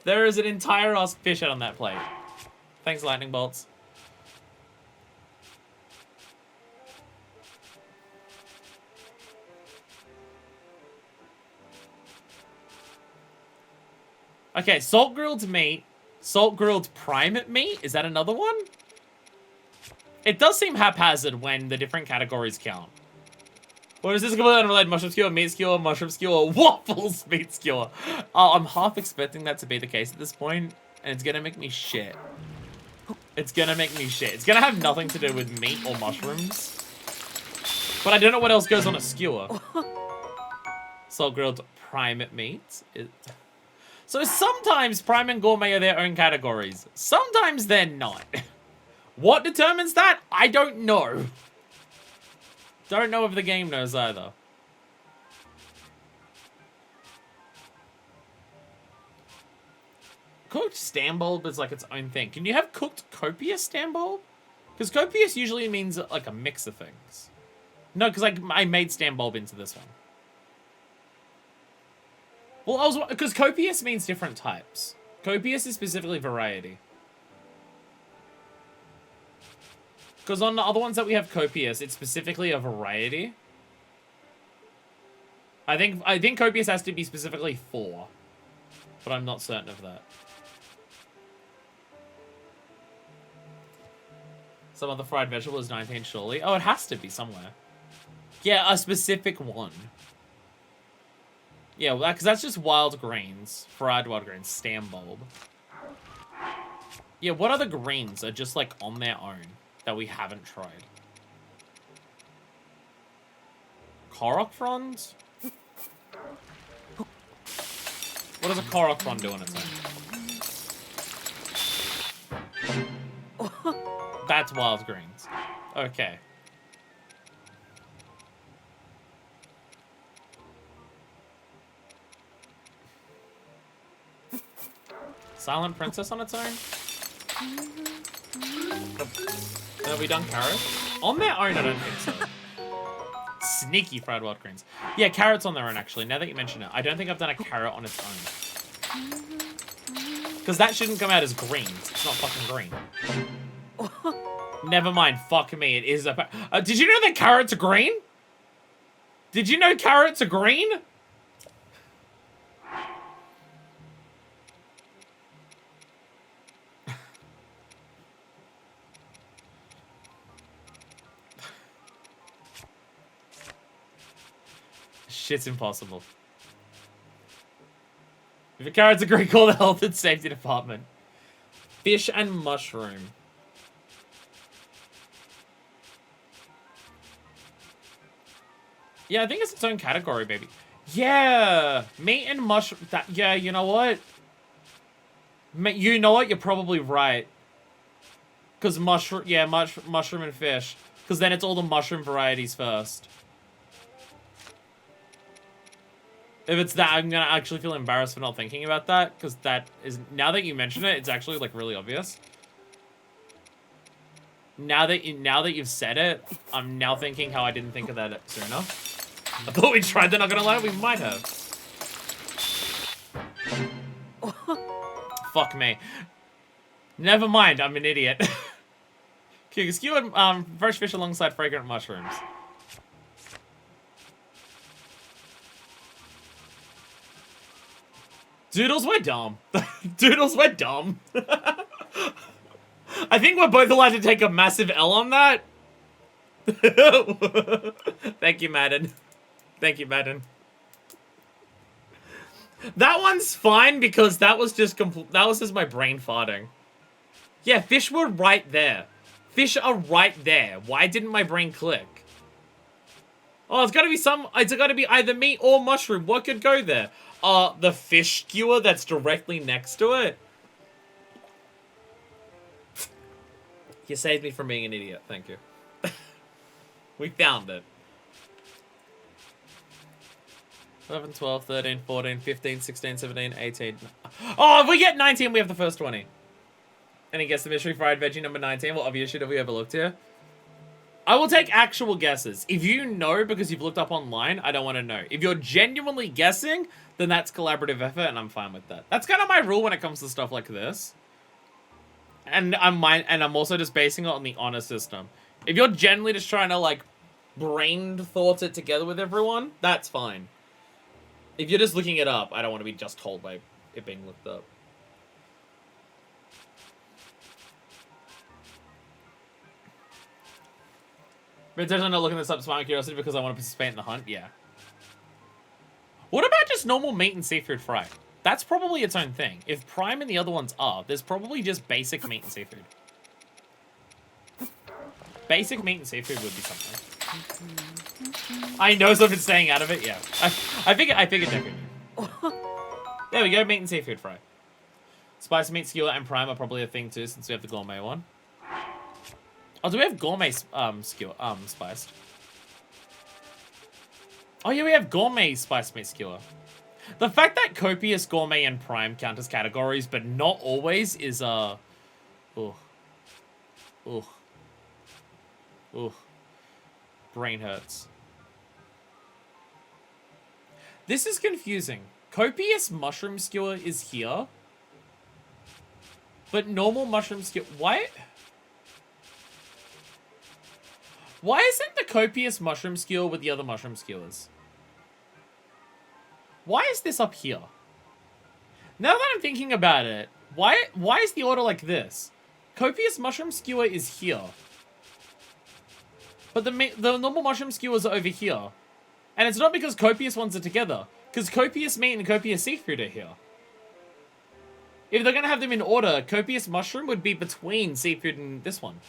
There is an entire ass fish head on that plate. Thanks, lightning bolts. Okay, salt grilled meat. Salt grilled prime meat? Is that another one? It does seem haphazard when the different categories count. Or is this completely unrelated? Mushroom skewer, meat skewer, mushroom skewer, waffles, meat skewer. Oh, I'm half expecting that to be the case at this point, and it's gonna make me shit. It's gonna make me shit. It's gonna have nothing to do with meat or mushrooms. But I don't know what else goes on a skewer. Salt grilled prime meat. So sometimes prime and gourmet are their own categories. Sometimes they're not. What determines that? I don't know. Don't know if the game knows either. Cooked Stambulb is like its own thing. Can you have cooked copious Stambulb? Because copious usually means like a mix of things. No, because I made Stambulb into this one. Well, because copious means different types. Copious is specifically variety. Because on the other ones that we have copious, it's specifically a variety. I think copious has to be specifically 4. But I'm not certain of that. Some other fried vegetable is 19 surely. Oh, it has to be somewhere. Yeah, a specific one. Yeah, well, because that's just wild greens. Fried wild greens. Stambulb. Yeah, what other greens are just, like, on their own that we haven't tried? Korok fronds? What does a Korok frond do on its own? That's wild greens. Okay. Silent Princess on its own? Have we done carrots? On their own, I don't think so. Sneaky fried wild greens. Yeah, carrots on their own, actually. Now that you mention it, I don't think I've done a carrot on its own. Because that shouldn't come out as greens. It's not fucking green. Never mind. Fuck me. It is a... did you know that carrots are green? Did you know carrots are green? Shit's impossible. If a carrot's a green, call the health and safety department. Fish and mushroom. Yeah, I think it's its own category, baby. Yeah, meat and mushroom. Yeah, you know what? You know what? You're probably right. Because mushroom, yeah, mushroom and fish. Because then it's all the mushroom varieties first. If it's that, I'm gonna actually feel embarrassed for not thinking about that, because that is, now that you mention it, it's actually like really obvious. Now that you've said it, I'm now thinking how I didn't think of that sooner. I thought we tried that, not gonna lie, we might have. Fuck me. Never mind, I'm an idiot. Okay, skewered fresh fish alongside fragrant mushrooms. Doodles, we're dumb. Doodles, we're dumb. I think we're both allowed to take a massive L on that. Thank you, Madden. Thank you, Madden. That one's fine because that was just my brain farting. Yeah, fish were right there. Fish are right there. Why didn't my brain click? Oh, it's gotta be either meat or mushroom. What could go there? The fish skewer that's directly next to it. You saved me from being an idiot. Thank you. We found it. 11, 12, 13, 14, 15, 16, 17, 18. Oh, if we get 19, we have the first 20. And he gets the mystery fried veggie number 19. What obvious shit have we ever looked here? I will take actual guesses. If you know because you've looked up online, I don't want to know. If you're genuinely guessing, then that's collaborative effort, and I'm fine with that. That's kind of my rule when it comes to stuff like this. And I'm also just basing it on the honor system. If you're genuinely just trying to, like, brain thought it together with everyone, that's fine. If you're just looking it up, I don't want to be just told by it being looked up. But there's not looking this up, smart curiosity, because I want to participate in the hunt. Yeah. What about just normal meat and seafood fry? That's probably its own thing. If Prime and the other ones are, there's probably just basic meat and seafood. Basic meat and seafood would be something. I know something's staying out of it. Yeah. I figured definitely. There we go. Meat and seafood fry. Spicy meat skewer and Prime are probably a thing too, since we have the gourmet one. Oh, do we have gourmet skewer spiced? Oh yeah, we have gourmet spiced meat skewer. The fact that copious, gourmet, and Prime count as categories, but not always, is ooh. Brain hurts. This is confusing. Copious mushroom skewer is here, but normal mushroom skewer. Why isn't the copious mushroom skewer with the other mushroom skewers? Why is this up here? Now that I'm thinking about it, why is the order like this? Copious mushroom skewer is here, but the normal mushroom skewers are over here, and it's not because copious ones are together, because copious meat and copious seafood are here. If they're gonna have them in order, copious mushroom would be between seafood and this one.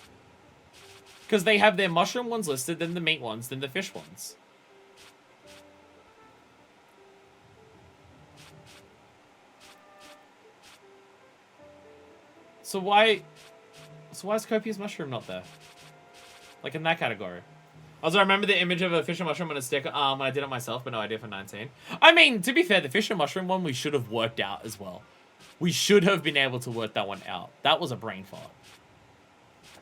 Because they have their mushroom ones listed, then the meat ones, then the fish ones. So why is copious mushroom not there? Like in that category. Also, I remember the image of a fish and mushroom on a stick when I did it myself, but no idea for 19. I mean, to be fair, the fish and mushroom one we should have worked out as well. We should have been able to work that one out. That was a brain fart.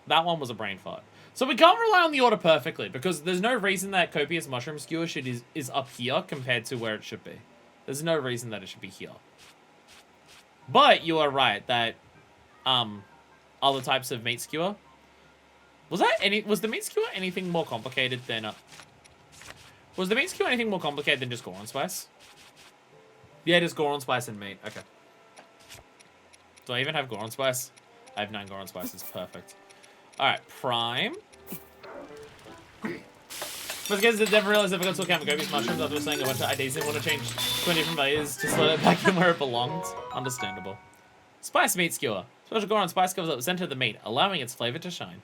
That one was a brain fart. So we can't rely on the order perfectly, because there's no reason that copious mushroom skewer is up here compared to where it should be. There's no reason that it should be here. But you are right that other types of meat skewer. Was the meat skewer anything more complicated than was the meat skewer anything more complicated than just Goron spice? Yeah, just Goron spice and meat. Okay. Do I even have Goron spice? I have 9 Goron spices. Perfect. Alright, Prime. But guys, I never realized I forgot to account for copious mushrooms after saying a bunch of IDs and want to change 20 different values to slot it back in where it belonged. Understandable. Spice meat skewer. Special Goron spice covers up the center of the meat, allowing its flavor to shine.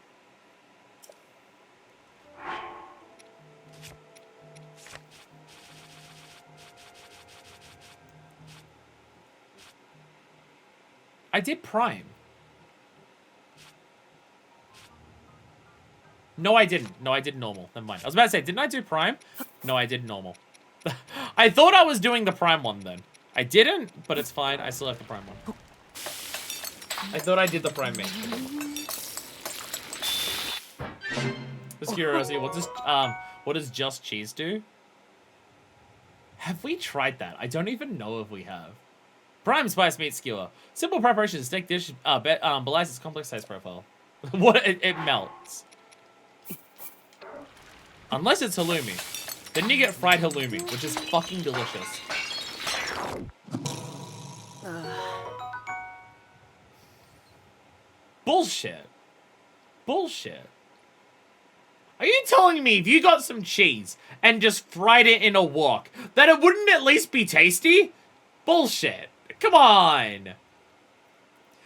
I did Prime. No, I didn't. No, I did normal. Never mind. I was about to say, didn't I do Prime? No, I did normal. I thought I was doing the Prime one then. I didn't, but it's fine. I still have the Prime one. I thought I did the Prime mate. Just curiosity, what does just cheese do? Have we tried that? I don't even know if we have. Prime spice meat skewer. Simple preparation, steak dish, belies its complex size profile. It melts. Unless it's halloumi. Then you get fried halloumi, which is fucking delicious. Bullshit. Bullshit. Are you telling me if you got some cheese and just fried it in a wok, that it wouldn't at least be tasty? Bullshit. Come on.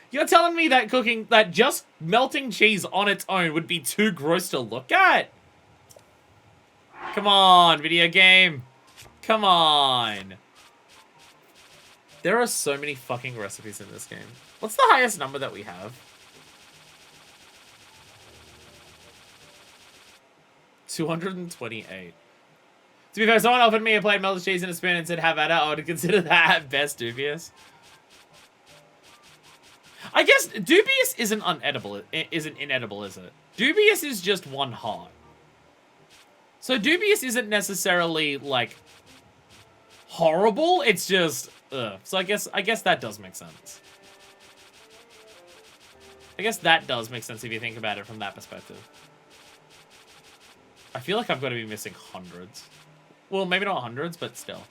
You're telling me that just melting cheese on its own would be too gross to look at? Come on, video game. Come on. There are so many fucking recipes in this game. What's the highest number that we have? 228. To be fair, someone offered me a plate of melted cheese and a spoon and said, have at it. I would consider that at best dubious. I guess dubious isn't inedible, is it? Dubious is just one heart. So dubious isn't necessarily, like, horrible. It's just, ugh. So I guess that does make sense. I guess that does make sense if you think about it from that perspective. I feel like I've got to be missing hundreds. Well, maybe not hundreds, but still.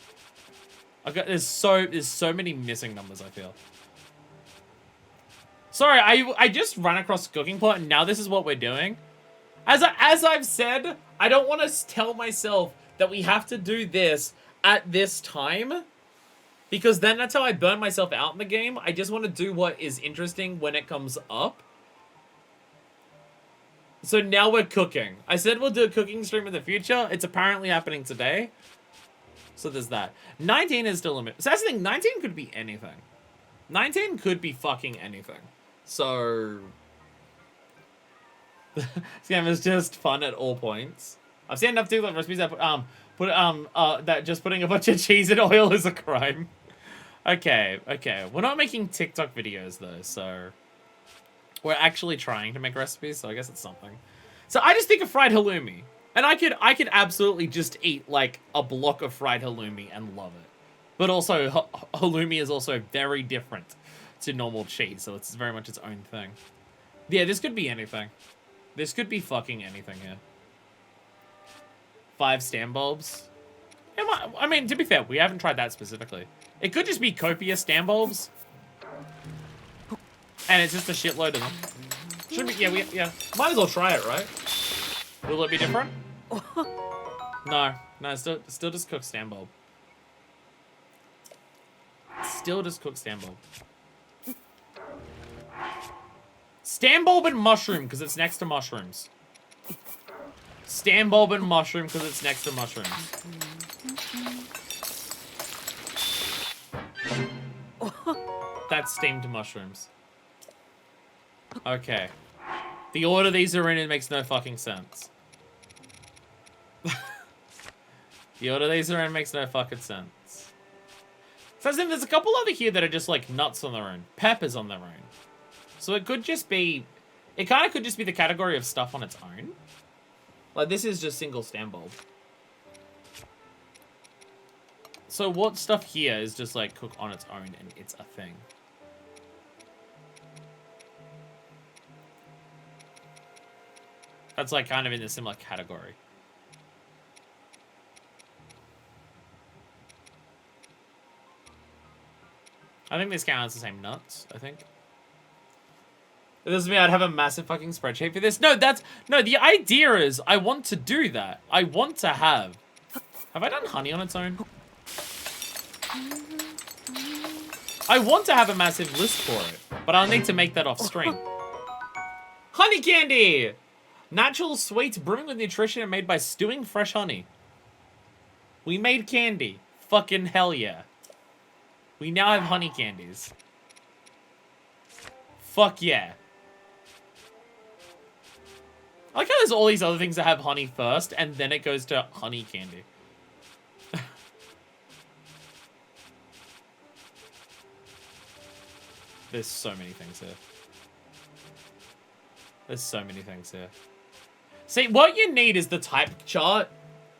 There's so many missing numbers, I feel. Sorry, I just ran across cooking pot, and now this is what we're doing. As I've said, I don't want to tell myself that we have to do this at this time, because then that's how I burn myself out in the game. I just want to do what is interesting when it comes up. So now we're cooking. I said we'll do a cooking stream in the future. It's apparently happening today. So there's that. 19 is still limit. So that's the thing. 19 could be anything. 19 could be fucking anything. So this game is just fun at all points. I've seen enough TikTok recipes that that just putting a bunch of cheese in oil is a crime. Okay. We're not making TikTok videos though, so we're actually trying to make recipes, so I guess it's something. So I just think of fried halloumi. And I could absolutely just eat, like, a block of fried halloumi and love it. But also, halloumi is also very different to normal cheese, so it's very much its own thing. Yeah, this could be anything. This could be fucking anything here. 5 stand bulbs. I mean, to be fair, we haven't tried that specifically. It could just be copious stand bulbs. And it's just a shitload of them. Should be, yeah. Might as well try it, right? Will it be different? No, still just cooked stand bulb. Still just cooked stand bulb. Stand bulb and mushroom, because it's next to mushrooms. Stand bulb and mushroom, because it's next to mushrooms. That's steamed mushrooms. Okay. The order these are in, it makes no fucking sense. The order these are in makes no fucking sense. So there's a couple over here that are just like nuts on their own. Peppers on their own. So it could just be... It kind of could just be the category of stuff on its own. Like this is just single stand bulb. So what stuff here is just like cook on its own and it's a thing. That's like kind of in a similar category. I think this counts the same nuts, I think. It doesn't mean I'd have a massive fucking spreadsheet for this. No, the idea is I want to do that. I want to have I done honey on its own? I want to have a massive list for it, but I'll need to make that off stream. Honey candy! Natural sweets brimming with nutrition and made by stewing fresh honey. We made candy. Fucking hell yeah. We now have honey candies. Fuck yeah. I like how there's all these other things that have honey first, and then it goes to honey candy. There's so many things here. There's so many things here. See, what you need is the type chart.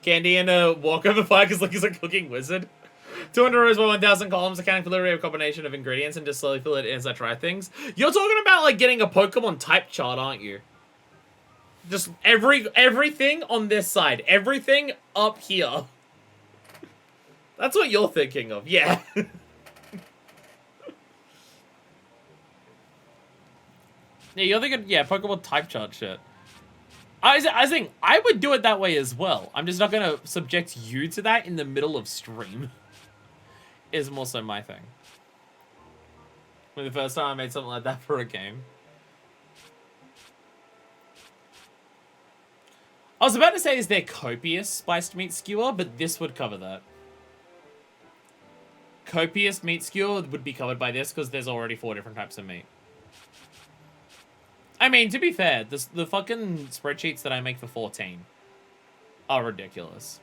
Candy and a walkover fire because Lucky's a cooking wizard. 200 rows by 1,000 columns, accounting for literally a combination of ingredients and just slowly fill it in as I try things. You're talking about like getting a Pokemon type chart, aren't you? Just everything on this side. Everything up here. That's what you're thinking of, yeah. Yeah, you're thinking, yeah, Pokemon type chart shit. I think I would do it that way as well. I'm just not going to subject you to that in the middle of stream. Is more so my thing. When the first time I made something like that for a game. I was about to say, is there copious spiced meat skewer? But this would cover that. Copious meat skewer would be covered by this because there's already 4 different types of meat. I mean, to be fair, the fucking spreadsheets that I make for 14 are ridiculous.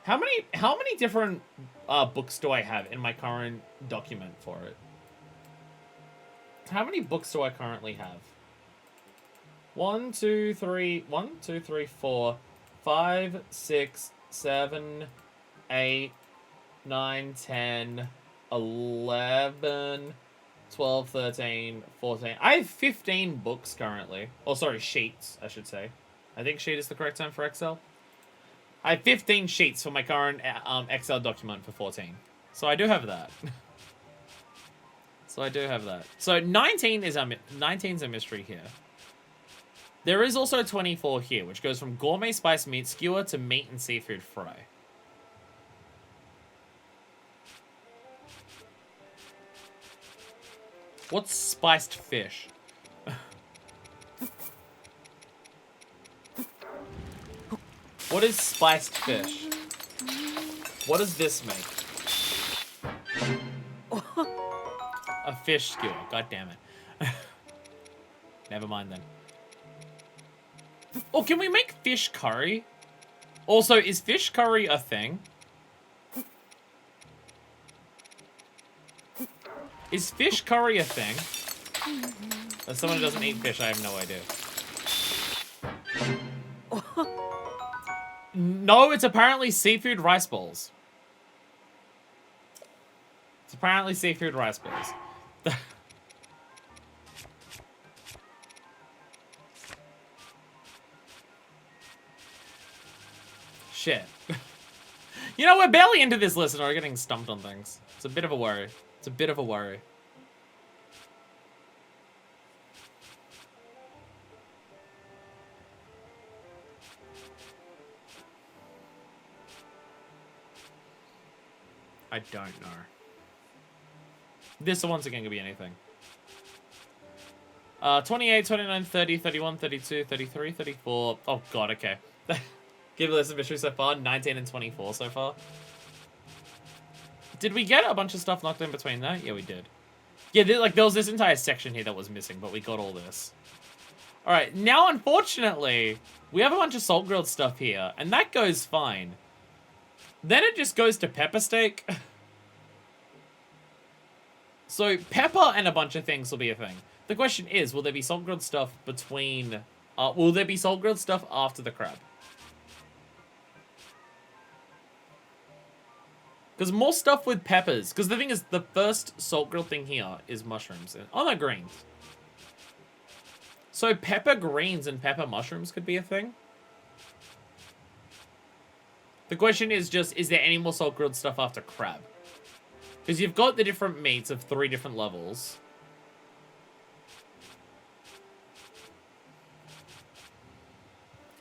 How many different books do I have in my current document for it? How many books do I currently have? 1, 2, 3, 4, 5, 6, 7, 8, 9, 10, 11, 12, 13, 14. I have 15 books currently. Oh, sorry, sheets, I should say. I think sheet is the correct term for Excel. I have 15 sheets for my current Excel document for 14. So I do have that. So 19 is 19's a mystery here. There is also 24 here, which goes from gourmet spiced meat skewer to meat and seafood fry. What's spiced fish? What is spiced fish? What does this make? A fish skewer. God damn it. Never mind then. Oh, can we make fish curry? Also, is fish curry a thing? Is fish curry a thing? As someone who doesn't eat fish, I have no idea. No, it's apparently seafood rice balls. It's apparently seafood rice balls. Shit. You know, we're barely into this list and we're getting stumped on things. It's a bit of a worry. It's a bit of a worry. I don't know. This once again could be anything. 28, 29, 30, 31, 32, 33, 34. Oh god, okay. Give a list of mysteries so far. 19 and 24 so far. Did we get a bunch of stuff knocked in between that? Yeah, we did. Yeah, there was this entire section here that was missing, but we got all this. Alright, now unfortunately, we have a bunch of salt grilled stuff here, and that goes fine. Then it just goes to pepper steak. So, pepper and a bunch of things will be a thing. The question is, will there be salt grilled stuff between... will there be salt grilled stuff after the crab? Because more stuff with peppers. Because the thing is, the first salt grilled thing here is mushrooms. Oh, no, greens. So pepper greens and pepper mushrooms could be a thing. The question is just, is there any more salt grilled stuff after crab? Because you've got the different meats of 3 different levels.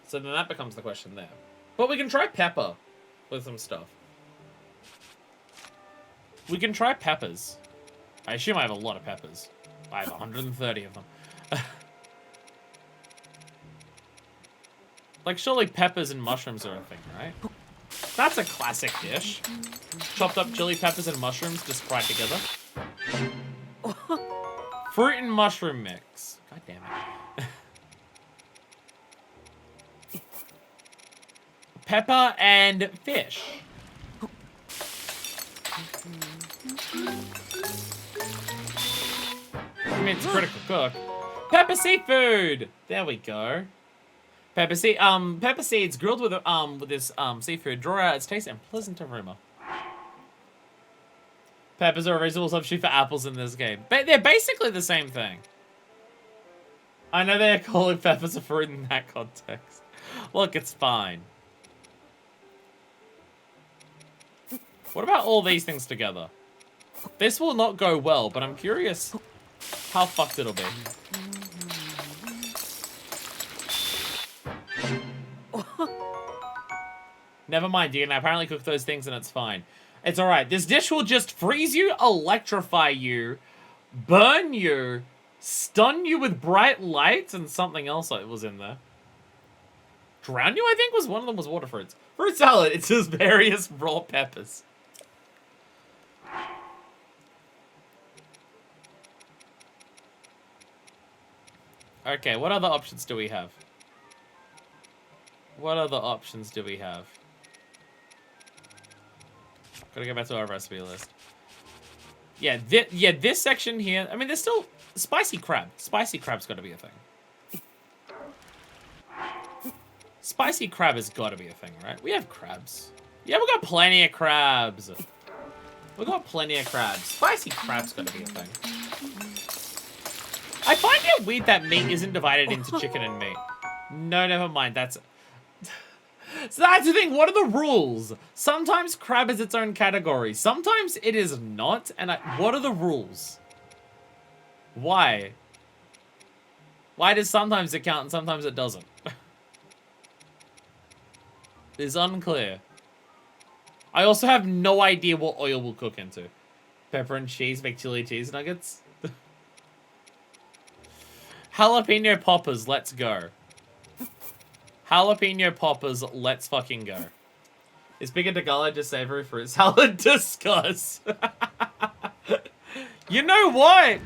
So then that becomes the question there. But we can try pepper with some stuff. We can try peppers. I assume I have a lot of peppers. I have 130 of them. Like, surely peppers and mushrooms are a thing, right? That's a classic dish. Chopped up chili peppers and mushrooms just fried together. Fruit and mushroom mix. God damn it. Pepper and fish. I mean, it's critical cook. Pepper seafood. There we go. Pepper seeds grilled with this seafood. Draw out its taste and pleasant aroma. Peppers are a reasonable substitute for apples in this game. But they're basically the same thing. I know they're calling peppers a fruit in that context. Look, it's fine. What about all these things together? This will not go well, but I'm curious how fucked it'll be. Never mind, you can apparently cook those things and it's fine. It's alright. This dish will just freeze you, electrify you, burn you, stun you with bright lights, and something else that was in there. Drown you, I think, was one of them was water fruits. Fruit salad, it says various raw peppers. Okay, what other options do we have? What other options do we have? Gotta go back to our recipe list. Yeah, this section here, I mean, there's still spicy crab. Spicy crab's gotta be a thing. Spicy crab has got to be a thing, right? We have crabs. Yeah, we got plenty of crabs. We got plenty of crabs. Spicy crab's got to be a thing. I find it weird that meat isn't divided into chicken and meat. No, never mind. That's... So that's the thing. What are the rules? Sometimes crab is its own category. Sometimes it is not. And what are the rules? Why? Why does sometimes it count and sometimes it doesn't? It's unclear. I also have no idea what oil will cook into. Pepper and cheese, make chili cheese nuggets. Jalapeno poppers, let's go. Jalapeno poppers, let's fucking go. Is pico de gallo just savory fruit salad? Discuss. You know what?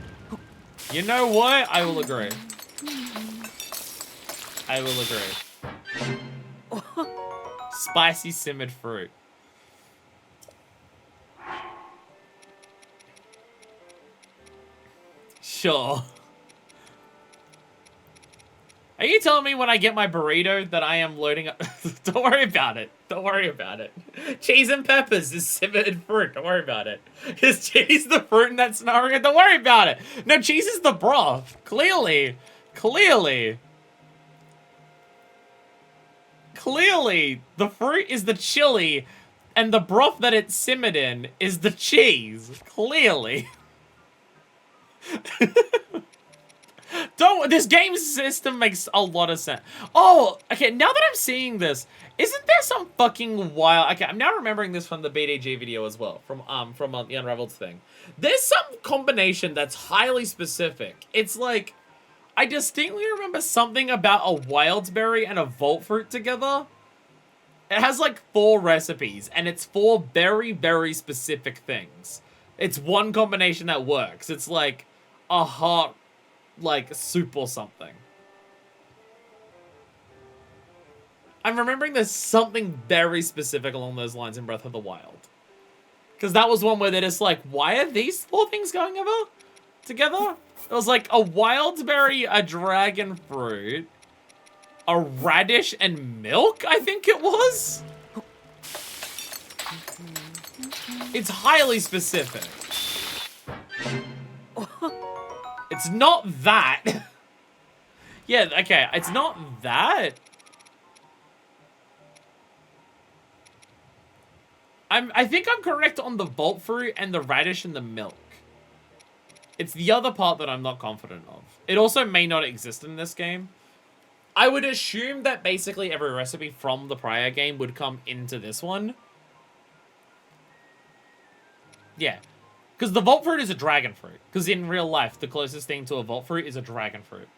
You know what? I will agree. I will agree. Spicy simmered fruit. Sure. Are you telling me when I get my burrito that I am loading up? Don't worry about it. Don't worry about it. Cheese and peppers is simmered fruit. Don't worry about it. Is cheese the fruit in that scenario? Don't worry about it. No, cheese is the broth. Clearly. Clearly. Clearly, the fruit is the chili, and the broth that it's simmered in is the cheese. Clearly. This game system makes a lot of sense. Oh, okay, now that I'm seeing this, isn't there some fucking wild... Okay, I'm now remembering this from the BDG video as well, from the Unraveled thing. There's some combination that's highly specific. It's like, I distinctly remember something about a wildberry and a vault fruit together. It has like 4 recipes, and it's 4 very, very specific things. It's one combination that works. It's like a hot, like, soup or something. I'm remembering there's something very specific along those lines in Breath of the Wild. Because that was one where they're just like, why are these 4 things going together? It was like a wildberry, a dragon fruit, a radish, and milk, I think it was? It's highly specific. It's not that. Yeah, okay, it's not that. I think I'm correct on the vault fruit and the radish and the milk. It's the other part that I'm not confident of. It also may not exist in this game. I would assume that basically every recipe from the prior game would come into this one. Yeah. Because the vault fruit is a dragon fruit. Because in real life, the closest thing to a vault fruit is a dragon fruit.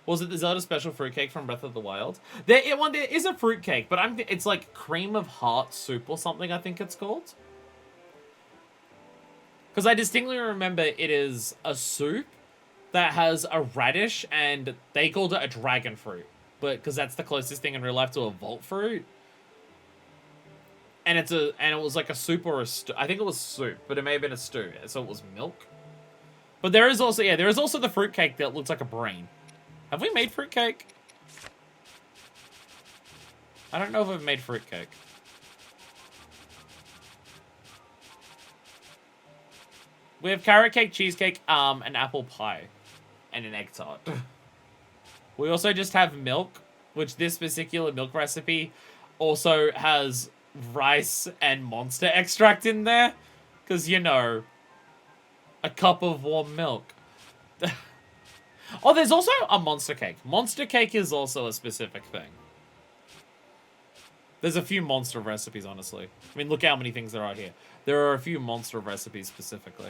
Was it the Zelda special fruitcake from Breath of the Wild? There is a fruitcake, but it's like cream of heart soup or something, I think it's called. Because I distinctly remember it is a soup that has a radish, and they called it a dragon fruit. But because that's the closest thing in real life to a vault fruit. And it was like a soup or a stew. I think it was soup, but it may have been a stew. So it was milk. But there is also the fruitcake that looks like a brain. Have we made fruitcake? I don't know if we've made fruitcake. We have carrot cake, cheesecake, an apple pie, and an egg tart. We also just have milk, which this particular milk recipe also has rice and monster extract in there. Because, you know, a cup of warm milk. Oh, there's also a monster cake. Monster cake is also a specific thing. There's a few monster recipes, honestly. I mean, look how many things there are here. There are a few monster recipes specifically.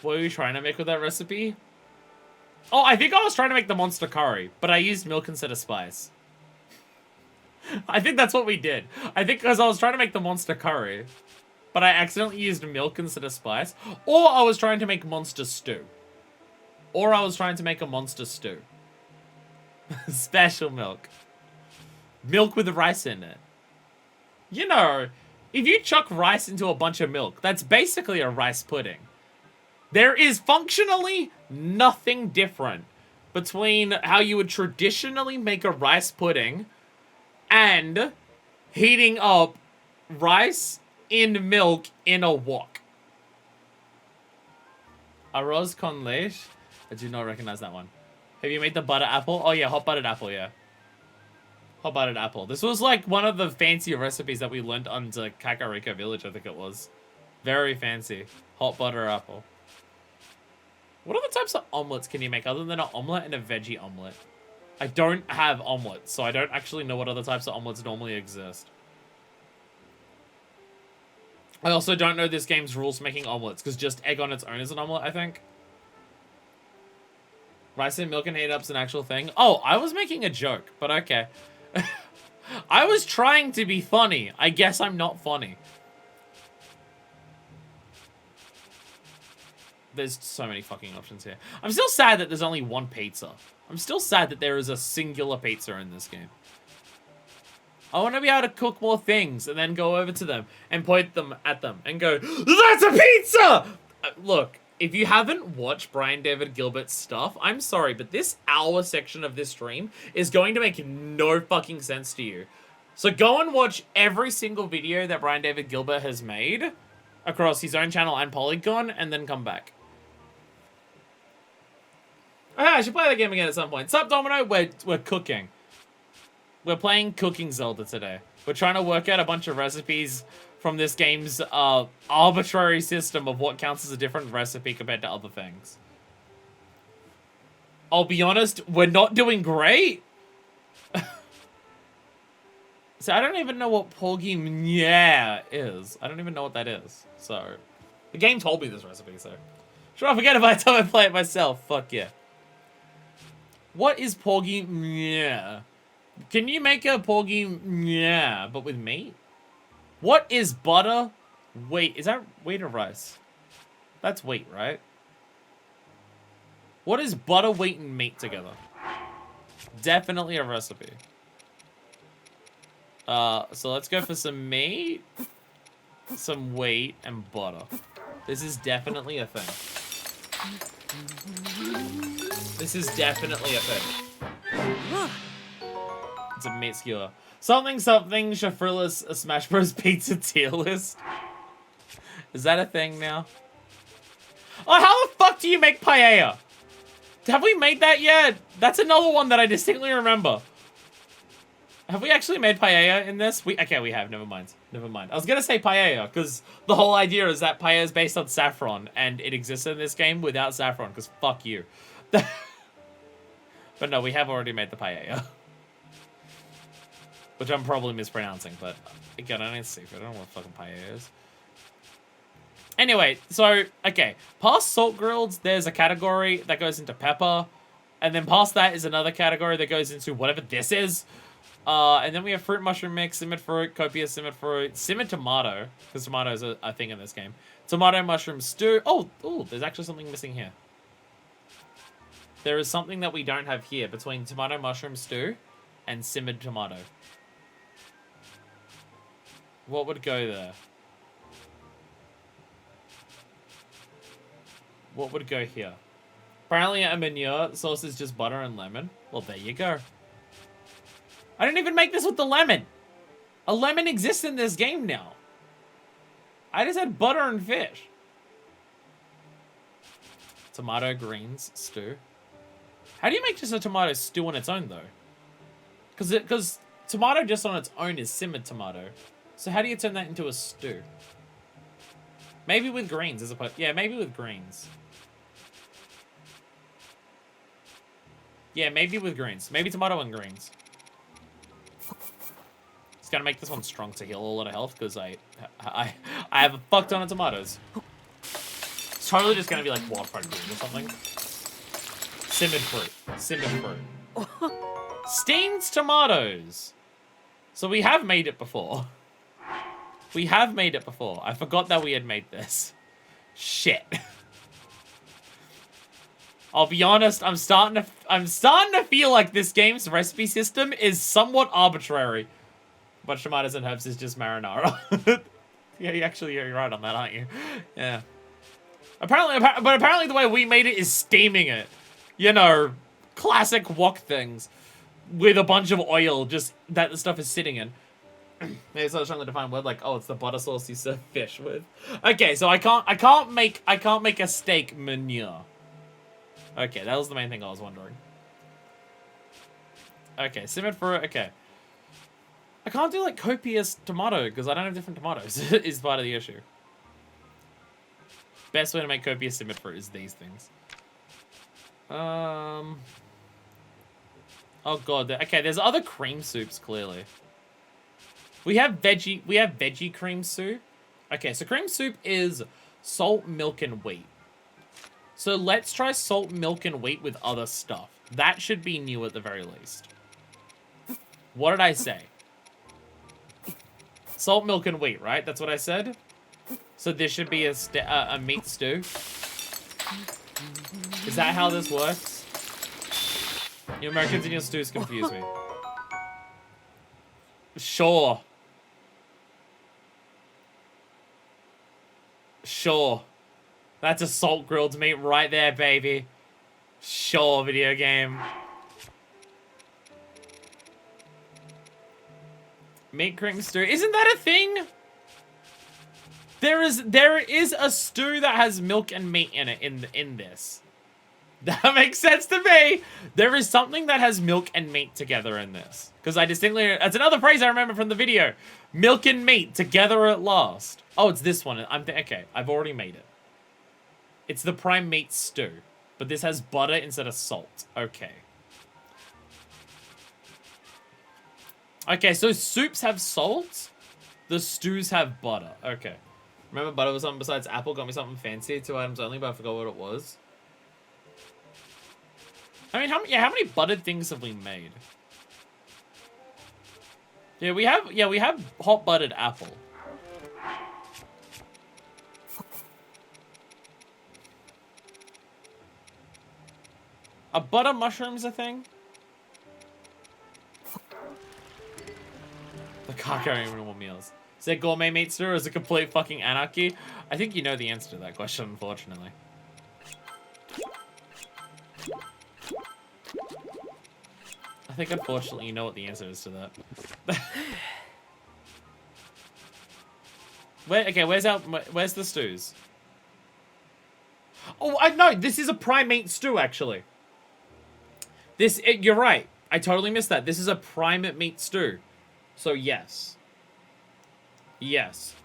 What were you trying to make with that recipe? Oh, I think I was trying to make the monster curry, but I used milk instead of spice. I think that's what we did. I think because I was trying to make the monster curry, but I accidentally used milk instead of spice. Or I was trying to make monster stew. Or I was trying to make a monster stew. Special milk. Milk with rice in it. You know, if you chuck rice into a bunch of milk, that's basically a rice pudding. There is functionally nothing different between how you would traditionally make a rice pudding and heating up rice in milk in a wok. Arroz con leche? I do not recognize that one. Have you made the butter apple? Oh yeah, hot buttered apple, yeah. Hot buttered apple. This was like one of the fancier recipes that we learned on the Kakariko village, I think it was. Very fancy. Hot butter apple. What other types of omelets can you make other than an omelet and a veggie omelet? I don't have omelets, so I don't actually know what other types of omelets normally exist. I also don't know this game's rules for making omelets, because just egg on its own is an omelet, I think. Rice and milk and heat up's an actual thing. Oh, I was making a joke, but okay. I was trying to be funny. I guess I'm not funny. There's so many fucking options here. I'm still sad that there's only one pizza. I'm still sad that there is a singular pizza in this game. I want to be able to cook more things and then go over to them and point them at them and go, that's a pizza! Look, if you haven't watched Brian David Gilbert's stuff, I'm sorry, but this hour section of this stream is going to make no fucking sense to you. So go and watch every single video that Brian David Gilbert has made across his own channel and Polygon, and then come back. Oh, I should play that game again at some point. Sup, Domino? We're cooking. We're playing Cooking Zelda today. We're trying to work out a bunch of recipes from this game's arbitrary system of what counts as a different recipe compared to other things. I'll be honest, we're not doing great. So I don't even know what Porgy Mnya is. I don't even know what that is. So, the game told me this recipe, so. Should I forget it by the time I play it myself? Fuck yeah. What is Porgy Mnya? Can you make a Porgy Mnya, but with meat? What is butter? Wheat. Is that wheat or rice? That's wheat, right? What is butter, wheat, and meat together? Definitely a recipe. So let's go for some meat, some wheat, and butter. This is definitely a thing. This is definitely a thing. It's a meat skewer. Something, Shafrilla's Smash Bros. Pizza tier list. Is that a thing now? Oh, how the fuck do you make paella? Have we made that yet? That's another one that I distinctly remember. Have we actually made paella in this? Okay, we have. Never mind. Never mind. I was gonna say paella, because the whole idea is that paella is based on saffron, and it exists in this game without saffron, because fuck you. But no, we have already made the paella. Which I'm probably mispronouncing, but again, I don't see it. I don't know what fucking paella is. Anyway, so, okay. Past salt grilled, there's a category that goes into pepper. And then past that is another category that goes into whatever this is. And then we have fruit mushroom mix, simmered fruit, copious simmered fruit, simmered tomato, because tomato is a thing in this game. Tomato mushroom stew. Oh, there's actually something missing here. There is something that we don't have here between tomato mushroom stew and simmered tomato. What would go there? What would go here? Apparently a manure sauce is just butter and lemon. Well, there you go. I didn't even make this with the lemon. A lemon exists in this game now. I just had butter and fish. Tomato greens stew. How do you make just a tomato stew on its own, though? Because tomato just on its own is simmered tomato. So how do you turn that into a stew? Maybe with greens as opposed... Yeah, maybe with greens. Yeah, maybe with greens. Maybe tomato and greens. It's gonna make this one strong to heal a lot of health because I have a fuck ton of tomatoes. It's totally just gonna be like wildfire green or something. Simmered fruit. Simmered fruit. Steamed tomatoes. So we have made it before. We have made it before. I forgot that we had made this. Shit. I'll be honest, I'm starting to feel like this game's recipe system is somewhat arbitrary. But tomatoes and herbs is just marinara. Yeah, you're right on that, aren't you? Yeah. Apparently the way we made it is steaming it. You know, classic wok things with a bunch of oil just that the stuff is sitting in. Maybe it's not a strongly defined word like, oh, it's the butter sauce you serve fish with. Okay, so I can't make a steak manure. Okay, that was the main thing I was wondering. Okay, simmered for it. Okay. I can't do like copious tomato because I don't have different tomatoes is part of the issue. Best way to make copious simmered fruit is these things. Oh god. Okay, there's other cream soups clearly. We have veggie cream soup. Okay, so cream soup is salt, milk, and wheat. So let's try salt, milk, and wheat with other stuff. That should be new at the very least. What did I say? Salt, milk, and wheat, right? That's what I said? So this should be a meat stew. Is that how this works? You Americans and your stews confuse me. Sure. Sure. That's a salt grilled meat right there, baby. Sure, video game. Meat cream stew. Isn't that a thing? There is a stew that has milk and meat in it in this. That makes sense to me. There is something that has milk and meat together in this. Because I distinctly... That's another phrase I remember from the video. Milk and meat together at last. Oh, it's this one. Okay, I've already made it. It's the prime meat stew. But this has butter instead of salt. Okay. Okay, so soups have salt. The stews have butter. Okay. Remember butter was something besides apple? Got me something fancy. 2 items only, but I forgot what it was. I mean, how many buttered things have we made? Yeah, we have hot buttered apple. Are butter mushrooms a thing? The car carrying minimal meals. Is that gourmet meat stew or is it complete fucking anarchy? I think you know the answer to that question, unfortunately. I think unfortunately you know what the answer is to that. Where's the stews? Oh, no, this is a prime meat stew, actually. You're right. I totally missed that. This is a prime meat stew. So, yes. Yes.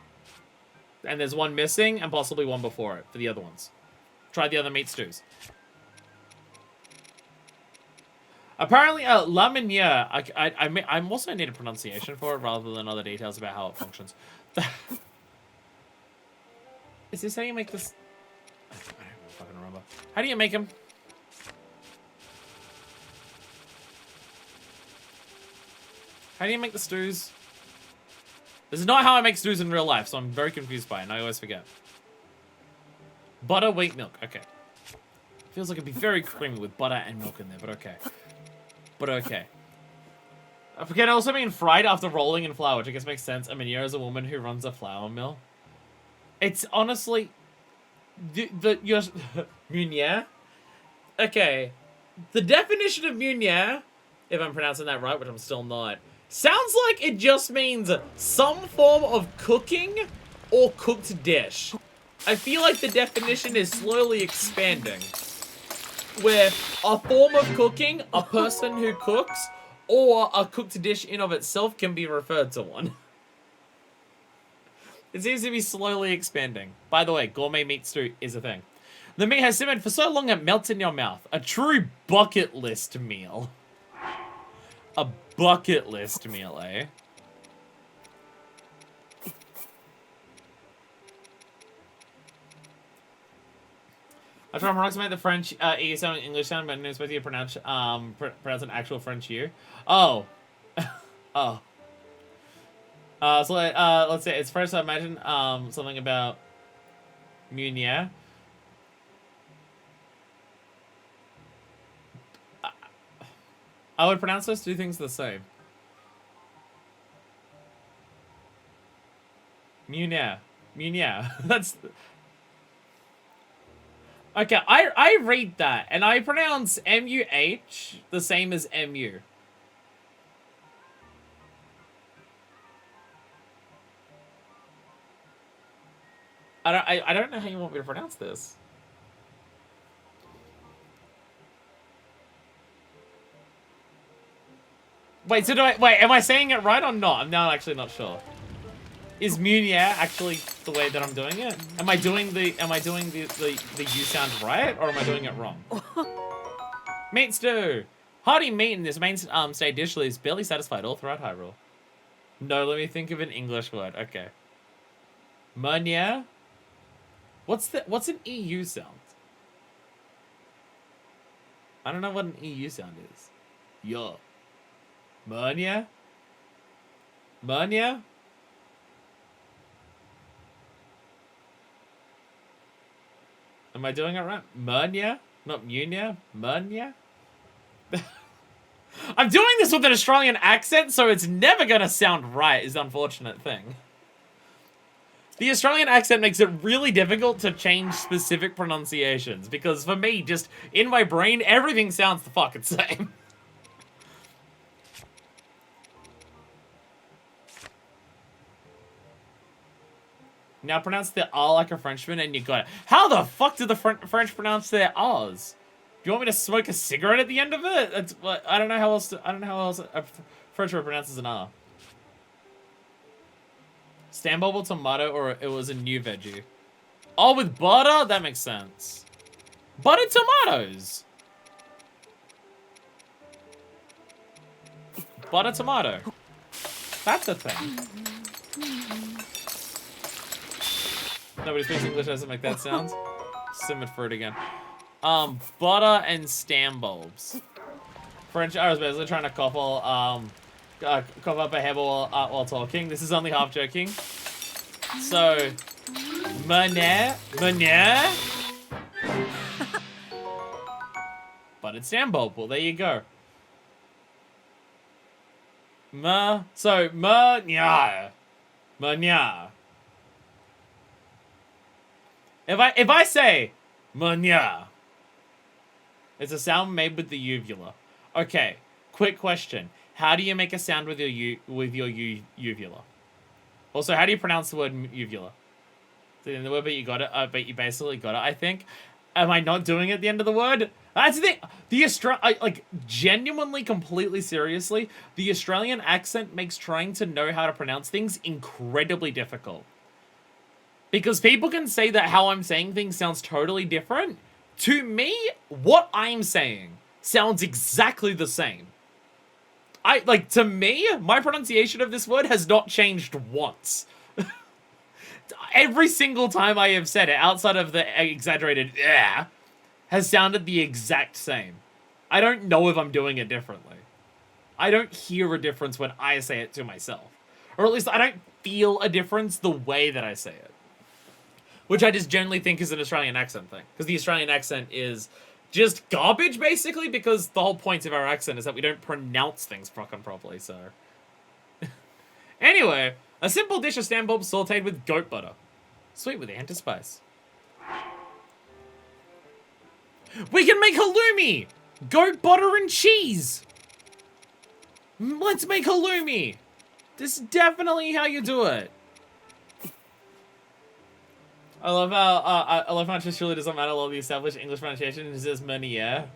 And there's one missing and possibly one before it for the other ones. Try the other meat stews. Apparently, La Meunière, I'm also need a pronunciation for it rather than other details about how it functions. Is this how you make this? I don't fucking remember. How do you make them? How do you make the stews? This is not how I make stews in real life, so I'm very confused by it, and I always forget. Butter, wheat, milk. Okay. Feels like it'd be very creamy with butter and milk in there, but okay. But okay. I forget, I also mean fried after rolling in flour, which I guess makes sense. I mean, you're as a woman who runs a flour mill. It's honestly... your... Meunière? Okay. The definition of Meunière, if I'm pronouncing that right, which I'm still not, sounds like it just means some form of cooking or cooked dish. I feel like the definition is slowly expanding. Where a form of cooking, a person who cooks, or a cooked dish in of itself can be referred to one. It seems to be slowly expanding. By the way, gourmet meat stew is a thing. The meat has simmered for so long it melts in your mouth. A true bucket list meal. A bucket list meal, eh? I try to approximate the French E sound and English sound, but I'm supposed to pronounce an actual French U. Oh. Oh. So let's say it's first I imagine something about Meunière. I would pronounce those two things the same. Meunière. Meunière. That's... Okay, I read that, and I pronounce M-U-H the same as M-U. I don't know how you want me to pronounce this. Wait, so am I saying it right or not? I'm now actually not sure. Is Munier actually the way that I'm doing it? Am I doing the U sound right, or am I doing it wrong? Meat stew. Hearty meat in this main state dish is barely satisfied all throughout Hyrule. No, let me think of an English word. Okay. Munier? What's an EU sound? I don't know what an EU sound is. Yo. Munier? Munier? Am I doing it right? Munier? Not Munier? Munier? I'm doing this with an Australian accent, so it's never gonna sound right, is the unfortunate thing. The Australian accent makes it really difficult to change specific pronunciations, because for me, just in my brain, everything sounds the fucking same. Now pronounce the R like a Frenchman and you got it. How the fuck do the French pronounce their R's? Do you want me to smoke a cigarette at the end of it? That's what I don't know how else a French word pronounces an R. Stambobble tomato, or it was a new veggie. Oh, with butter? That makes sense. Buttered tomatoes. Butter tomato. That's a thing. Nobody speaks English doesn't make that sound. Simmered fruit again. Butter and Stambobs. French, I was basically trying to cough up a hairball while talking. This is only half joking. So, Manier. Buttered Stambob. Well, there you go. Manier. If I say Manier, it's a sound made with the uvula. Okay, quick question. How do you make a sound with your uvula? Also, how do you pronounce the word uvula? The word, but you got it. But you basically got it, I think. Am I not doing it at the end of the word? That's the thing. Like, genuinely, completely seriously, the Australian accent makes trying to know how to pronounce things incredibly difficult. Because people can say that how I'm saying things sounds totally different. To me, what I'm saying sounds exactly the same. To me, my pronunciation of this word has not changed once. Every single time I have said it, outside of the exaggerated has sounded the exact same. I don't know if I'm doing it differently. I don't hear a difference when I say it to myself. Or at least I don't feel a difference the way that I say it. Which I just generally think is an Australian accent thing. Because the Australian accent is just garbage, basically, because the whole point of our accent is that we don't pronounce things fucking properly, so... Anyway, a simple dish of Stambob sauteed with goat butter. Sweet with a hint of spice. We can make halloumi! Goat butter and cheese! Let's make halloumi! This is definitely how you do it. I love how it just really doesn't matter all the established English pronunciation. It says Manier.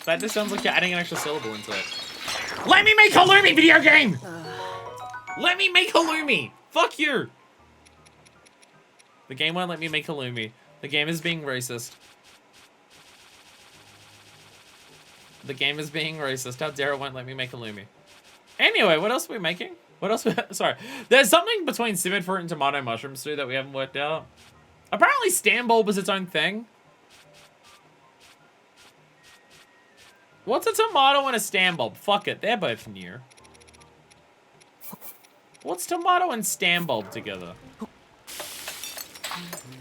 That just sounds like you're adding an extra syllable into it. Let me make halloumi, video game! Let me make halloumi! Fuck you! The game won't let me make halloumi. The game is being racist. The game is being racist. How dare it won't let me make halloumi. Anyway, what else are we making? What else? Sorry. There's something between simmered fruit and tomato mushroom stew that we haven't worked out. Apparently Stambulb is its own thing. What's a tomato and a Stambulb? Fuck it, they're both near. What's tomato and Stambulb together?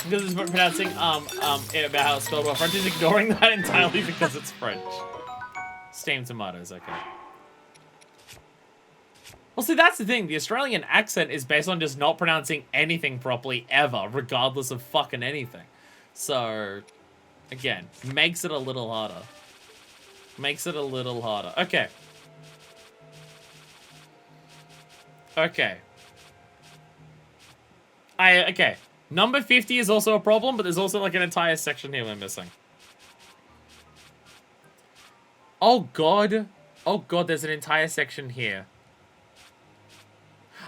Because it's pronouncing about how it's spelled well. French is ignoring that entirely because it's French. Steamed tomatoes, okay. Well, see, that's the thing. The Australian accent is based on just not pronouncing anything properly ever, regardless of fucking anything. So, again, makes it a little harder. Makes it a little harder. Okay. Okay. Okay. Number 50 is also a problem, but there's also like an entire section here we're missing. Oh god. Oh god, there's an entire section here.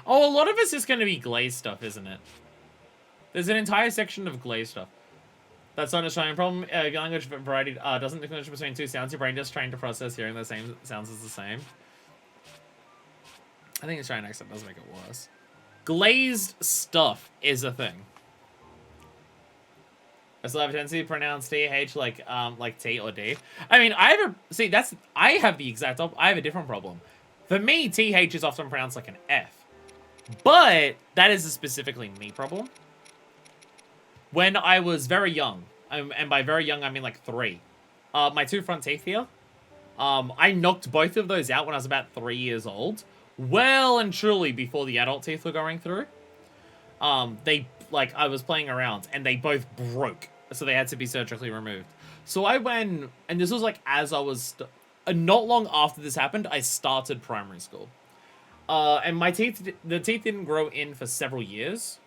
Oh, a lot of it's just going to be glaze stuff, isn't it? There's an entire section of glaze stuff. That's not an Australian problem. Language variety doesn't distinguish between two sounds. Your brain just trying to process hearing the same sounds as the same. I think Australian accent does make it worse. Glazed stuff is a thing. I still have a tendency to pronounce TH like T or D. I mean, I have the exact opposite. I have a different problem. For me, TH is often pronounced like an F. But that is a specifically me problem. When I was very young, and by very young I mean like 3, my 2 front teeth here, I knocked both of those out when I was about 3 years old. Well and truly before the adult teeth were going through. I was playing around and they both broke. So they had to be surgically removed. So I went, and this was like as I was, not long after this happened, I started primary school. And the teeth didn't grow in for several years.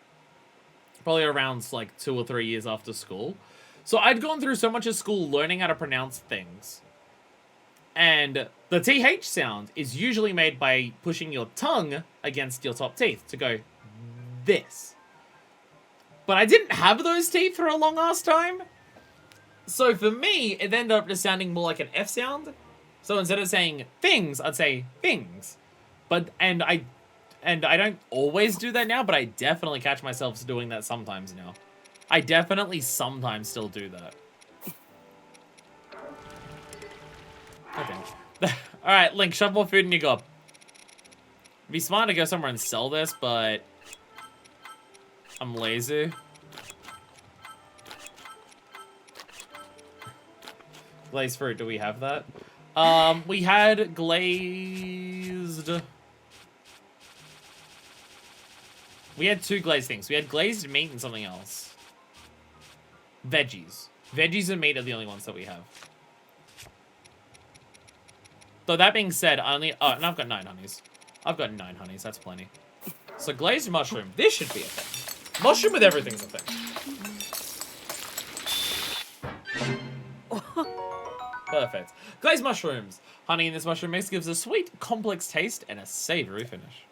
Probably around like 2 or 3 years after school. So I'd gone through so much of school learning how to pronounce things. And the TH sound is usually made by pushing your tongue against your top teeth to go this. But I didn't have those teeth for a long ass time. So for me, it ended up just sounding more like an F sound. So instead of saying things, I'd say things. And I don't always do that now, but I definitely catch myself doing that sometimes now. I definitely sometimes still do that. I think. Alright, Link, shove more food in your gob. It'd be smart to go somewhere and sell this, but I'm lazy. Glazed fruit, do we have that? We had glazed... We had 2 glazed things. We had glazed meat and something else. Veggies. Veggies and meat are the only ones that we have. So that being said, I only... Oh, and I've got 9 honeys. I've got 9 honeys. That's plenty. So glazed mushroom. This should be a thing. Mushroom with everything's a thing. Perfect. Glazed mushrooms. Honey in this mushroom mix gives a sweet, complex taste and a savory finish.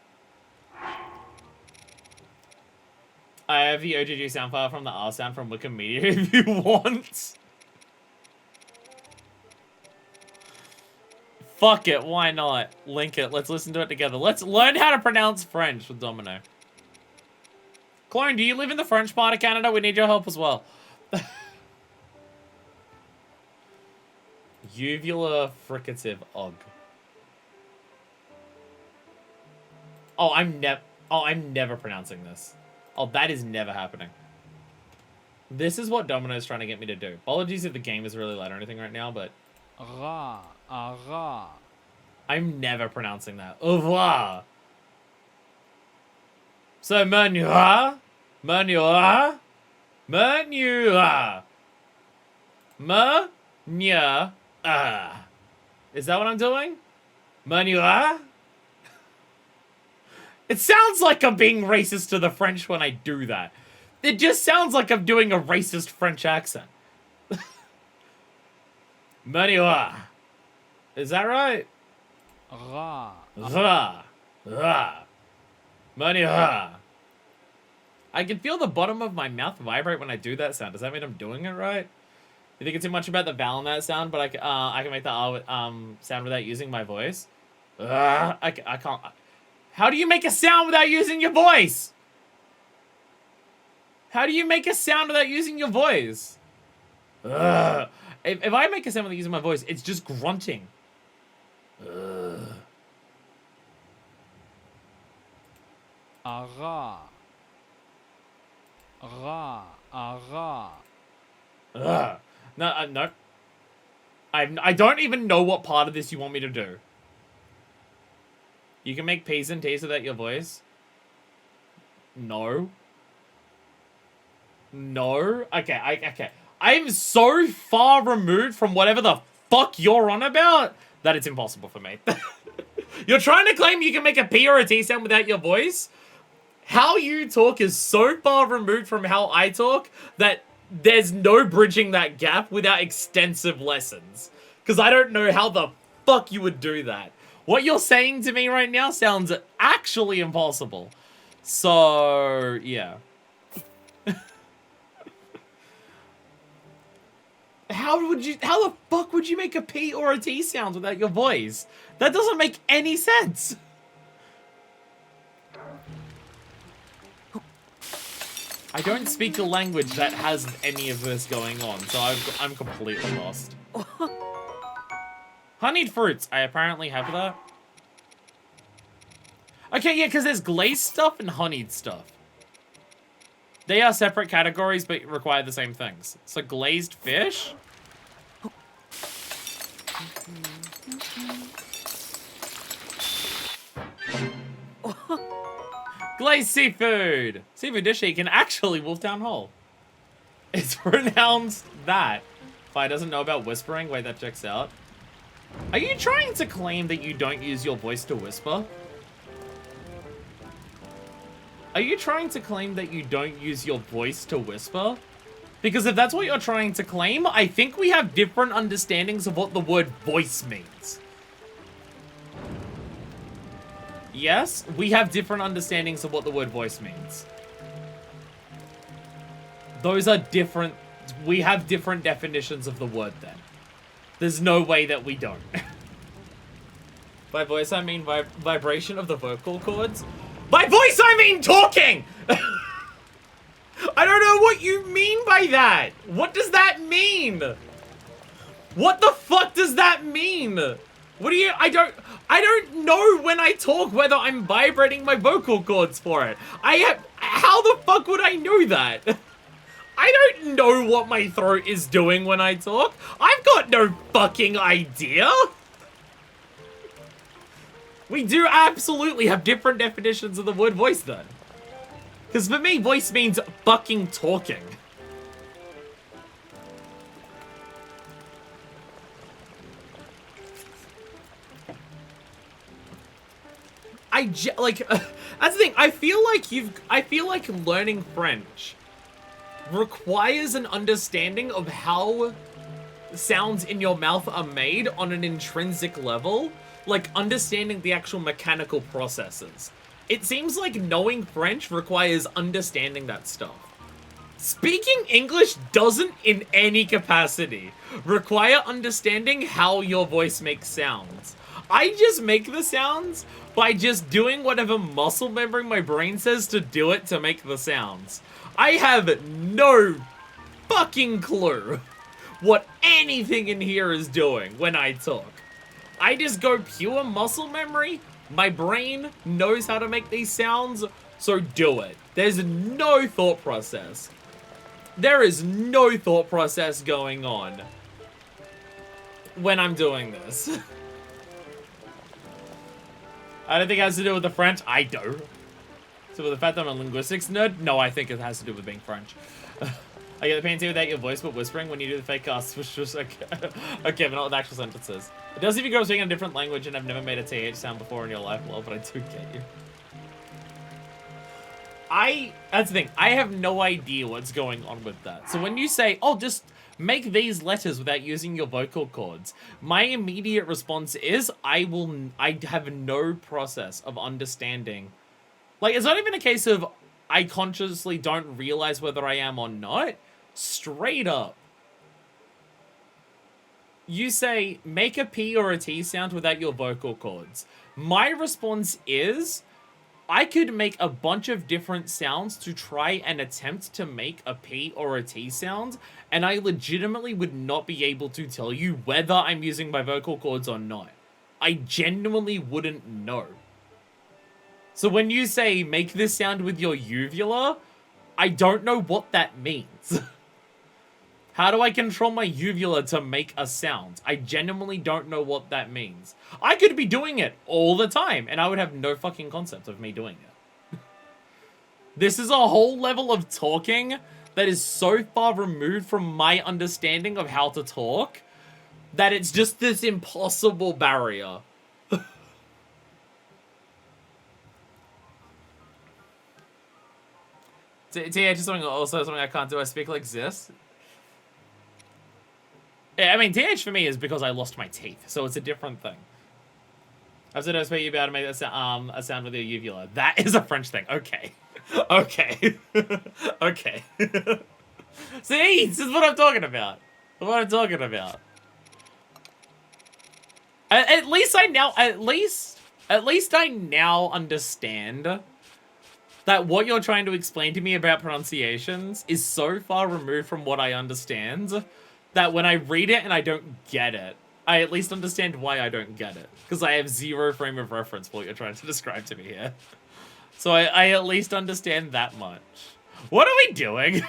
I have the OGG sound file from the R sound from Wikimedia if you want. Fuck it, why not? Link it, let's listen to it together. Let's learn how to pronounce French with Domino. Clone, do you live in the French part of Canada? We need your help as well. Uvula fricative og. Oh, I'm never pronouncing this. Oh, that is never happening. This is what Domino's trying to get me to do. Apologies if the game is really loud or anything right now, but... I'm never pronouncing that. Au revoir. So, menua? Menua? Menua? Menua? Is that what I'm doing? Menua? It sounds like I'm being racist to the French when I do that. It just sounds like I'm doing a racist French accent. Menua. Is that right? Ra. Menua. I can feel the bottom of my mouth vibrate when I do that sound. Does that mean I'm doing it right? You think it's too much about the vowel in that sound, but I can make the sound without using my voice? I can't. How do you make a sound without using your voice? How do you make a sound without using your voice? If I make a sound without using my voice, it's just grunting. Ara. Ra. Ara. No, no. I don't even know what part of this you want me to do. You can make P's and T's without your voice? No. No? Okay, okay. I'm so far removed from whatever the fuck you're on about that it's impossible for me. You're trying to claim you can make a P or a T sound without your voice? How you talk is so far removed from how I talk that there's no bridging that gap without extensive lessons. Because I don't know how the fuck you would do that. What you're saying to me right now sounds actually impossible. So, yeah. How the fuck would you make a P or a T sound without your voice? That doesn't make any sense. I don't speak a language that has any of this going on, so I'm completely lost. Honeyed fruits. I apparently have that. Okay, yeah, because there's glazed stuff and honeyed stuff. They are separate categories, but require the same things. So glazed fish. Glazed seafood. Seafood dish you can actually wolf down whole. It's pronounced that. Fi doesn't know about whispering. Wait, that checks out. Are you trying to claim that you don't use your voice to whisper? Are you trying to claim that you don't use your voice to whisper? Because if that's what you're trying to claim, I think we have different understandings of what the word voice means. Yes, we have different understandings of what the word voice means. Those are different. We have different definitions of the word then. There's no way that we don't. By voice, I mean vibration of the vocal cords. By voice, I mean talking! I don't know what you mean by that. What does that mean? What the fuck does that mean? What do you... I don't know when I talk whether I'm vibrating my vocal cords for it. How the fuck would I know that? I don't know what my throat is doing when I talk. I've got no fucking idea. We do absolutely have different definitions of the word voice then. Because for me, voice means fucking talking. That's the thing. I feel like learning French requires an understanding of how sounds in your mouth are made on an intrinsic level, like understanding the actual mechanical processes. It seems like knowing French requires understanding that stuff. Speaking English doesn't in any capacity require understanding how your voice makes sounds. I just make the sounds by just doing whatever muscle memory my brain says to do it to make the sounds. I have no fucking clue what anything in here is doing when I talk. I just go pure muscle memory. My brain knows how to make these sounds, so do it. There's no thought process. There is no thought process going on when I'm doing this. I don't think it has to do with the French. I do. So with the fact that I'm a linguistics nerd, no, I think it has to do with being French. I get the pain without your voice, but whispering when you do the fake casts, which was like, okay, but not with actual sentences. It does if you grow up speaking a different language and have never made a TH sound before in your life, well, but I do get you. That's the thing, I have no idea what's going on with that. So when you say, oh, just make these letters without using your vocal cords, my immediate response is, I have no process of understanding. Like, it's not even a case of I consciously don't realize whether I am or not. Straight up. You say, make a P or a T sound without your vocal cords. My response is, I could make a bunch of different sounds to try and attempt to make a P or a T sound, and I legitimately would not be able to tell you whether I'm using my vocal cords or not. I genuinely wouldn't know. So when you say, make this sound with your uvula, I don't know what that means. How do I control my uvula to make a sound? I genuinely don't know what that means. I could be doing it all the time, and I would have no fucking concept of me doing it. This is a whole level of talking that is so far removed from my understanding of how to talk that it's just this impossible barrier. TH is also something I can't do. I speak like this. Yeah, I mean, TH for me is because I lost my teeth, so it's a different thing. I've said I expect you to be able to make that a sound with your uvula. That is a French thing. Okay. Okay. Okay. See, this is what I'm talking about. What I'm talking about. At least I now understand that what you're trying to explain to me about pronunciations is so far removed from what I understand that when I read it and I don't get it, I at least understand why I don't get it. Because I have zero frame of reference for what you're trying to describe to me here. So I at least understand that much. What are we doing?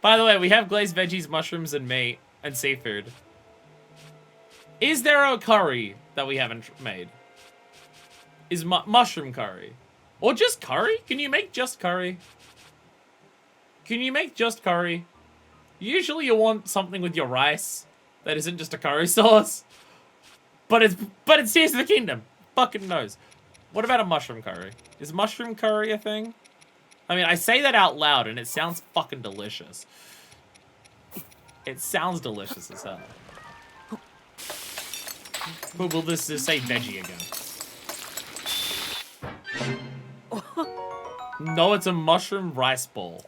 By the way, we have glazed veggies, mushrooms, and meat, and seafood. Is there a curry that we haven't made? Is mushroom curry? Or just curry? Can you make just curry? Can you make just curry? Usually you want something with your rice that isn't just a curry sauce. But it's Tears of the Kingdom. Fucking knows. What about a mushroom curry? Is mushroom curry a thing? I mean, I say that out loud and it sounds fucking delicious. It sounds delicious as hell. But will this just say veggie again? No, it's a mushroom rice bowl.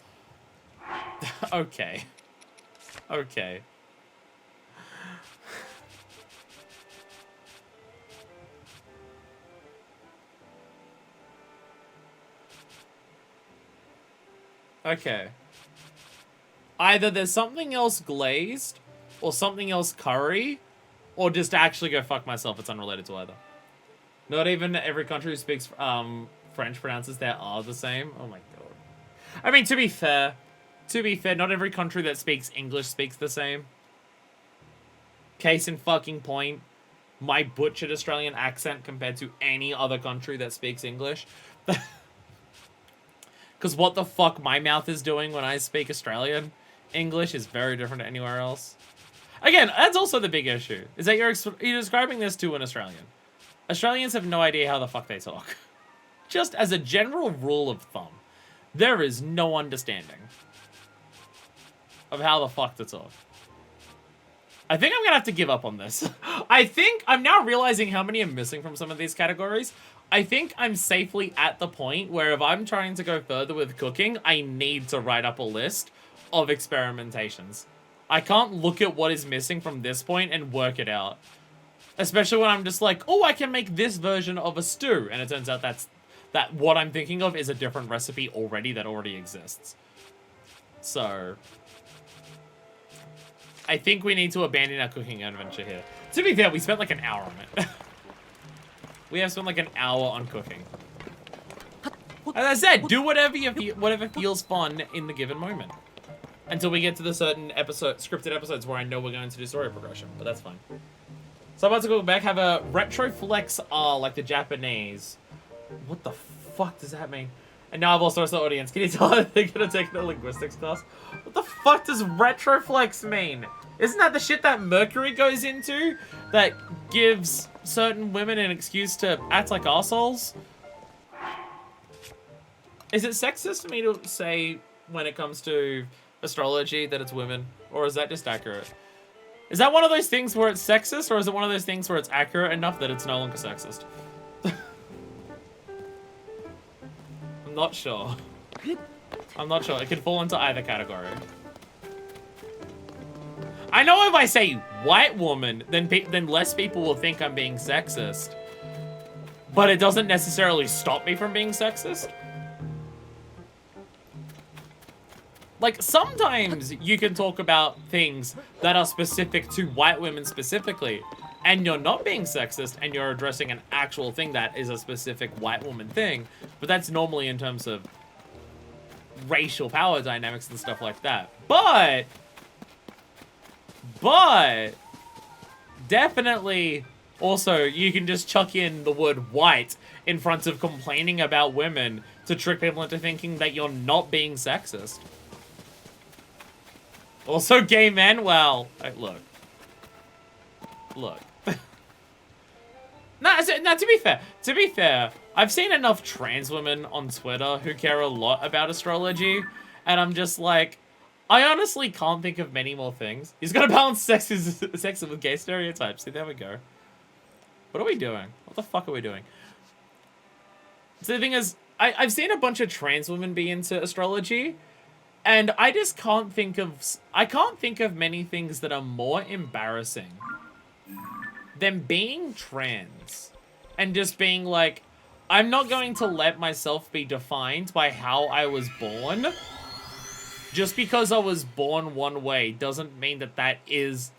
Okay. Okay. Okay. Either there's something else glazed, or something else curry, or just actually go fuck myself. It's unrelated to either. Not even every country who speaks French pronounces their R the same. Oh my god. I mean, to be fair, not every country that speaks English speaks the same. Case in fucking point, my butchered Australian accent compared to any other country that speaks English. Because what the fuck my mouth is doing when I speak Australian English is very different to anywhere else. Again, that's also the big issue, is that you're describing this to an Australian. Australians have no idea how the fuck they talk. Just as a general rule of thumb, there is no understanding of how the fuck to talk. I think I'm gonna have to give up on this. I think I'm now realizing how many I'm missing from some of these categories. I think I'm safely at the point where if I'm trying to go further with cooking, I need to write up a list of experimentations. I can't look at what is missing from this point and work it out. Especially when I'm just like, oh, I can make this version of a stew. And it turns out that what I'm thinking of is a different recipe already that already exists. So I think we need to abandon our cooking adventure here. To be fair, we spent like an hour on it. We have spent like an hour on cooking. As I said, do whatever feels fun in the given moment. Until we get to the certain scripted episodes where I know we're going to do story progression, but that's fine. So I'm about to go back, have a retro flex R like the Japanese. What the fuck does that mean? And now I've also asked the audience, can you tell they're gonna take the linguistics class? What the fuck does retroflex mean? Isn't that the shit that Mercury goes into? That gives certain women an excuse to act like arseholes? Is it sexist for me to say, when it comes to astrology, that it's women? Or is that just accurate? Is that one of those things where it's sexist, or is it one of those things where it's accurate enough that it's no longer sexist? I'm not sure. I'm not sure. It could fall into either category. I know if I say white woman, then less people will think I'm being sexist. But it doesn't necessarily stop me from being sexist. Like, sometimes you can talk about things that are specific to white women specifically, and you're not being sexist, and you're addressing an actual thing that is a specific white woman thing, but that's normally in terms of racial power dynamics and stuff like that. But definitely also you can just chuck in the word white in front of complaining about women to trick people into thinking that you're not being sexist. Also gay men, well, look. No, to be fair, I've seen enough trans women on Twitter who care a lot about astrology, and I'm just like, I honestly can't think of many more things. He's got to balance sex with gay stereotypes. See, there we go. What are we doing? What the fuck are we doing? So the thing is, I've seen a bunch of trans women be into astrology, and I just can't think of many things that are more embarrassing than being trans and just being like, I'm not going to let myself be defined by how I was born. Just because I was born one way doesn't mean that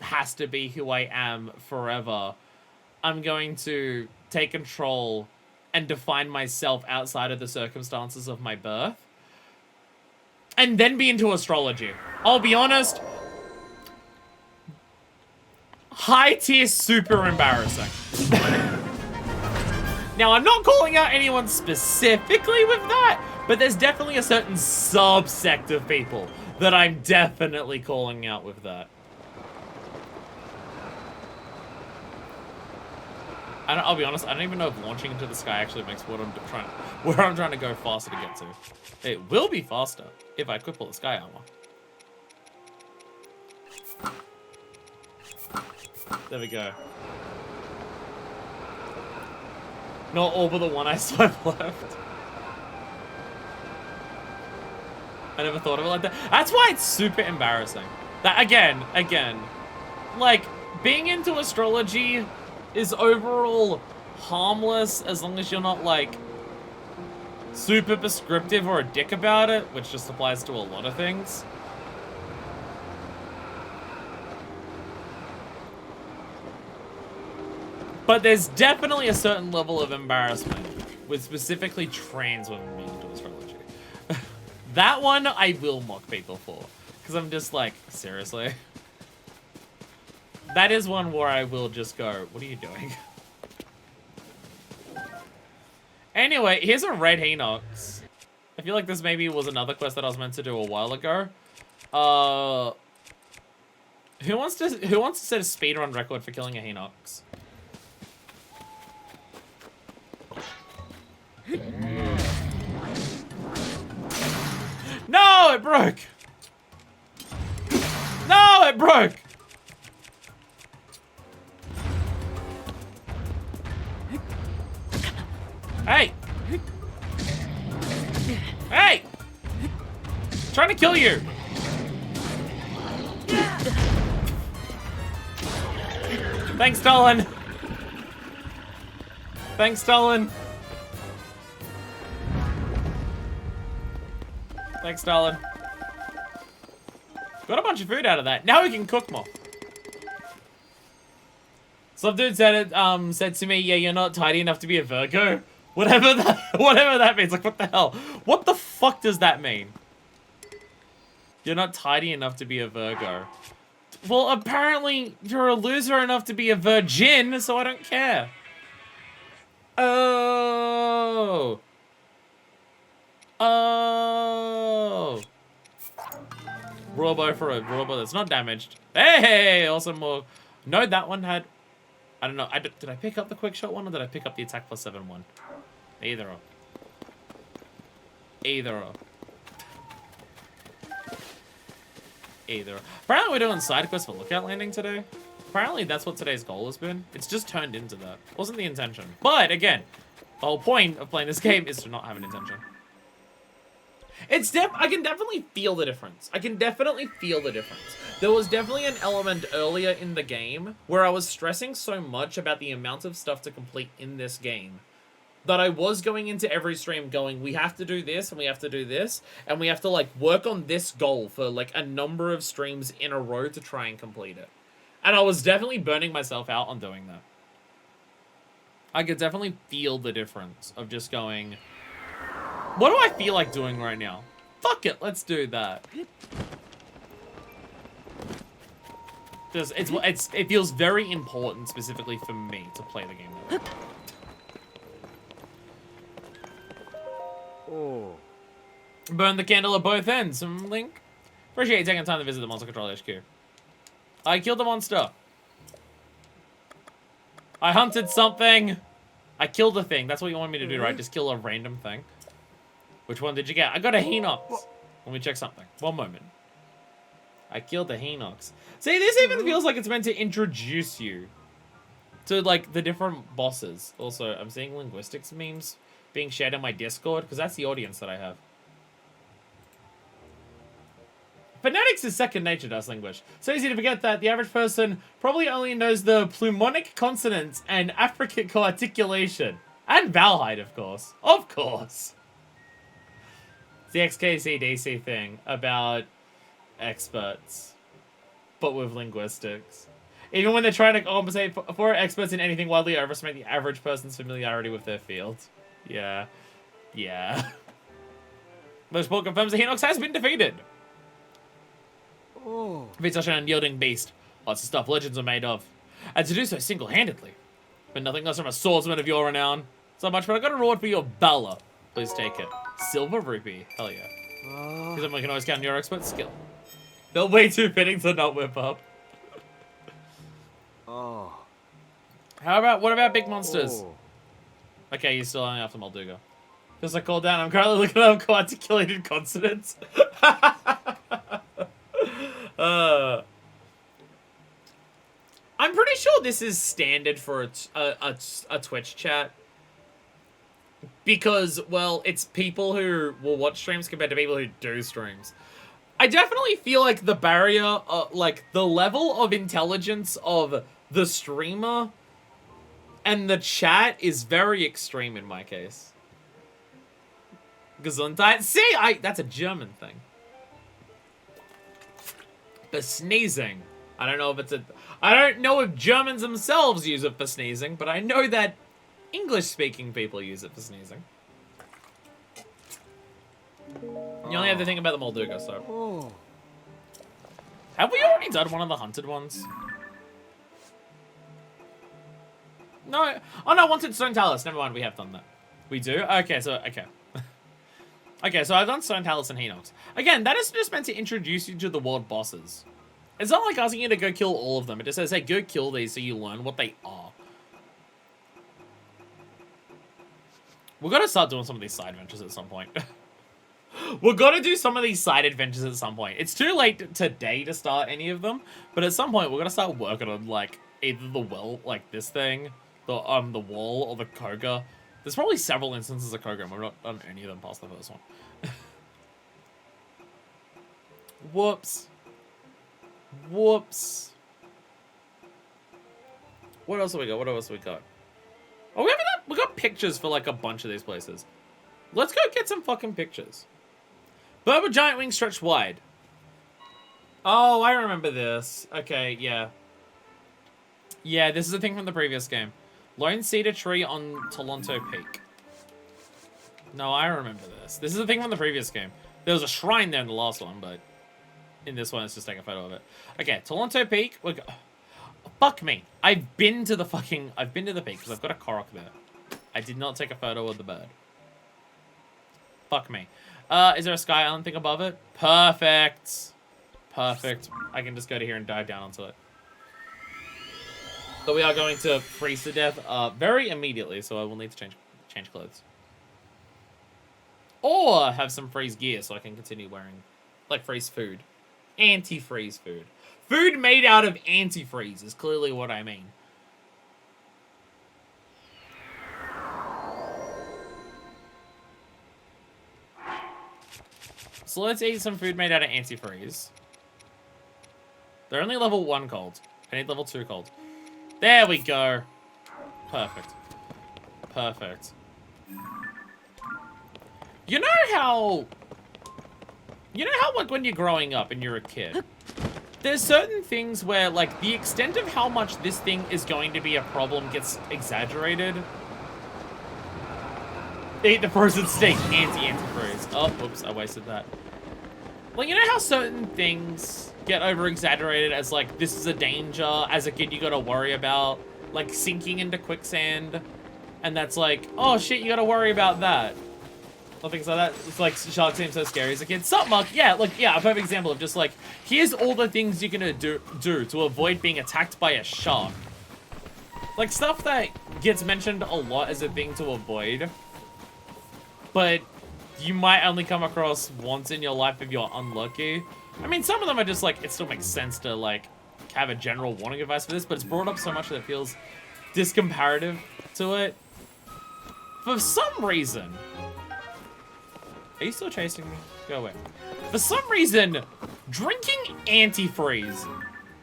has to be who I am forever. I'm going to take control and define myself outside of the circumstances of my birth. And then be into astrology. I'll be honest, high tier, super embarrassing. Now, I'm not calling out anyone specifically with that, but there's definitely a certain subsect of people that I'm definitely calling out with that. I'll be honest, I don't even know if launching into the sky actually makes where I'm trying to go faster to get to. It will be faster if I equip all the sky armor. There we go. Not all but the one I still have left. I never thought of it like that. That's why it's super embarrassing. That again, like, being into astrology is overall harmless as long as you're not, like, super prescriptive or a dick about it, which just applies to a lot of things. But there's definitely a certain level of embarrassment with specifically trans women being into astrology. That one I will mock people for, because I'm just like, seriously? That is one where I will just go, what are you doing? Anyway, here's a red Hinox. I feel like this maybe was another quest that I was meant to do a while ago. Who wants to set a speedrun record for killing a Hinox? No, it broke! No, it broke! Hey! Hey! I'm trying to kill you! Thanks, Dolan! Thanks, Dolan! Thanks, Dolan. Got a bunch of food out of that. Now we can cook more. Some dude said to me, yeah, you're not tidy enough to be a Virgo. Whatever that means. Like, what the hell? What the fuck does that mean? You're not tidy enough to be a Virgo. Well, apparently you're a loser enough to be a virgin, so I don't care. Oh. Oh. Robo for a Robo that's not damaged. Hey, also more. No, that one had. I don't know. Did I pick up the quick shot one or did I pick up the attack plus 7 one? Either or. Either or. Either or. Apparently we're doing side quests for lookout landing today. Apparently that's what today's goal has been. It's just turned into that. Wasn't the intention. But again, the whole point of playing this game is to not have an intention. I can definitely feel the difference. I can definitely feel the difference. There was definitely an element earlier in the game where I was stressing so much about the amount of stuff to complete in this game that I was going into every stream going, we have to do this and we have to do this and we have to like work on this goal for like a number of streams in a row to try and complete it. And I was definitely burning myself out on doing that. I could definitely feel the difference of just going, what do I feel like doing right now? Fuck it, let's do that. Just, it feels very important specifically for me to play the game that way. Oh. Burn the candle at both ends. Link. Appreciate you taking time to visit the Monster Control HQ. I killed the monster. I hunted something. I killed a thing. That's what you want me to do, right? Just kill a random thing. Which one did you get? I got a Hinox. Let me check something. One moment. I killed a Hinox. See, this even feels like it's meant to introduce you to, like, the different bosses. Also, I'm seeing linguistics memes being shared in my Discord, because that's the audience that I have. Phonetics is second nature to us Linguish. So easy to forget that the average person probably only knows the plumonic consonants and affricate co-articulation. And vowel height, of course. Of course. It's the XKCDC thing about experts, but with linguistics. Even when they're trying to compensate for experts in anything, wildly overestimate the average person's familiarity with their field. Yeah. Yeah. This report confirms the Hinox has been defeated. Oh. Defeat such an unyielding beast. Lots of stuff legends are made of. And to do so single-handedly. But nothing less from a swordsman of your renown. So much, but I got a reward for your valor. Please take it. Silver rupee. Hell yeah. Because then we can always count on your expert skill. They're way too fitting to not whip up. Oh. What about big monsters? Oh. Okay, you're still only after Molduga. Feels like call down. I'm currently looking up co-articulated consonants. I'm pretty sure this is standard for a Twitch chat. Because, well, it's people who will watch streams compared to people who do streams. I definitely feel like the barrier, like the level of intelligence of the streamer and the chat is very extreme in my case. Gesundheit. See, that's a German thing. For sneezing. I don't know if Germans themselves use it for sneezing, but I know that English-speaking people use it for sneezing. You only have to think about the Molduga, so. Oh. Have we already done one of the hunted ones? No. Oh no, Wanted Stone Talus. Never mind, we have done that. We do? Okay, so, okay. Okay, so I've done Stone Talus and Hinox. Again, that is just meant to introduce you to the world bosses. It's not like asking you to go kill all of them. It just says, hey, go kill these so you learn what they are. We're gonna start doing some of these side adventures at some point. We're gonna do some of these side adventures at some point. It's too late today to start any of them, but at some point we're gonna start working on, like, either the well, like this thing, the wall, or the Koga. There's probably several instances of Koga, and we're not done any of them past the first one. Whoops. Whoops. What else have we got? What else have we got? Oh, we got pictures for, like, a bunch of these places. Let's go get some fucking pictures. Bird with giant wings stretched wide. Oh, I remember this. Okay, yeah. Yeah, this is a thing from the previous game. Lone cedar tree on Toronto Peak. No, I remember this. This is a thing from the previous game. There was a shrine there in the last one, but in this one, let's just take a photo of it. Okay, Toronto Peak. Fuck me. I've been to the peak because I've got a Korok there. I did not take a photo of the bird. Fuck me. Is there a Sky Island thing above it? Perfect. Perfect. I can just go to here and dive down onto it. So we are going to freeze to death very immediately, so I will need to change clothes. Or have some freeze gear so I can continue wearing, like, freeze food. Anti-freeze food. Food made out of antifreeze is clearly what I mean. So let's eat some food made out of antifreeze. They're only level 1 cold. I need level 2 cold. There we go. Perfect. Perfect. You know how, like, when you're growing up and you're a kid, there's certain things where, like, the extent of how much this thing is going to be a problem gets exaggerated. Eat the frozen steak, anti-freeze. Oh, whoops, I wasted that. Well, you know how certain things get over-exaggerated as, like, this is a danger as a kid you gotta worry about? Like, sinking into quicksand. And that's like, oh shit, you gotta worry about that. Or things like that. It's like, sharks seem so scary as a kid. Sup, Mark? Yeah, like, yeah, a perfect example of just like, here's all the things you're gonna do to avoid being attacked by a shark. Like, stuff that gets mentioned a lot as a thing to avoid. But you might only come across once in your life if you're unlucky. I mean, some of them are just like, it still makes sense to like have a general warning advice for this, but it's brought up so much that it feels discomparative to it. For some reason, are you still chasing me? Go away. For some reason, drinking antifreeze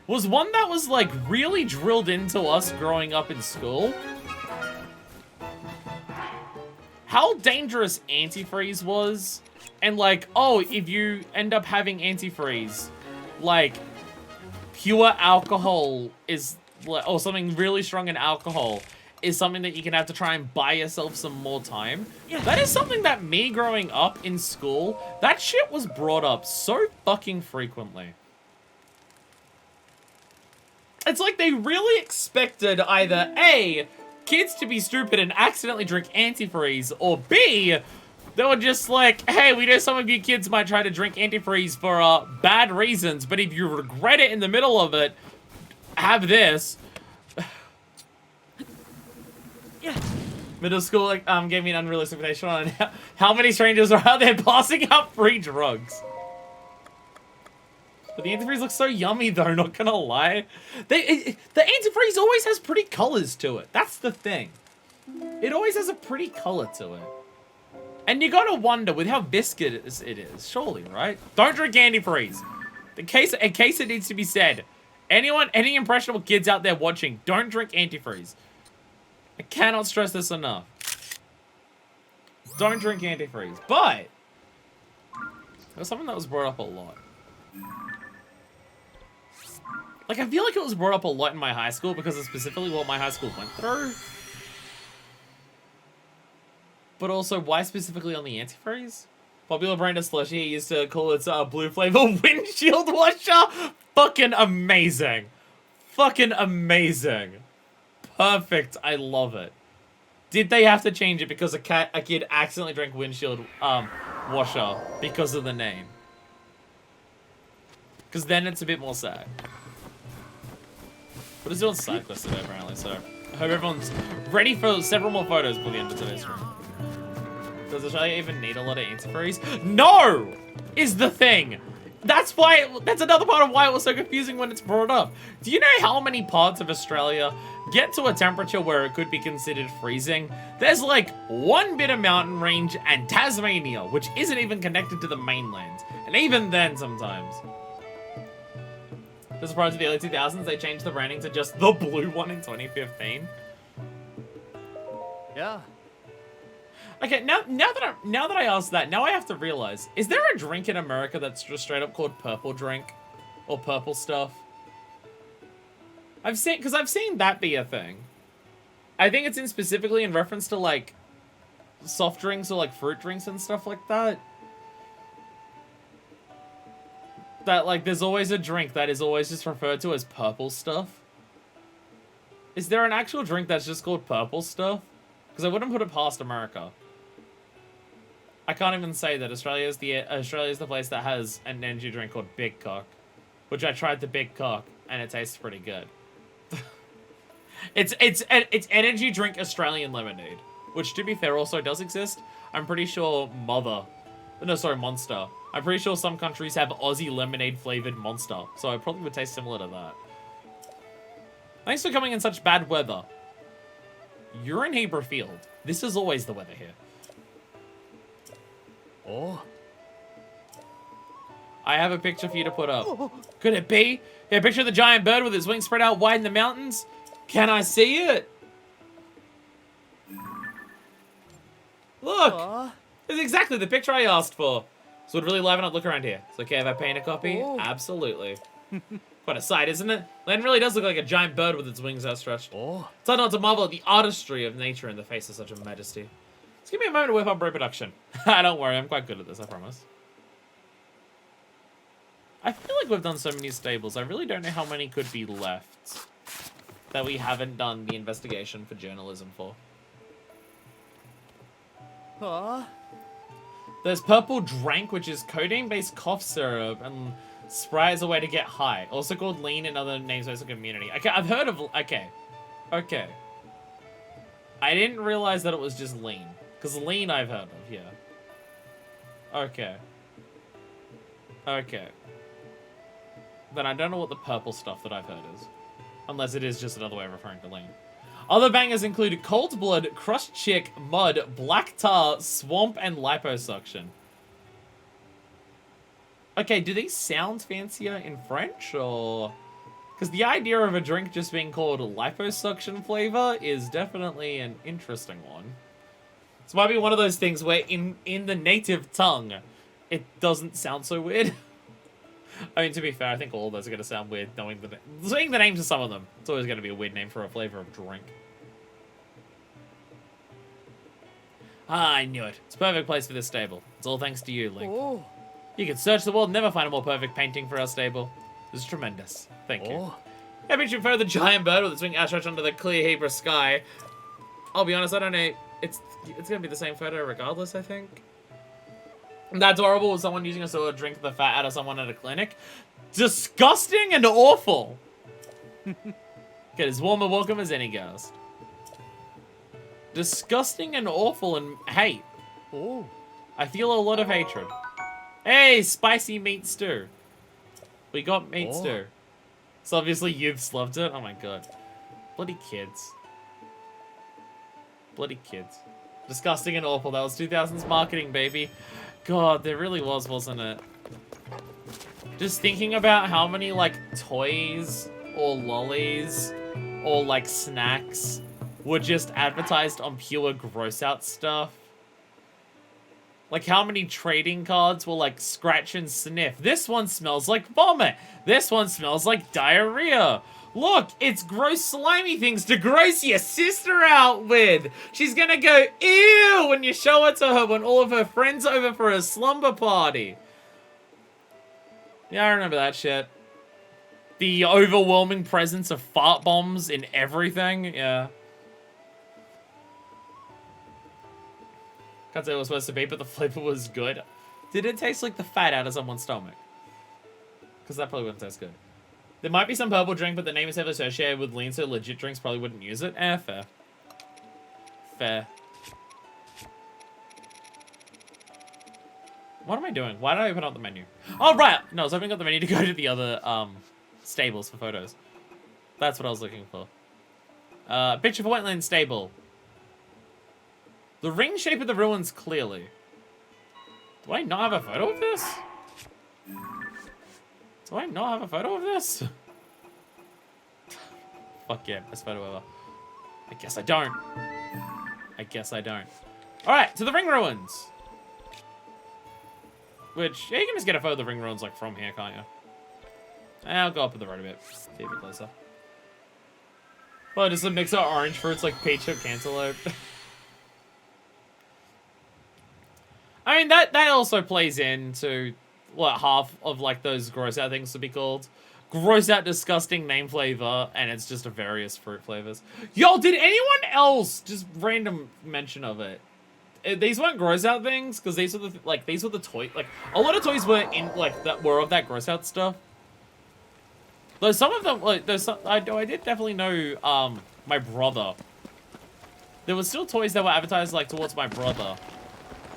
was one that was like really drilled into us growing up in school. How dangerous antifreeze was, and like, oh, if you end up having antifreeze, like, pure alcohol is, or something really strong in alcohol is something that you can have to try and buy yourself some more time. Yeah, that is something that me growing up in school, that shit was brought up so fucking frequently. It's like they really expected either A, kids to be stupid and accidentally drink antifreeze, or B, they were just like, hey, we know some of you kids might try to drink antifreeze for bad reasons, but if you regret it in the middle of it, have this. Middle school like gave me an unrealistic expectation on how many strangers are out there passing out free drugs. But the antifreeze looks so yummy though, not gonna lie. The antifreeze always has pretty colors to it. That's the thing. It always has a pretty color to it. And you gotta wonder with how viscous it is, surely, right? Don't drink antifreeze. In case it needs to be said. Any impressionable kids out there watching, don't drink antifreeze. I cannot stress this enough. Don't drink antifreeze. But there was something that was brought up a lot. Like, I feel like it was brought up a lot in my high school because of specifically what my high school went through. But also, why specifically on the antifreeze? Popular brand of slushy used to call its blue flavor windshield washer. Fucking amazing. Fucking amazing. Perfect. I love it. Did they have to change it because a kid accidentally drank windshield washer because of the name? Because then it's a bit more sad. But it's doing side quests today, apparently, so I hope everyone's ready for several more photos before the end of today's stream. Does Australia even need a lot of antifreeze? No! Is the thing. That's another part of why it was so confusing when it's brought up. Do you know how many parts of Australia get to a temperature where it could be considered freezing? There's like one bit of mountain range and Tasmania, which isn't even connected to the mainland. And even then sometimes. Just prior to the early 2000s, they changed the branding to just the blue one in 2015. Yeah. Okay, now that I asked that, now I have to realize, is there a drink in America that's just straight up called purple drink? Or purple stuff? I've seen that be a thing. I think it's specifically in reference to like soft drinks or like fruit drinks and stuff like that. That like there's always a drink that is always just referred to as purple stuff. Is there an actual drink that's just called purple stuff? Because I wouldn't put it past America. I can't even say that Australia's the place that has an energy drink called Big Cock, which I tried the Big Cock and it tastes pretty good. It's energy drink Australian lemonade, which to be fair also does exist. I'm pretty sure Monster. I'm pretty sure some countries have Aussie lemonade flavored Monster, so it probably would taste similar to that. Thanks for coming in such bad weather. You're in Hebrew Field. This is always the weather here. Oh. I have a picture for you to put up. Could it be? Yeah, picture of the giant bird with its wings spread out wide in the mountains. Can I see it? Look! It's exactly the picture I asked for. So it would really liven up look around here. It's okay if I paint a copy? Oh. Absolutely. Quite a sight, isn't it? Land really does look like a giant bird with its wings outstretched. Oh. It's hard not to marvel at the artistry of nature in the face of such a majesty. Just give me a moment to whip up reproduction. Don't worry, I'm quite good at this, I promise. I feel like we've done so many stables. I really don't know how many could be left that we haven't done the investigation for journalism for. There's purple drank, which is codeine-based cough syrup, and spray is a way to get high. Also called lean in other names of the community. Okay, I've heard of... Okay. Okay. I didn't realize that it was just lean. Because lean I've heard of, yeah. Okay. Okay. Then I don't know what the purple stuff that I've heard is. Unless it is just another way of referring to lean. Other bangers include Cold Blood, Crushed Chick, Mud, Black Tar, Swamp, and Liposuction. Okay, do these sound fancier in French, or... Because the idea of a drink just being called Liposuction flavor is definitely an interesting one. This might be one of those things where in the native tongue, it doesn't sound so weird. I mean, to be fair, I think all of those are going to sound weird, seeing the names of some of them. It's always going to be a weird name for a flavor of drink. Ah, I knew it. It's a perfect place for this stable. It's all thanks to you, Link. Oh. You can search the world and never find a more perfect painting for our stable. This is tremendous. Thank you. I bet you prefer the giant bird with its wing outstretched under the clear Hebrew sky. I'll be honest, I don't know. It's going to be the same photo regardless, I think. That's horrible with someone using a soda to drink the fat out of someone at a clinic. Disgusting and awful. Get as warm a welcome as any ghost. Disgusting and awful and hate. Oh. I feel a lot of hatred. Hey, spicy meat stew. We got meat stew. So obviously you've loved it. Oh my god. Bloody kids. Bloody kids. Disgusting and awful. That was 2000s marketing, baby. God, there really was, wasn't it? Just thinking about how many, like, toys or lollies or, like, snacks were just advertised on pure gross-out stuff. Like, how many trading cards were, like, scratch and sniff. This one smells like vomit. This one smells like diarrhea. Look, it's gross slimy things to gross your sister out with. She's gonna go, ew, when you show it to her when all of her friends are over for a slumber party. Yeah, I remember that shit. The overwhelming presence of fart bombs in everything, yeah. Can't say what it was supposed to be, but the flavor was good. Did it taste like the fat out of someone's stomach? Because that probably wouldn't taste good. There might be some purple drink, but the name is heavily associated with lean, so legit drinks probably wouldn't use it. Eh, fair. Fair. What am I doing? Why did I open up the menu? Oh, right! No, I was opening up the menu to go to the other, stables for photos. That's what I was looking for. Picture for Wetland Stable. The ring shape of the ruins, clearly. Do I not have a photo of this? Do I not have a photo of this? Fuck yeah, best photo ever. I guess I don't. I guess I don't. Alright, to the ring ruins. Which, yeah, you can just get a photo of the ring ruins, like, from here, can't you? I'll go up in the road a bit. See a bit closer. Well, just a mix of orange fruits, like peach or cantaloupe. I mean, that also plays into what half of, like, those gross out things to be called. Gross out, disgusting name flavor, and it's just a various fruit flavors. Yo, did anyone else, just random mention of it, these weren't gross out things, because these were the, these were the toys, like, a lot of toys were in, like, that were of that gross out stuff. Though some of them, like, there's some, I did definitely know, my brother. There was still toys that were advertised, like, towards my brother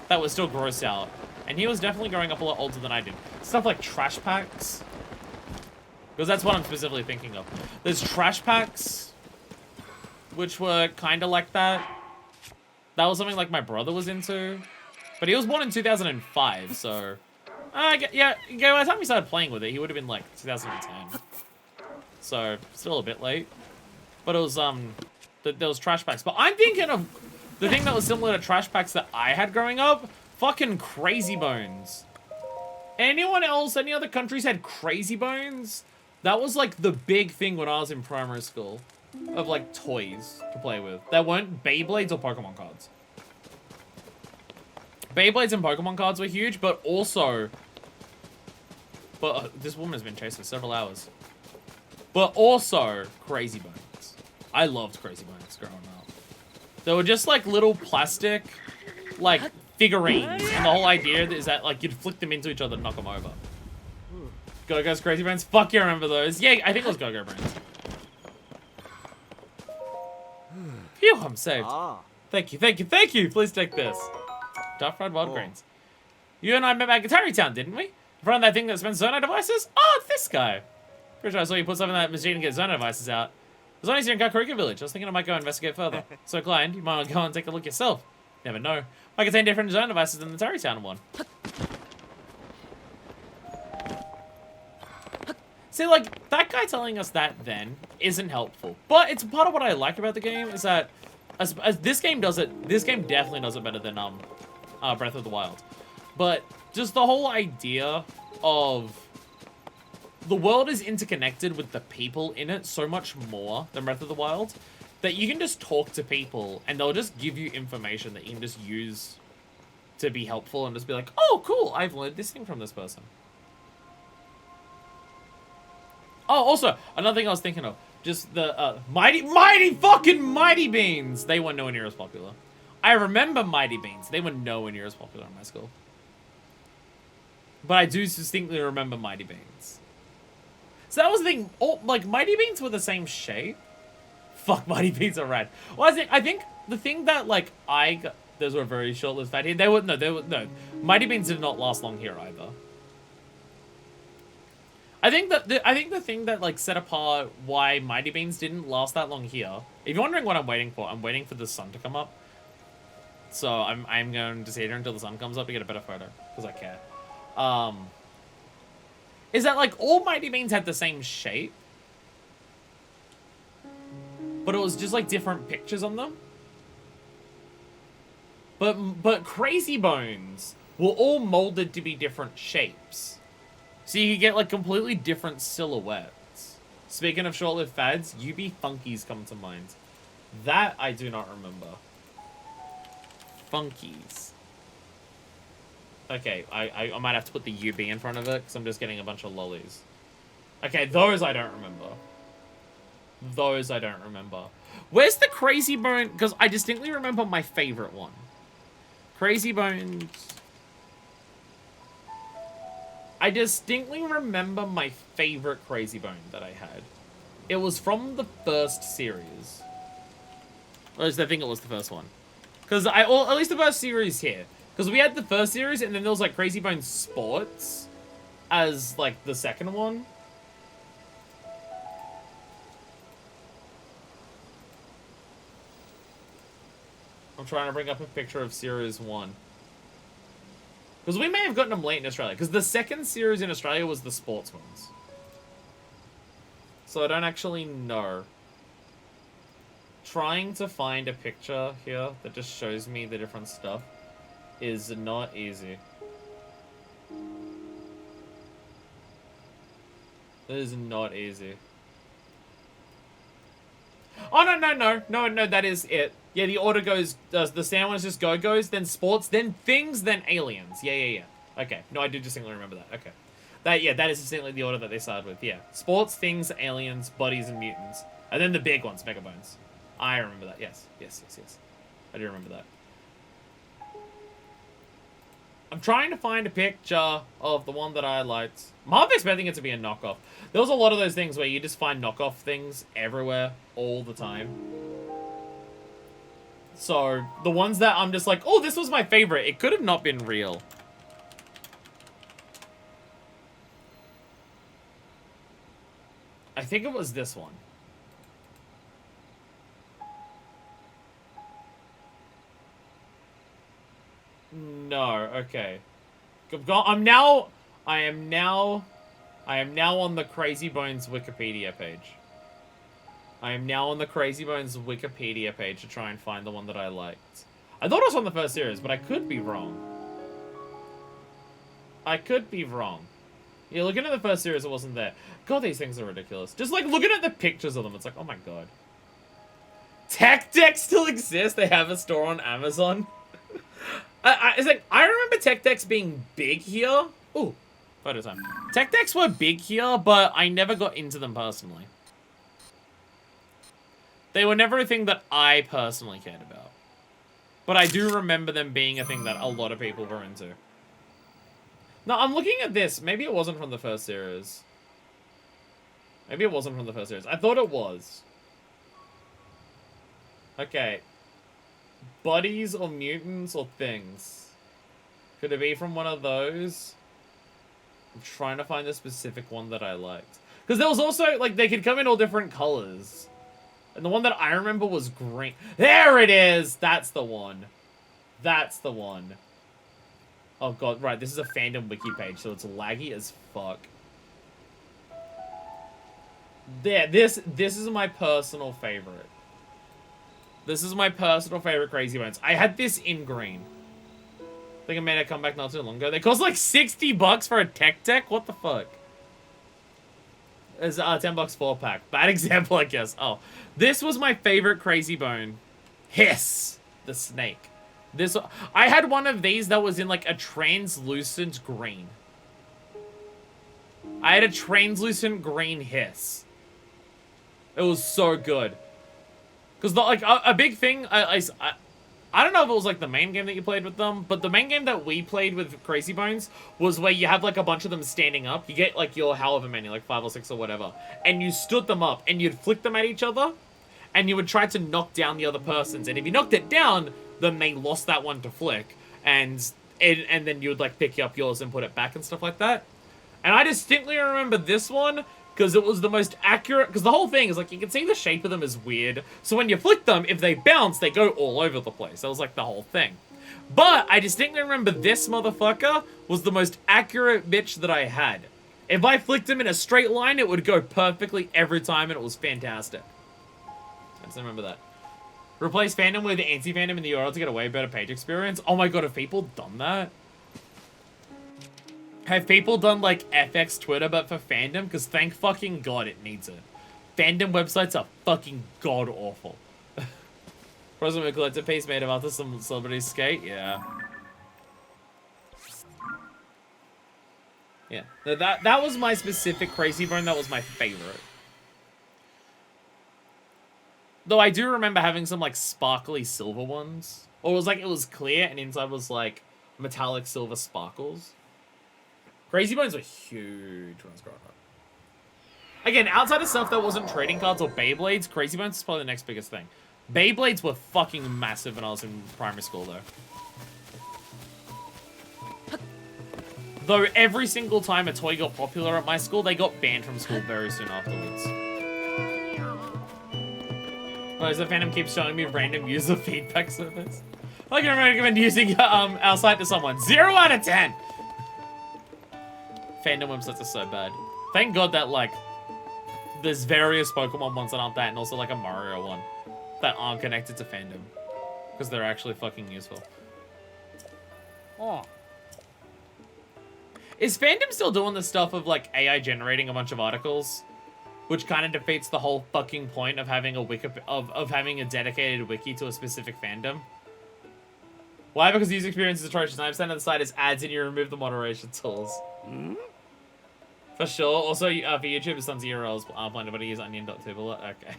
that was still gross out. And he was definitely growing up a lot older than I did. Stuff like trash packs. Because that's what I'm specifically thinking of. There's trash packs, which were kind of like that. That was something like my brother was into. But he was born in 2005, so... yeah, by the time he started playing with it, he would have been like 2010. So, still a bit late. But it was, there was trash packs. But I'm thinking of the thing that was similar to trash packs that I had growing up. Fucking Crazy Bones. Anyone else, any other countries had Crazy Bones? That was like the big thing when I was in primary school. Of like toys to play with. That weren't Beyblades or Pokemon cards. Beyblades and Pokemon cards were huge, but also But this woman has been chased for several hours. But also, Crazy Bones. I loved Crazy Bones growing up. They were just like little plastic, like figurines. And the whole idea is that like you'd flick them into each other and knock them over. Go-Go's Crazy Bones. Fuck yeah, I remember those. Yeah, I think it was Go-Go Brains. Phew, I'm saved. Thank you, thank you, thank you. Please take this. Dark fried wild greens. You and I met back at Tarrytown, didn't we? In front of that thing that spends Zono devices? Oh, it's this guy. Pretty sure I saw you put something in that machine and get Zono devices out. There's only here in Kakarika Village. I was thinking I might go investigate further. So, Klein, you might want to go and take a look yourself. Never know. Might contain different Zono devices than the Tarrytown one. See, like, that guy telling us that then isn't helpful. But it's part of what I like about the game is that as this game does it, this game definitely does it better than Breath of the Wild. But just the whole idea of the world is interconnected with the people in it so much more than Breath of the Wild that you can just talk to people and they'll just give you information that you can just use to be helpful and just be like, oh, cool, I've learned this thing from this person. Oh, also, another thing I was thinking of, just the mighty beans. They were nowhere near as popular. I remember mighty beans. They were nowhere near as popular in my school. But I do distinctly remember mighty beans. So that was the thing. Oh, like mighty beans were the same shape. Fuck, mighty beans are rad. Well, I think the thing that like those were very short-lived fad here. No. Mighty beans did not last long here either. I think the thing that like set apart why mighty beans didn't last that long here. If you're wondering what I'm waiting for, I'm waiting for the sun to come up. So I'm going to sit here until the sun comes up to get a better photo because I care. Is that like all mighty beans had the same shape, but it was just like different pictures on them. But Crazy Bones were all molded to be different shapes. So you could get like completely different silhouettes. Speaking of short-lived fads, UB Funkies come to mind. That I do not remember. Funkies. Okay, I might have to put the UB in front of it because I'm just getting a bunch of lollies. Okay, those I don't remember. Those I don't remember. Where's the Crazy Bone? Because I distinctly remember my favorite one. Crazy Bones. I distinctly remember my favorite Crazy Bone that I had. It was from the first series. Or at least I think it was the first one. Because at least the first series here. Because we had the first series and then there was like Crazy Bone Sports as like the second one. I'm trying to bring up a picture of Series 1. Because we may have gotten them late in Australia. Because the second series in Australia was the sports ones. So I don't actually know. Trying to find a picture here that just shows me the different stuff is not easy. It is not easy. Oh, no, that is it. Yeah, the order goes, the sound ones just Go-Go's, then sports, then things, then aliens. Yeah. Okay, no, I do distinctly remember that. Okay. That is distinctly the order that they started with, yeah. Sports, things, aliens, bodies, and mutants. And then the big ones, Mega Bones. I remember that, yes. I do remember that. I'm trying to find a picture of the one that I liked. I'm half expecting it to be a knockoff. There was a lot of those things where you just find knockoff things everywhere, all the time. So, the ones that I'm just like, oh, this was my favorite. It could have not been real. I think it was this one. No, okay. I am now on the Crazy Bones Wikipedia page. I am now on the Crazy Bones Wikipedia page to try and find the one that I liked. I thought it was on the first series, but I could be wrong. Yeah, looking at the first series, it wasn't there. God, these things are ridiculous. Just, like, looking at the pictures of them, it's like, oh my god. Tech Deck still exists? They have a store on Amazon? It's like, I remember Tech Decks being big here. Ooh. Photo time. Tech decks were big here, but I never got into them personally. They were never a thing that I personally cared about. But I do remember them being a thing that a lot of people were into. No, I'm looking at this. Maybe it wasn't from the first series. Maybe it wasn't from the first series. I thought it was. Okay. Buddies or mutants or things? Could it be from one of those? I'm trying to find the specific one that I liked. Because there was also, like, they could come in all different colors. And the one that I remember was green. There it is! That's the one. That's the one. Oh god, right, this is a fandom wiki page, so it's laggy as fuck. There, this is my personal favorite. This is my personal favorite Crazy Bones. I had this in green. I think I made a comeback not too long ago. They cost like 60 bucks for a tech deck? What the fuck? It's 10 bucks 4-pack. Bad example, I guess. Oh, this was my favorite Crazy Bone. Hiss, the snake. I had one of these that was in like a translucent green. I had a translucent green Hiss. It was so good. Because like a big thing, I don't know if it was like the main game that you played with them, but the main game that we played with Crazy Bones was where you have like a bunch of them standing up. You get like your however many, like 5 or 6 or whatever, and you stood them up and you'd flick them at each other, and you would try to knock down the other person's. And if you knocked it down, then they lost that one to flick, and then you would like pick up yours and put it back and stuff like that. And I distinctly remember this one because it was the most accurate, because the whole thing is like you can see the shape of them is weird, so when you flick them, if they bounce, they go all over the place. That was like the whole thing. But I distinctly remember this motherfucker was the most accurate bitch that I had. If I flicked him in a straight line, it would go perfectly every time, and it was fantastic. I just remember that. Replace fandom with anti-fandom in the URL to get a way better page experience. Oh my god, have people done that? Have people done, like, FX Twitter, but for fandom? Because thank fucking god it needs it. Fandom websites are fucking god-awful. Present a collector piece made of after some celebrities skate? Yeah. Yeah. That was my specific Crazy Bone. That was my favorite. Though I do remember having some, like, sparkly silver ones. Or it was clear, and inside was, like, metallic silver sparkles. Crazy Bones were huge when I was growing up. Again, outside of stuff that wasn't trading cards or Beyblades, Crazy Bones is probably the next biggest thing. Beyblades were fucking massive when I was in primary school, though. Though every single time a toy got popular at my school, they got banned from school very soon afterwards. As the fandom keeps showing me random user feedback service. I can recommend using our site to someone. 0 out of 10! Fandom websites are so bad. Thank god that, like, there's various Pokemon ones that aren't that, and also, like, a Mario one that aren't connected to fandom. Because they're actually fucking useful. Oh. Is fandom still doing the stuff of, like, AI generating a bunch of articles? Which kind of defeats the whole fucking point of having a of having a dedicated wiki to a specific fandom. Why? Because the user experience is atrocious. 9% of the site is ads and you remove the moderation tools. Hmm? For sure. Also, for YouTube, it's on URLs. Blinded, but I use onion.tube a lot. Okay.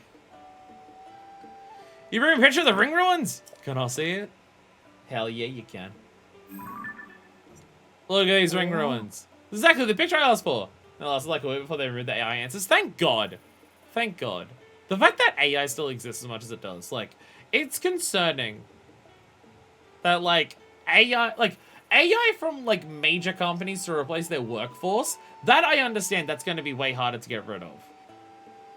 You bring a picture of the ring ruins? Can I see it? Hell yeah, you can. Look at these ring ruins. This is exactly the picture I asked for. No, I was like a week before they removed the AI answers. Thank God. Thank God. The fact that AI still exists as much as it does, like, it's concerning that, like, AI from, like, major companies to replace their workforce, that I understand that's going to be way harder to get rid of.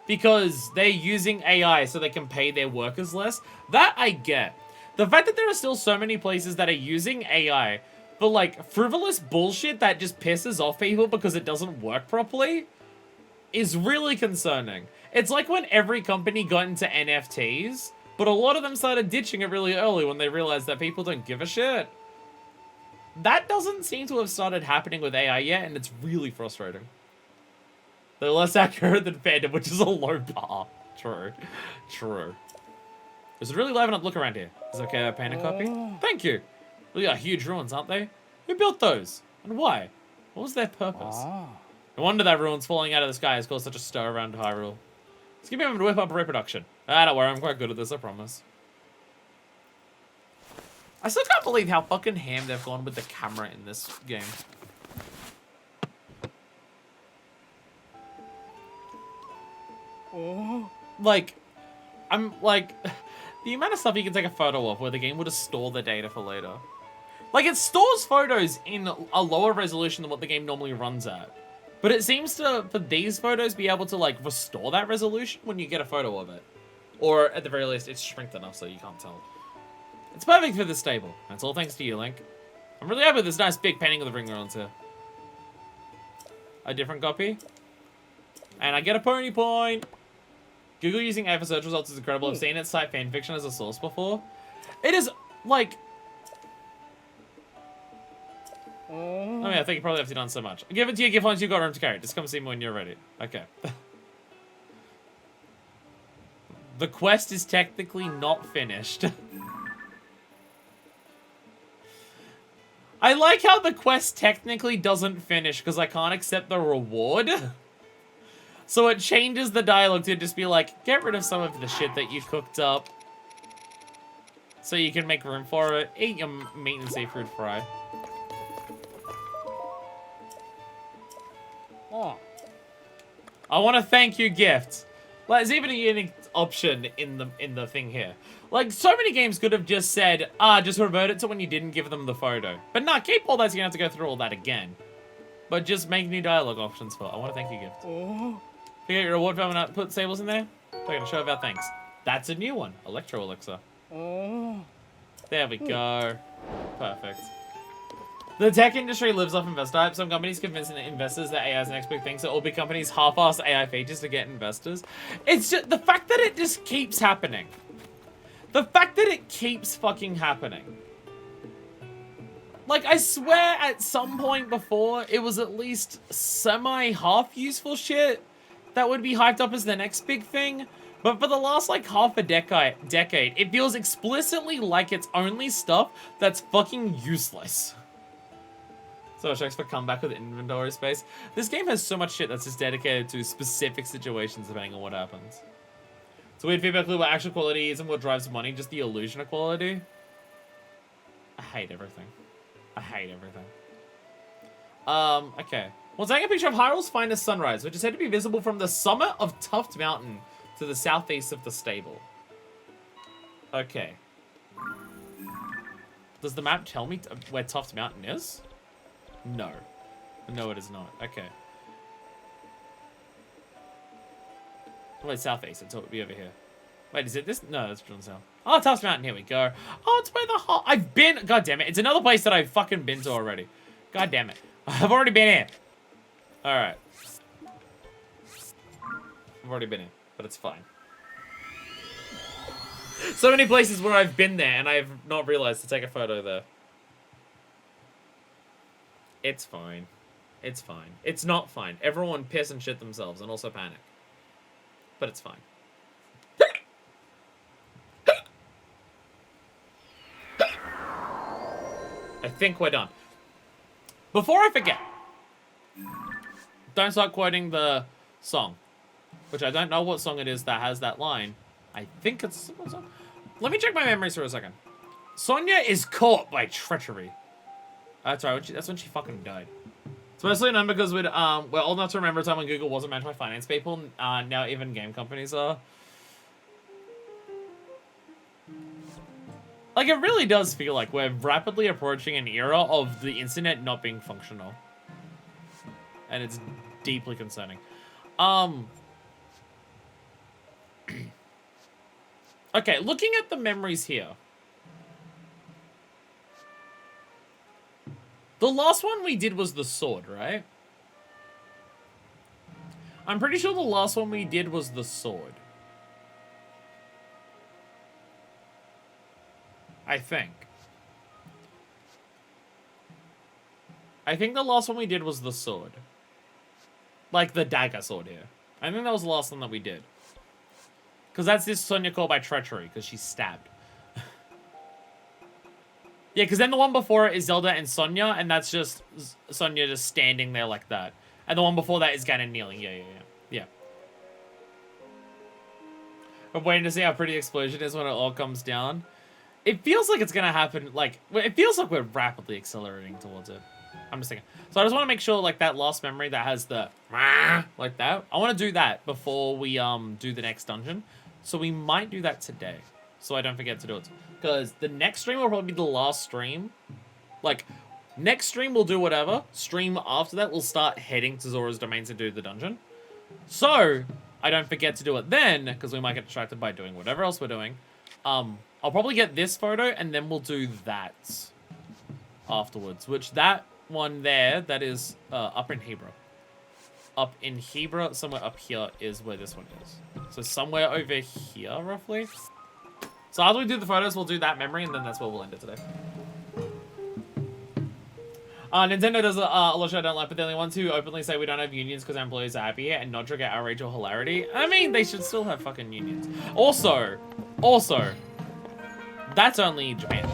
Because they're using AI so they can pay their workers less. That I get. The fact that there are still so many places that are using AI for, like, frivolous bullshit that just pisses off people because it doesn't work properly is really concerning. It's like when every company got into NFTs, but a lot of them started ditching it really early when they realized that people don't give a shit. That doesn't seem to have started happening with AI yet, and it's really frustrating. They're less accurate than fandom, which is a low bar. True. True. Does it really liven up look around here? Is it okay I paint a copy? Thank you. Look at huge ruins, aren't they? Who built those? And why? What was their purpose? Ah. No wonder that ruins falling out of the sky has caused such a stir around Hyrule. Let's give him a whip up reproduction. Ah, don't worry, I'm quite good at this, I promise. I still can't believe how fucking ham they've gone with the camera in this game. Oh. Like, I'm like, the amount of stuff you can take a photo of where the game will just store the data for later. Like, it stores photos in a lower resolution than what the game normally runs at. But it seems to, for these photos, be able to, like, restore that resolution when you get a photo of it. Or, at the very least, it's shrinked enough so you can't tell. It's perfect for this stable. That's all thanks to you, Link. I'm really happy with this nice big painting of the ring around here. A different copy. And I get a pony point. Google using AI for search results is incredible. I've seen it cite fanfiction as a source before. It is, like... Oh yeah, I think you probably have to done so much. Give it to your gift once you've got room to carry it. Just come see me when you're ready. Okay. The quest is technically not finished. I like how the quest technically doesn't finish because I can't accept the reward. So it changes the dialogue to just be like, get rid of some of the shit that you cooked up. So you can make room for it. Eat your meat and seafood fry. Oh. I want to thank you, gift. Like, there's even a unique option in the thing here. Like, so many games could have just said, just revert it to when you didn't give them the photo. But nah, keep all that so you don't have to go through all that again. But just make new dialogue options for it. I want to thank you, gift. Oh. You get your reward from and put stables in there? We're gonna show of our thanks. That's a new one. Electro Elixir. Oh. There we go. Perfect. The tech industry lives off investor hype. Some companies convince investors that AI is the next big thing, so all big companies half-ass AI features to get investors. It's just the fact that it just keeps happening. The fact that it keeps fucking happening. Like, I swear at some point before, it was at least semi-half useful shit that would be hyped up as the next big thing. But for the last, like, half a decade, it feels explicitly like it's only stuff that's fucking useless. So it checks for comeback with inventory space. This game has so much shit that's just dedicated to specific situations depending on what happens. It's a weird feedback loop where actual quality isn't what drives money, just the illusion of quality. I hate everything. I hate everything. Okay. Well, taking a picture of Hyrule's finest sunrise, which is said to be visible from the summit of Tuft Mountain to the southeast of the stable. Okay. Does the map tell me where Tuft Mountain is? No. No, it is not. Okay. Wait, southeast. I thought it would be over here. Wait, is it this? No, that's John South. Oh, Tuft Mountain. Here we go. Oh, it's where the I've been. God damn it. It's another place that I've fucking been to already. God damn it. I've already been here. Alright. I've already been here, but it's fine. So many places where I've been there and I've not realized to take a photo there. It's fine. It's fine. It's not fine. Everyone piss and shit themselves and also panic. But it's fine. I think we're done. Before I forget, don't start quoting the song, which I don't know what song it is that has that line. I think it's a song. Let me check my memories for a second. Sonia is caught by treachery. That's right. That's when she fucking died. It's mostly known because we're old enough to remember a time when Google wasn't meant by finance people. Now even game companies are. Like, it really does feel like we're rapidly approaching an era of the internet not being functional. And it's deeply concerning. Okay, looking at the memories here. The last one we did was the sword, right? I'm pretty sure the last one we did was the sword. I think the last one we did was the sword. Like the dagger sword here. I think that was the last one that we did. Because that's this Sonya called by treachery, because she's stabbed. Yeah, because then the one before it is Zelda and Sonya, and that's just Sonya just standing there like that. And the one before that is Ganon kneeling. Yeah. I'm waiting to see how pretty the explosion is when it all comes down. It feels like it's going to happen, like, it feels like we're rapidly accelerating towards it. I'm just thinking. So I just want to make sure, like, that last memory that has the, like that, I want to do that before we, do the next dungeon. So we might do that today. So I don't forget to do it. Because the next stream will probably be the last stream. Like, next stream we'll do whatever. Stream after that, we'll start heading to Zora's Domains and do the dungeon. So, I don't forget to do it then, because we might get distracted by doing whatever else we're doing. I'll probably get this photo, and then we'll do that afterwards. Which, that one there, that is up in Hebra. Up in Hebra, somewhere up here is where this one is. So somewhere over here, roughly. So after we do the photos, we'll do that memory, and then that's where we'll end it today. Nintendo does a lot I don't like, but they're the only ones who openly say we don't have unions because our employees are happy and not trigger outrage or hilarity. I mean, they should still have fucking unions. Also, that's only Japan.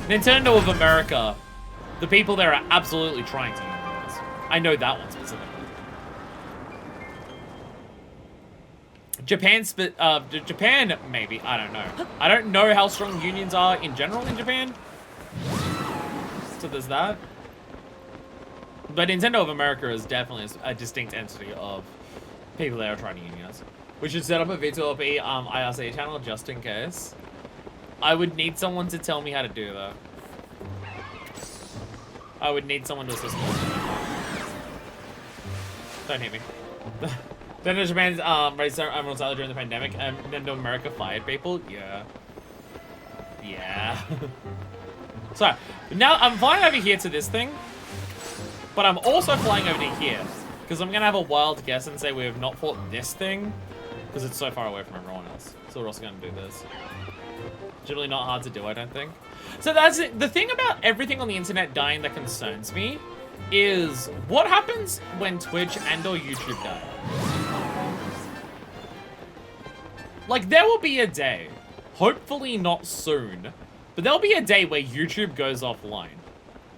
Nintendo of America, the people there are absolutely trying to unionize. I know that one specifically. Japan, maybe. I don't know. I don't know how strong unions are in general in Japan. So there's that. But Nintendo of America is definitely a distinct entity of people that are trying to unionize. We should set up a V2LP IRC channel just in case. I would need someone to tell me how to do that. I would need someone to assist me. Don't hit me. Then Japan's raised their Emerald Salad during the pandemic, and Nintendo America fired people. Yeah. So, now I'm flying over here to this thing, but I'm also flying over to here, because I'm going to have a wild guess and say we have not fought this thing, because it's so far away from everyone else. So we're also going to do this. It's really not hard to do, I don't think. So that's it. The thing about everything on the internet dying that concerns me is what happens when Twitch and or YouTube die. Like, there will be a day, hopefully not soon, but there'll be a day where YouTube goes offline.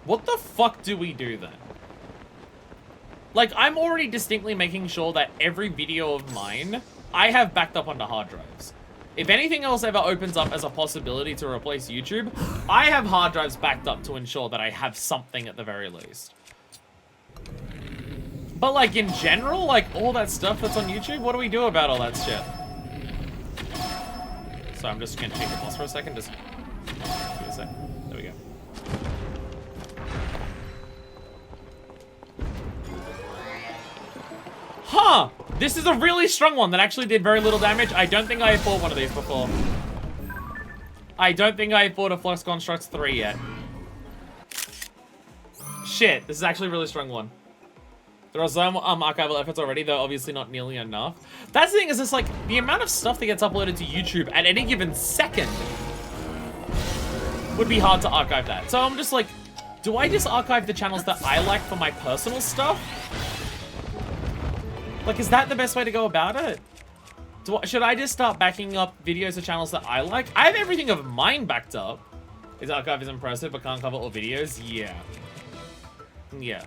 What the fuck do we do then? Like, I'm already distinctly making sure that every video of mine, I have backed up onto hard drives. If anything else ever opens up as a possibility to replace YouTube, I have hard drives backed up to ensure that I have something at the very least. But like, in general, like, all that stuff that's on YouTube, what do we do about all that shit? So I'm just gonna check the boss for a second, just... Give me a sec. There we go. Huh! This is a really strong one that actually did very little damage. I don't think I have fought one of these before. I don't think I have fought a Flux Construct 3 yet. Shit, this is actually a really strong one. There are some archival efforts already, though obviously not nearly enough. That's the thing, is it's like, the amount of stuff that gets uploaded to YouTube at any given second would be hard to archive that. So I'm just like, do I just archive the channels that I like for my personal stuff? Like, is that the best way to go about it? Should I just start backing up videos of channels that I like? I have everything of mine backed up. His archive is impressive, but can't cover all videos? Yeah. Yeah.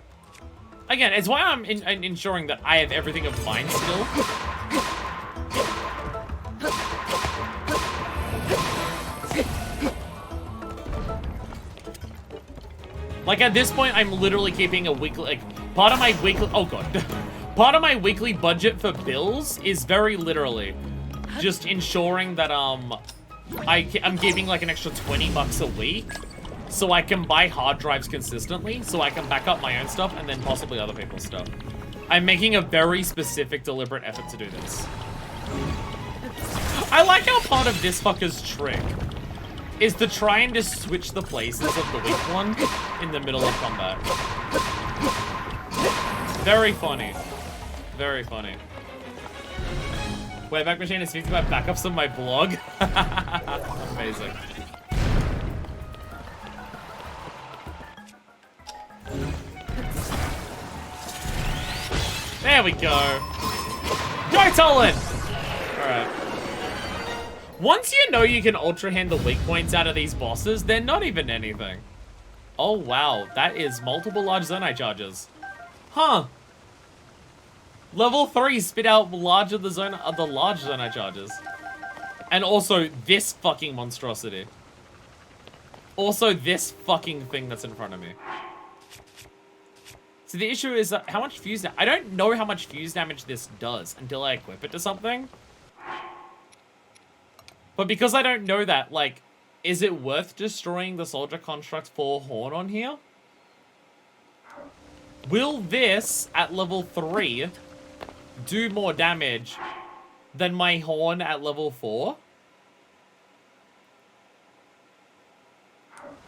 Again, it's why I'm ensuring that I have everything of mine still. Like, at this point, I'm literally keeping a weekly, like, part of my weekly, oh god. Part of my weekly budget for bills is very literally just ensuring that, I'm keeping, like, an extra 20 bucks a week so I can buy hard drives consistently, so I can back up my own stuff and then possibly other people's stuff. I'm making a very specific, deliberate effort to do this. I like how part of this fucker's trick is to try and just switch the places of the weak one in the middle of combat. Very funny. Very funny. Wayback Machine is 55 backups on my blog. Amazing. There we go. Go, Tolan! Alright. Once you know you can ultra handle weak points out of these bosses, they're not even anything. Oh wow, that is multiple large zonite charges. Huh. Level 3 spit out the large zonite charges. And also this fucking monstrosity. Also this fucking thing that's in front of me. So the issue is how much fuse damage. I don't know how much fuse damage this does until I equip it to something. But because I don't know that, like, is it worth destroying the Soldier Construct 4 Horn on here? Will this, at level 3, do more damage than my Horn at level 4?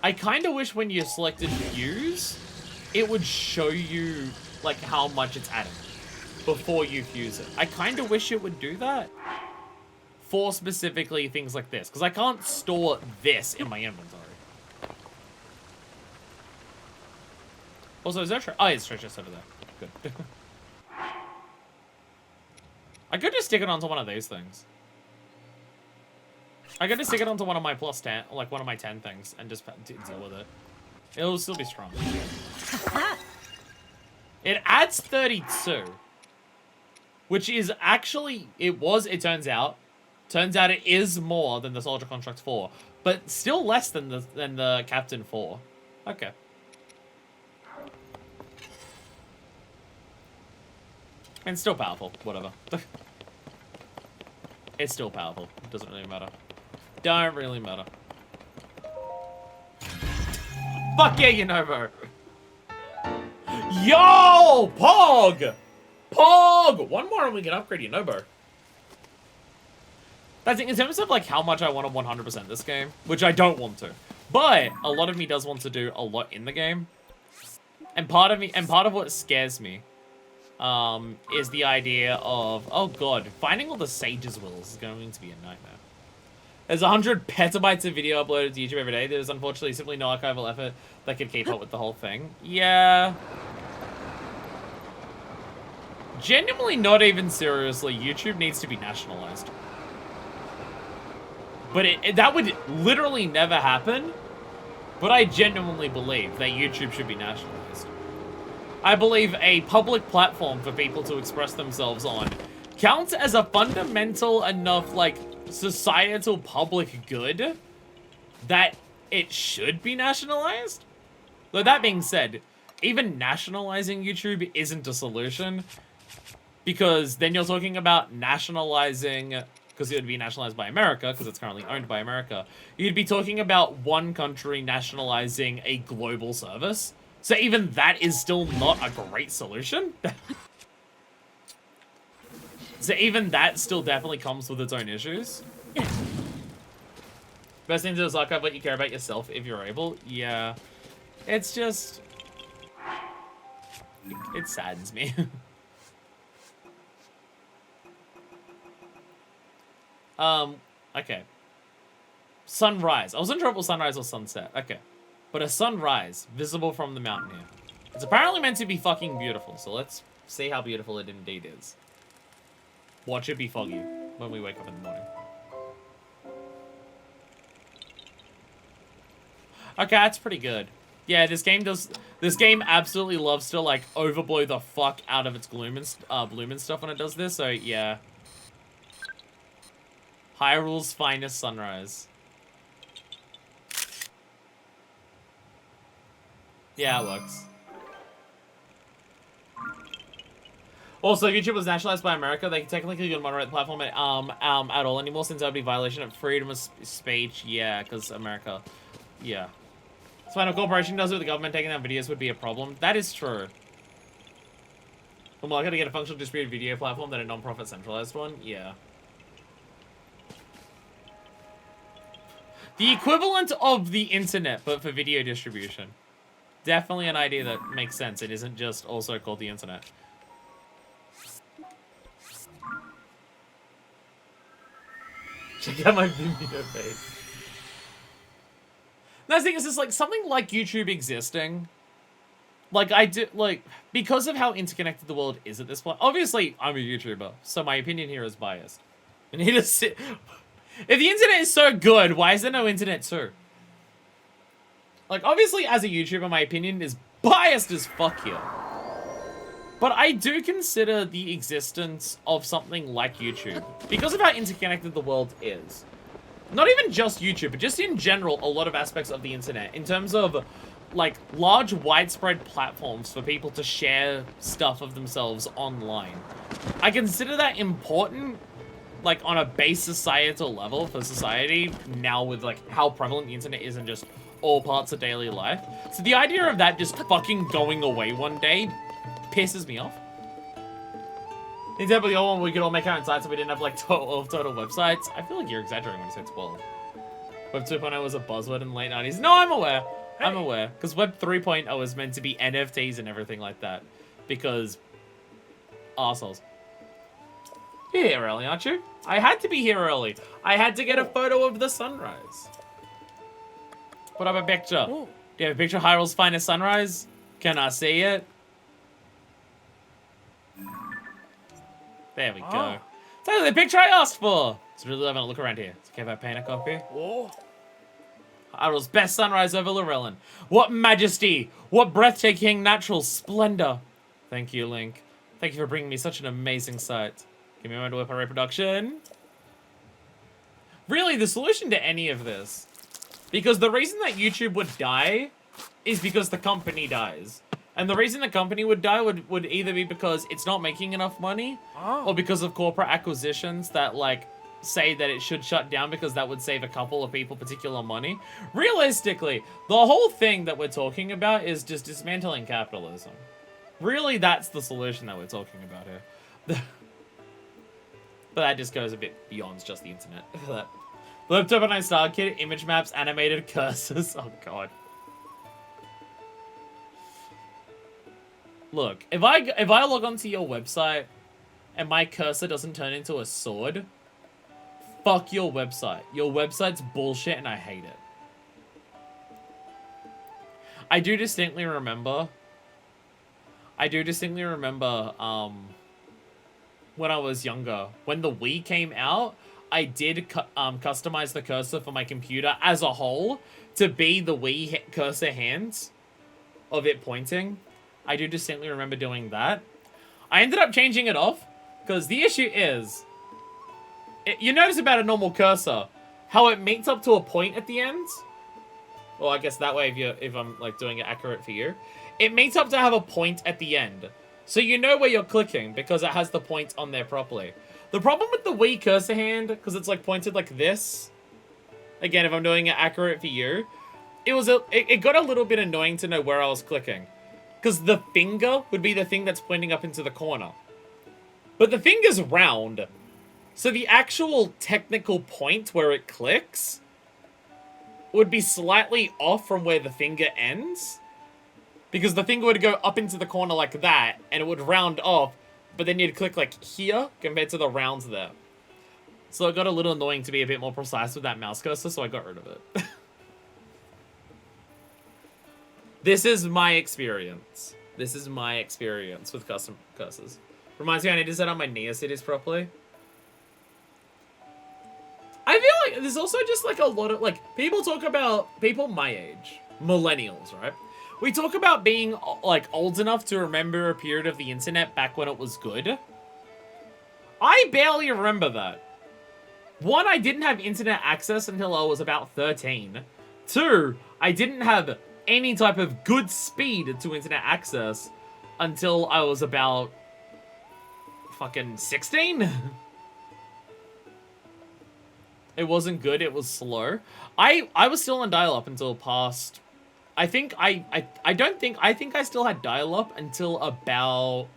I kind of wish when you selected fuse, it would show you, like, how much it's adding before you fuse it. I kind of wish it would do that for specifically things like this, because I can't store this in my inventory. Also, is there oh, it's just over there. Good. I could just stick it onto one of these things. I could just stick it onto one of my plus 10, like one of my 10 things, and just deal with it. It'll still be strong. It adds 32. Which is actually, it turns out it is more than the Soldier Construct 4. But still less than the Captain 4. Okay. And still powerful, whatever. It's still powerful. It doesn't really matter. Don't really matter. Fuck yeah, Yonobo! Yo! Pog! Pog! One more and we can upgrade Yonobo. I think in terms of like how much I want to 100% this game, which I don't want to, but a lot of me does want to do a lot in the game. And part of what scares me is the idea of, oh god, finding all the Sage's wills is going to be a nightmare. There's 100 petabytes of video uploaded to YouTube every day. There's unfortunately simply no archival effort that could keep up with the whole thing. Yeah. Genuinely, not even seriously, YouTube needs to be nationalized. But that would literally never happen. But I genuinely believe that YouTube should be nationalized. I believe a public platform for people to express themselves on counts as a fundamental enough, like, societal public good that it should be nationalized. Though that being said, even nationalizing YouTube isn't a solution, because then you're talking about nationalizing, because it would be nationalized by America, because it's currently owned by America. You'd be talking about one country nationalizing a global service. So even that is still not a great solution. So even that still definitely comes with its own issues. Best thing to do is archive what you care about yourself if you're able. Yeah. It's just... It saddens me. Okay. Sunrise. I wasn't sure if it was sunrise or sunset. Okay. But a sunrise, visible from the mountain here. It's apparently meant to be fucking beautiful, so let's see how beautiful it indeed is. Watch it be foggy when we wake up in the morning. Okay, that's pretty good. Yeah, this game absolutely loves to, like, overblow the fuck out of its gloom and stuff when it does this, so yeah. Hyrule's finest sunrise. Yeah, it works. Also, if YouTube was nationalized by America, they technically couldn't moderate the platform at all anymore, since that would be violation of freedom of speech. Yeah, because America. Yeah. So when a corporation does it with the government taking down videos would be a problem. That is true. Well, I gotta get a functional distributed video platform than a non-profit centralized one. Yeah. The equivalent of the internet, but for video distribution. Definitely an idea that makes sense. It isn't just also called the internet. Check out my Vimeo page. The thing is, just like something like YouTube existing. Like because of how interconnected the world is at this point. Obviously, I'm a YouTuber, so my opinion here is biased. And If the internet is so good, why is there no internet too? Like, obviously, as a YouTuber, my opinion is biased as fuck here. But I do consider the existence of something like YouTube, because of how interconnected the world is. Not even just YouTube, but just in general, a lot of aspects of the internet, in terms of, like, large, widespread platforms for people to share stuff of themselves online. I consider that important, like, on a base societal level for society, now with, like, how prevalent the internet is in just all parts of daily life. So the idea of that just fucking going away one day pisses me off. In terms of the old one, we could all make our own sites so we didn't have, like, total websites. I feel like you're exaggerating when you say 12. Web 2.0 was a buzzword in the late 90s. No, I'm aware. Hey. I'm aware. Because Web 3.0 was meant to be NFTs and everything like that. Because... arseholes. You're here early, aren't you? I had to be here early. I had to get a photo of the sunrise. Put up a picture. Ooh. Do you have a picture of Hyrule's finest sunrise? Can I see it? There we go. That's the picture I asked for. It's really loving a look around here. It's okay if I paint a copy. Whoa. Hyrule's best sunrise over Lorellan. What majesty! What breathtaking natural splendor! Thank you, Link. Thank you for bringing me such an amazing sight. Give me a moment to whip a reproduction. Really, the solution to any of this, because the reason that YouTube would die is because the company dies. And the reason the company would die would either be because it's not making enough money, or because of corporate acquisitions that, like, say that it should shut down because that would save a couple of people particular money. Realistically, the whole thing that we're talking about is just dismantling capitalism. Really, that's the solution that we're talking about here. But that just goes a bit beyond just the internet. Laptop and I Star Kit, image maps, animated cursors. Oh god. Look, if I log onto your website and my cursor doesn't turn into a sword, fuck your website. Your website's bullshit and I hate it. I do distinctly remember when I was younger, when the Wii came out, I did customize the cursor for my computer as a whole to be the Wii cursor hands of it pointing. I do distinctly remember doing that. I ended up changing it off because the issue is, you notice about a normal cursor, how it meets up to a point at the end. Well, I guess that way if I'm like doing it accurate for you. It meets up to have a point at the end. So you know where you're clicking because it has the point on there properly. The problem with the Wii cursor hand, because it's like pointed like this, again, if I'm doing it accurate for you, it got a little bit annoying to know where I was clicking. Because the finger would be the thing that's pointing up into the corner. But the finger's round. So the actual technical point where it clicks would be slightly off from where the finger ends. Because the finger would go up into the corner like that, and it would round off, but then you'd click like here compared to the rounds there. So it got a little annoying to be a bit more precise with that mouse cursor, so I got rid of it. This is my experience. This is my experience with custom cursors. Reminds me I need to set up my Neocities properly. I feel like there's also just like a lot of, like, people my age, millennials, right? We talk about being, like, old enough to remember a period of the internet back when it was good. I barely remember that. One, I didn't have internet access until I was about 13. Two, I didn't have any type of good speed to internet access until I was about fucking 16. It wasn't good, it was slow. I was still on dial-up until past... I think I still had dial-up until about...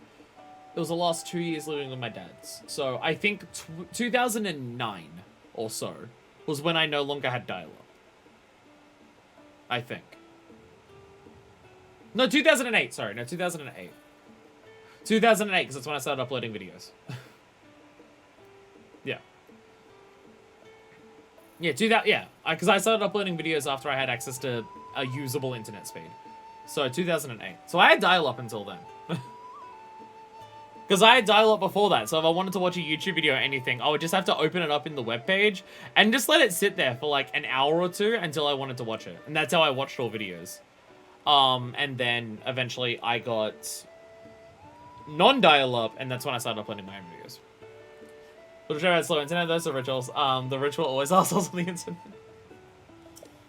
It was the last 2 years living with my dad's. So I think 2009 or so was when I no longer had dial-up. I think. No, 2008, sorry. No, 2008. 2008, because that's when I started uploading videos. Yeah. Yeah, because I started uploading videos after I had access to a usable internet speed. So, 2008. So, I had dial-up until then. Because I had dial-up before that, so if I wanted to watch a YouTube video or anything, I would just have to open it up in the webpage and just let it sit there for like an hour or two until I wanted to watch it. And that's how I watched all videos. And then eventually I got non-dial-up, and that's when I started uploading my own videos. Little show about slow internet, those are rituals. The ritual always assholes on the internet.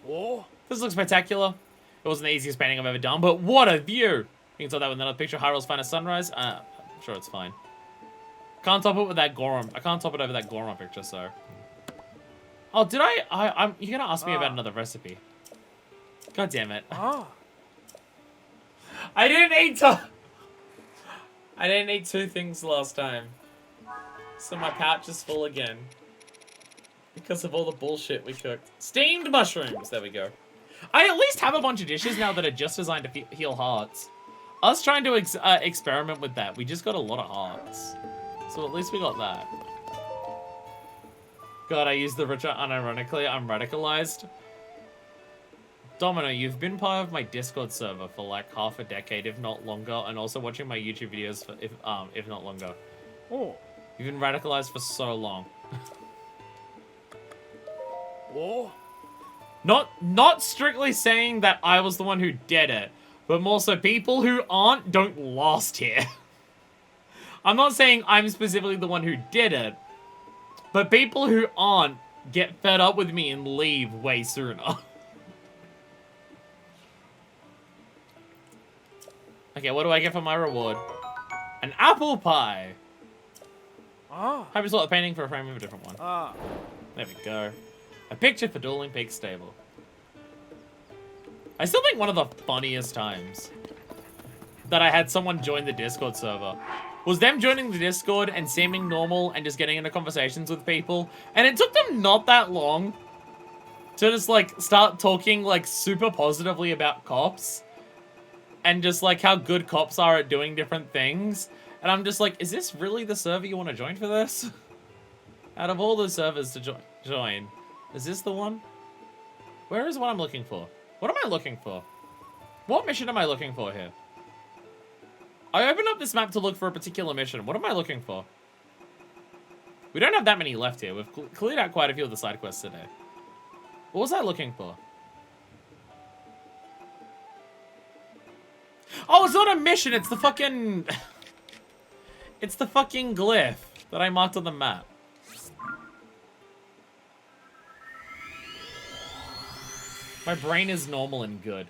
Oh. This looks spectacular. It wasn't the easiest painting I've ever done, but what a view! You can tell that with another picture, Hyrule's finest sunrise. I'm sure it's fine. Can't top it with that Goron. I can't top it over that Goron picture, so. Oh, did I'm. You're gonna ask me about another recipe. God damn it. Ah. I didn't eat I didn't eat 2 things last time. So my pouch is full again. Because of all the bullshit we cooked. Steamed mushrooms! There we go. I at least have a bunch of dishes now that are just designed to heal hearts. Us trying to experiment with that, we just got a lot of hearts. So at least we got that. God, I used the ritual unironically. I'm radicalized. Domino, you've been part of my Discord server for like half a decade, if not longer, and also watching my YouTube videos for if not longer. Oh. You've been radicalized for so long. Oh. Not strictly saying that I was the one who did it, but more so people who aren't don't last here. I'm not saying I'm specifically the one who did it, but people who aren't get fed up with me and leave way sooner. Okay, what do I get for my reward? An apple pie! Ah. Hope you saw the painting for a frame of a different one. Ah. There we go. A picture for Dueling Peak Stable. I still think one of the funniest times that I had someone join the Discord server was them joining the Discord and seeming normal and just getting into conversations with people. And it took them not that long to just like start talking like super positively about cops. And just like how good cops are at doing different things. And I'm just like, is this really the server you want to join for this? Out of all the servers to join, is this the one? Where is what I'm looking for? What am I looking for? What mission am I looking for here? I opened up this map to look for a particular mission. What am I looking for? We don't have that many left here. We've cleared out quite a few of the side quests today. What was I looking for? Oh, it's not a mission. It's the fucking... It's the fucking glyph that I marked on the map. My brain is normal and good.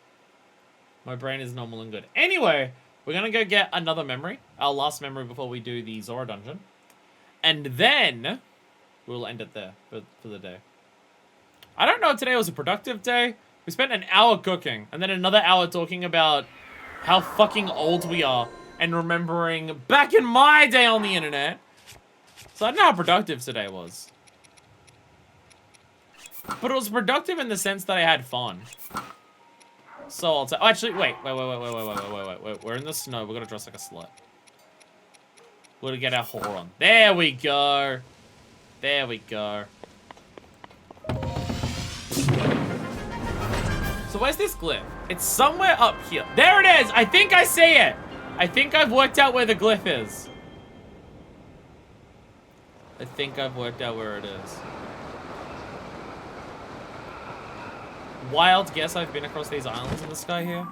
My brain is normal and good. Anyway, we're gonna go get another memory. Our last memory before we do the Zora dungeon. And then we'll end it there for the day. I don't know if today was a productive day. We spent an hour cooking and then another hour talking about how fucking old we are and remembering back in my day on the internet. So I don't know how productive today was. But it was productive in the sense that I had fun. So I'll oh, actually, wait. We're in the snow. We're gonna dress like a slut. We're gonna get our whore on. There we go. There we go. So where's this glyph? It's somewhere up here. There it is! I think I see it! I think I've worked out where the glyph is. I think I've worked out where it is. Wild guess I've been across these islands in the sky here.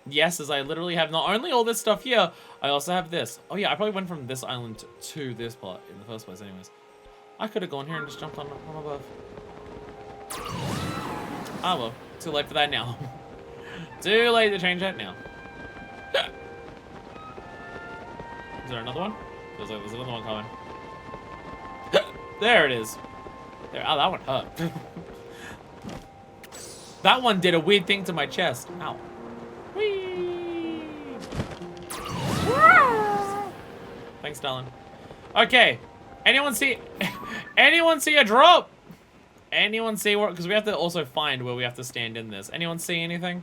Yes, as I literally have not only all this stuff here, I also have this. Oh yeah, I probably went from this island to this part in the first place anyways. I could have gone here and just jumped on from above. Ah well, too late for that now. Too late to change that now. Is there another one? Feels like there's another one coming. There it is. There. Oh, that one hurt. That one did a weird thing to my chest. Ow. Whee! Thanks, darling. Okay. Anyone see a drop? Anyone see where? Because we have to also find where we have to stand in this. Anyone see anything?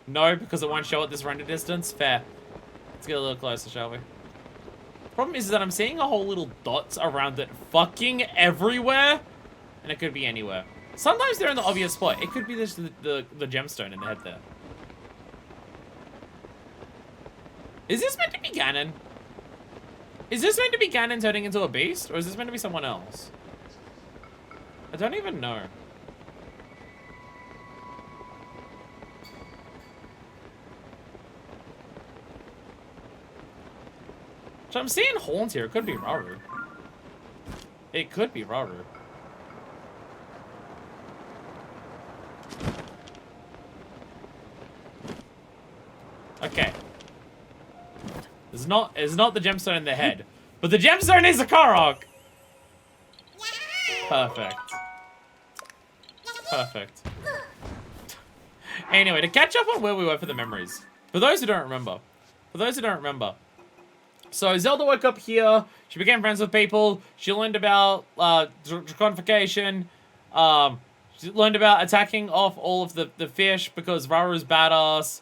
No, because it won't show at this render distance. Fair. Let's get a little closer, shall we? Problem is that I'm seeing a whole little dots around it fucking everywhere. And it could be anywhere. Sometimes they're in the obvious spot. It could be this, the gemstone in the head there. Is this meant to be Ganon? Is this meant to be Ganon turning into a beast? Or is this meant to be someone else? I don't even know. So I'm seeing horns here. It could be Rauru. It could be Rauru. Okay. It's not the gemstone in the head. But the gemstone is a Korok! Perfect. Perfect. Anyway, to catch up on where we were for the memories. For those who don't remember. So Zelda woke up here. She became friends with people. She learned about draconification. She learned about attacking off all of the fish because Rauru's badass.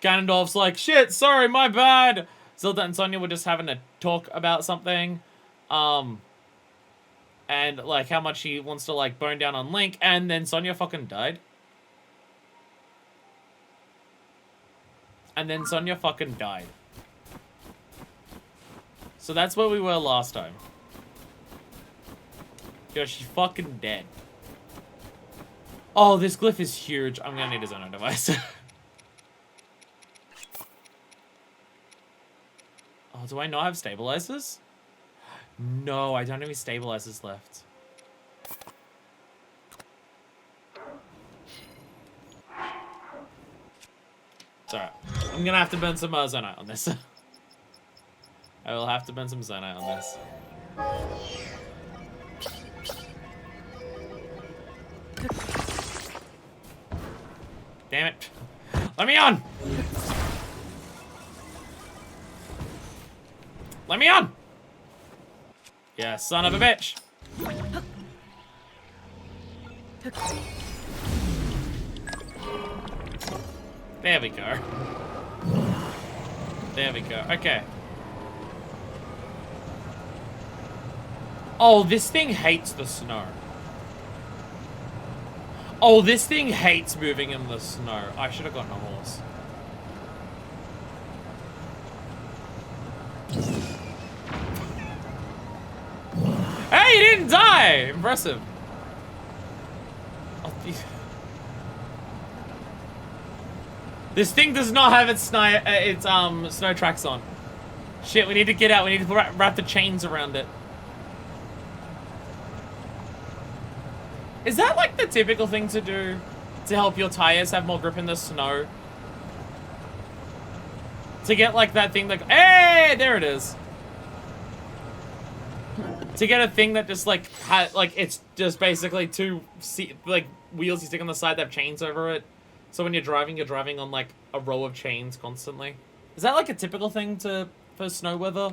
Ganondorf's like, shit, sorry, my bad. Zelda and Sonia were just having a talk about something. And like how much she wants to like bone down on Link. And then Sonia fucking died. So that's where we were last time. Yo, she's fucking dead. Oh, this glyph is huge. I'm gonna need a Zono device. Oh, do I not have stabilizers? No, I don't have any stabilizers left. It's alright. I'm gonna have to burn some Zonite on this. I will have to burn some Zonite on this. Damn it. Let me on! Let me on! Yeah, son of a bitch! There we go. There we go. Okay. Oh, this thing hates the snow. Oh, this thing hates moving in the snow. I should have gotten a horse. Hey, he didn't die! Impressive. Oh, this thing does not have its snow tracks on. Shit, we need to get out. We need to wrap the chains around it. Is that like the typical thing to do to help your tires have more grip in the snow? To get like that thing like, hey, there it is. To get a thing that just like it's just basically two wheels you stick on the side that have chains over it. So when you're driving on like a row of chains constantly. Is that like a typical thing for snow weather?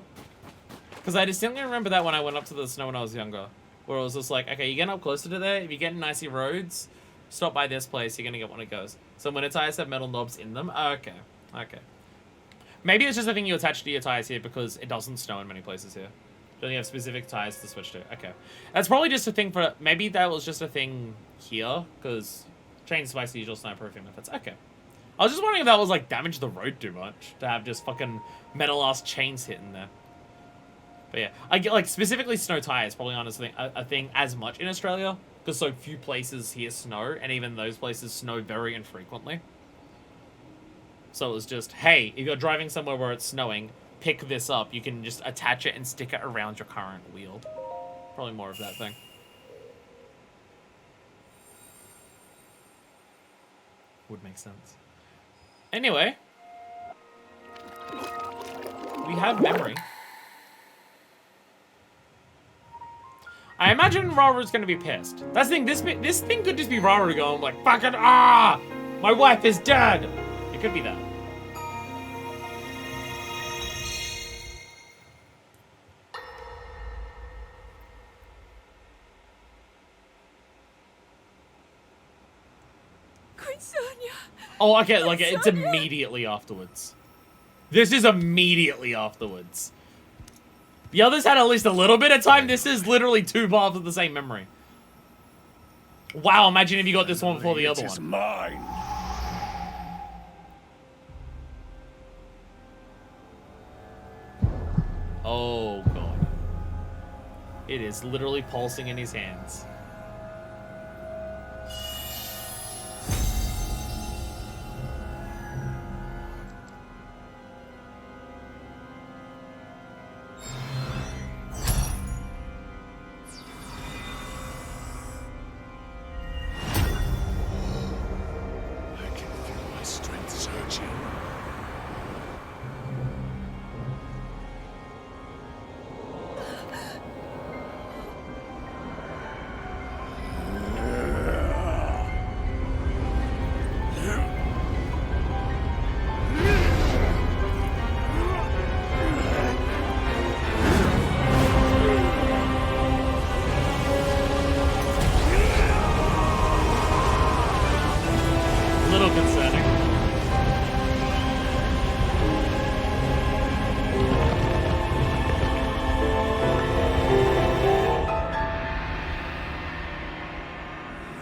Because I distinctly remember that when I went up to the snow when I was younger. Where it was just like, okay, you're getting up closer to there. If you're getting icy roads, stop by this place. You're going to get one of those. So when tires have metal knobs in them. Okay. Okay. Maybe it's just a thing you attach to your tires here because it doesn't snow in many places here. Don't you have specific tires to switch to? Okay. That's probably just a thing for... Maybe that was just a thing here because chain spice usual snowproofing methods. Okay. I was just wondering if that was like damage the road too much to have just fucking metal-ass chains hitting there. But yeah, I get like specifically snow tires probably aren't a thing as much in Australia because so few places here snow, and even those places snow very infrequently. So it was just, hey, if you're driving somewhere where it's snowing, pick this up. You can just attach it and stick it around your current wheel. Probably more of that thing. Would make sense. Anyway, we have memory. I imagine Rauru's gonna be pissed. That's the thing, this thing could just be Rauru going like, fucking, my wife is dead! It could be that. Queen Sonia. Oh, okay, like, it's immediately afterwards. This is immediately afterwards. The others had at least a little bit of time. This is literally two halves of the same memory. Wow, imagine if you got this one before the other one. It is mine. Oh, God. It is literally pulsing in his hands. I can feel my strength surging. Little concerning.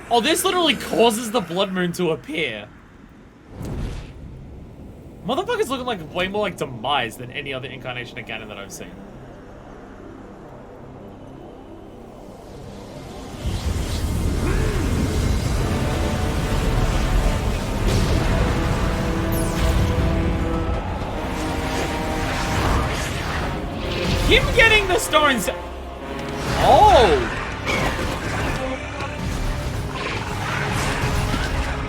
Oh, this literally causes the blood moon to appear. Motherfucker's looking like way more like Demise than any other incarnation of Ganon that I've seen. Him getting the stones. Oh.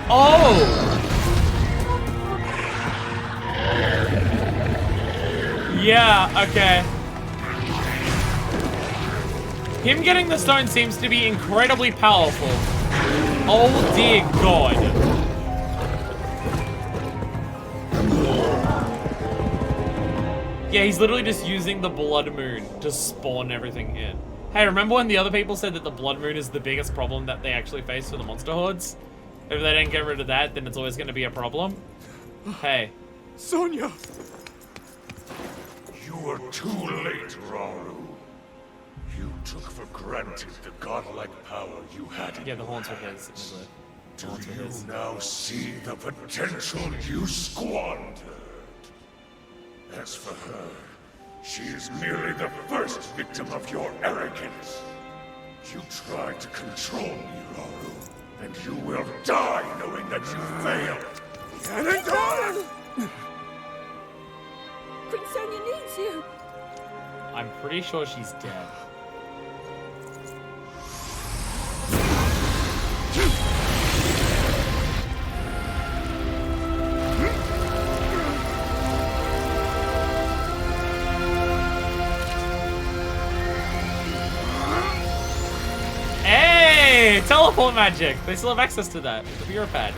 Oh. Yeah, okay. Him getting the stone seems to be incredibly powerful. Oh dear God. Yeah, he's literally just using the blood moon to spawn everything in. Hey, remember when the other people said that the blood moon is the biggest problem that they actually face for the monster hordes? If they don't get rid of that, then it's always going to be a problem. Hey. Sonia! You were too late, Rauru. You took for granted the godlike power you had in Yeah, the your horns were hands. his. Do you now see the potential you squandered? As for her, she is merely the first victim of your arrogance. You tried to control me, Rauru, and you will die knowing that you failed. Ganon! Prince Sonia needs you. I'm pretty sure she's dead. Hey! Teleport magic! They still have access to that. The Bureau pad.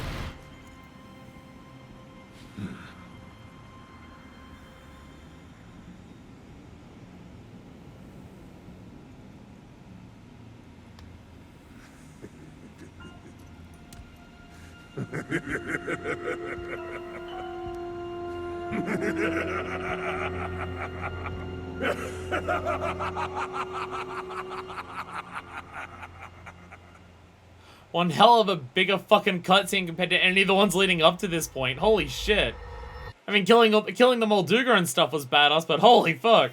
One hell of a bigger fucking cutscene compared to any of the ones leading up to this point. Holy shit. I mean, killing the Molduga and stuff was badass, but holy fuck.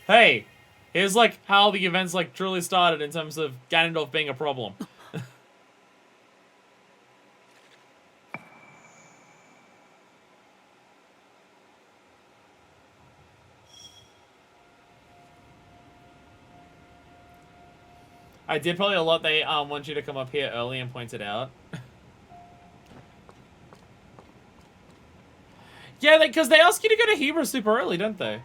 Hey, here's like how the events like truly started in terms of Ganondorf being a problem. I did probably a lot. They want you to come up here early and point it out. Yeah, because they ask you to go to Hebra super early, don't they?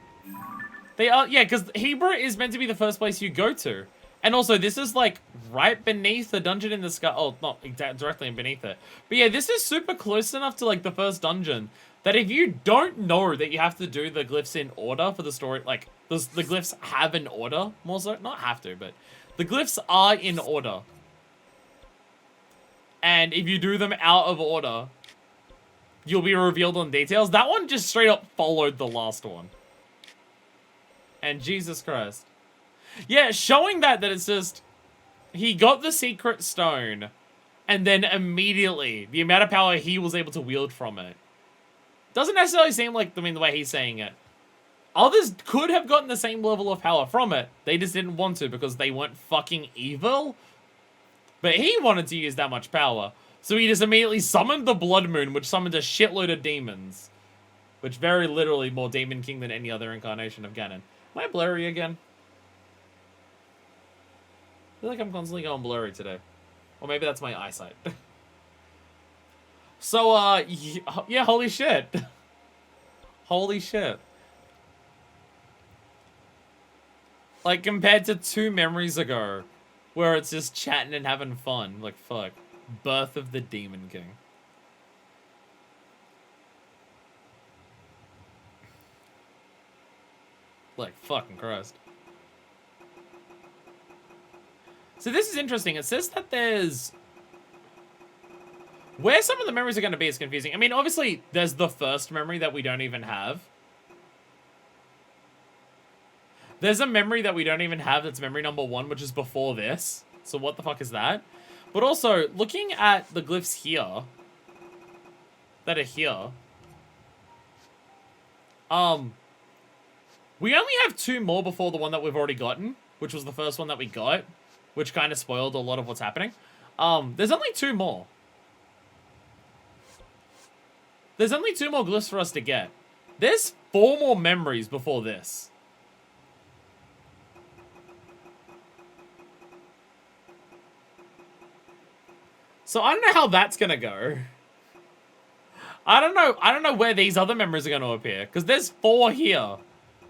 They are, yeah, because Hebra is meant to be the first place you go to. And also, this is like right beneath the dungeon in the sky. Oh, not directly beneath it. But yeah, this is super close enough to like the first dungeon that if you don't know that you have to do the glyphs in order for the story, like the glyphs have an order, more so, not have to, but the glyphs are in order. And if you do them out of order, you'll be revealed on details. That one just straight up followed the last one. And Jesus Christ. Yeah, showing that it's just, he got the secret stone, and then immediately, the amount of power he was able to wield from it. Doesn't necessarily seem like, I mean, the way he's saying it, Others could have gotten the same level of power from it. They just didn't want to because they weren't fucking evil. But he wanted to use that much power. So he just immediately summoned the Blood Moon, which summoned a shitload of demons. Which very literally more Demon King than any other incarnation of Ganon. Am I blurry again? I feel like I'm constantly going blurry today. Or maybe that's my eyesight. So, yeah, holy shit. Holy shit. Like, compared to 2 memories ago, where it's just chatting and having fun. Like, fuck. Birth of the Demon King. Like, fucking Christ. So this is interesting. It says that there's... Where some of the memories are going to be is confusing. I mean, obviously, there's the first memory that we don't even have. There's a memory that we don't even have that's memory number 1, which is before this. So what the fuck is that? But also, looking at the glyphs here... that are here... we only have 2 more before the one that we've already gotten, which was the first one that we got, which kind of spoiled a lot of what's happening. There's only 2 more. There's only 2 more glyphs for us to get. There's 4 more memories before this. So I don't know how that's gonna go. I don't know where these other memories are gonna appear, because there's 4 here.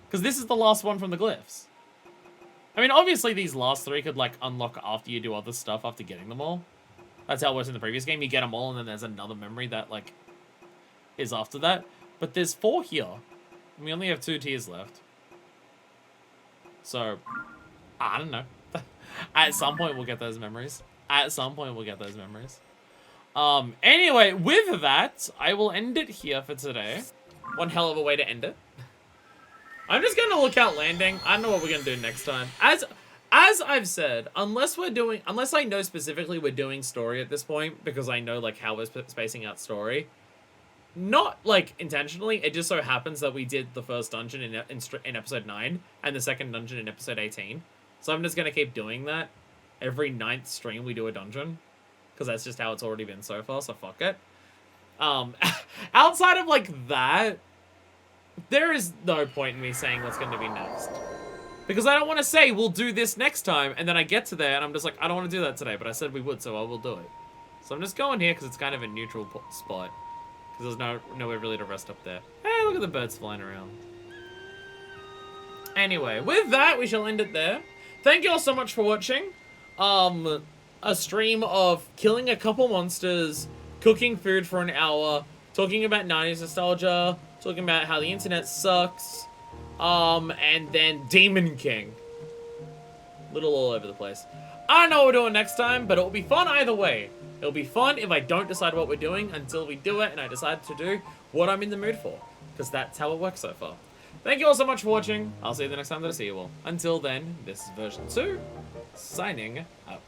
Because this is the last one from the glyphs. I mean, obviously these last 3 could, like, unlock after you do other stuff after getting them all. That's how it was in the previous game. You get them all, and then there's another memory that, like, is after that. But there's 4 here. And we only have 2 tiers left. So, I don't know. At some point, we'll get those memories. At some point, we'll get those memories. Anyway, with that, I will end it here for today. One hell of a way to end it. I'm just gonna look out landing. I don't know what we're gonna do next time. As I've said, unless I know specifically we're doing story at this point, because I know, like, how we're spacing out story. Not, like, intentionally. It just so happens that we did the first dungeon in episode 9, and the second dungeon in episode 18. So I'm just gonna keep doing that. Every 9th stream we do a dungeon. Because that's just how it's already been so far, so fuck it. Outside of, like, that, there is no point in me saying what's going to be next. Because I don't want to say, we'll do this next time, and then I get to there, and I'm just like, I don't want to do that today, but I said we would, so I will do it. So I'm just going here, because it's kind of a neutral spot. Because there's nowhere really to rest up there. Hey, look at the birds flying around. Anyway, with that, we shall end it there. Thank you all so much for watching. A stream of killing a couple monsters, cooking food for an hour, talking about 90s nostalgia, talking about how the internet sucks, and then Demon King. Little all over the place. I don't know what we're doing next time, but it'll be fun either way. It'll be fun if I don't decide what we're doing until we do it and I decide to do what I'm in the mood for. Because that's how it works so far. Thank you all so much for watching. I'll see you the next time that I see you all. Until then, this is version 2, signing out.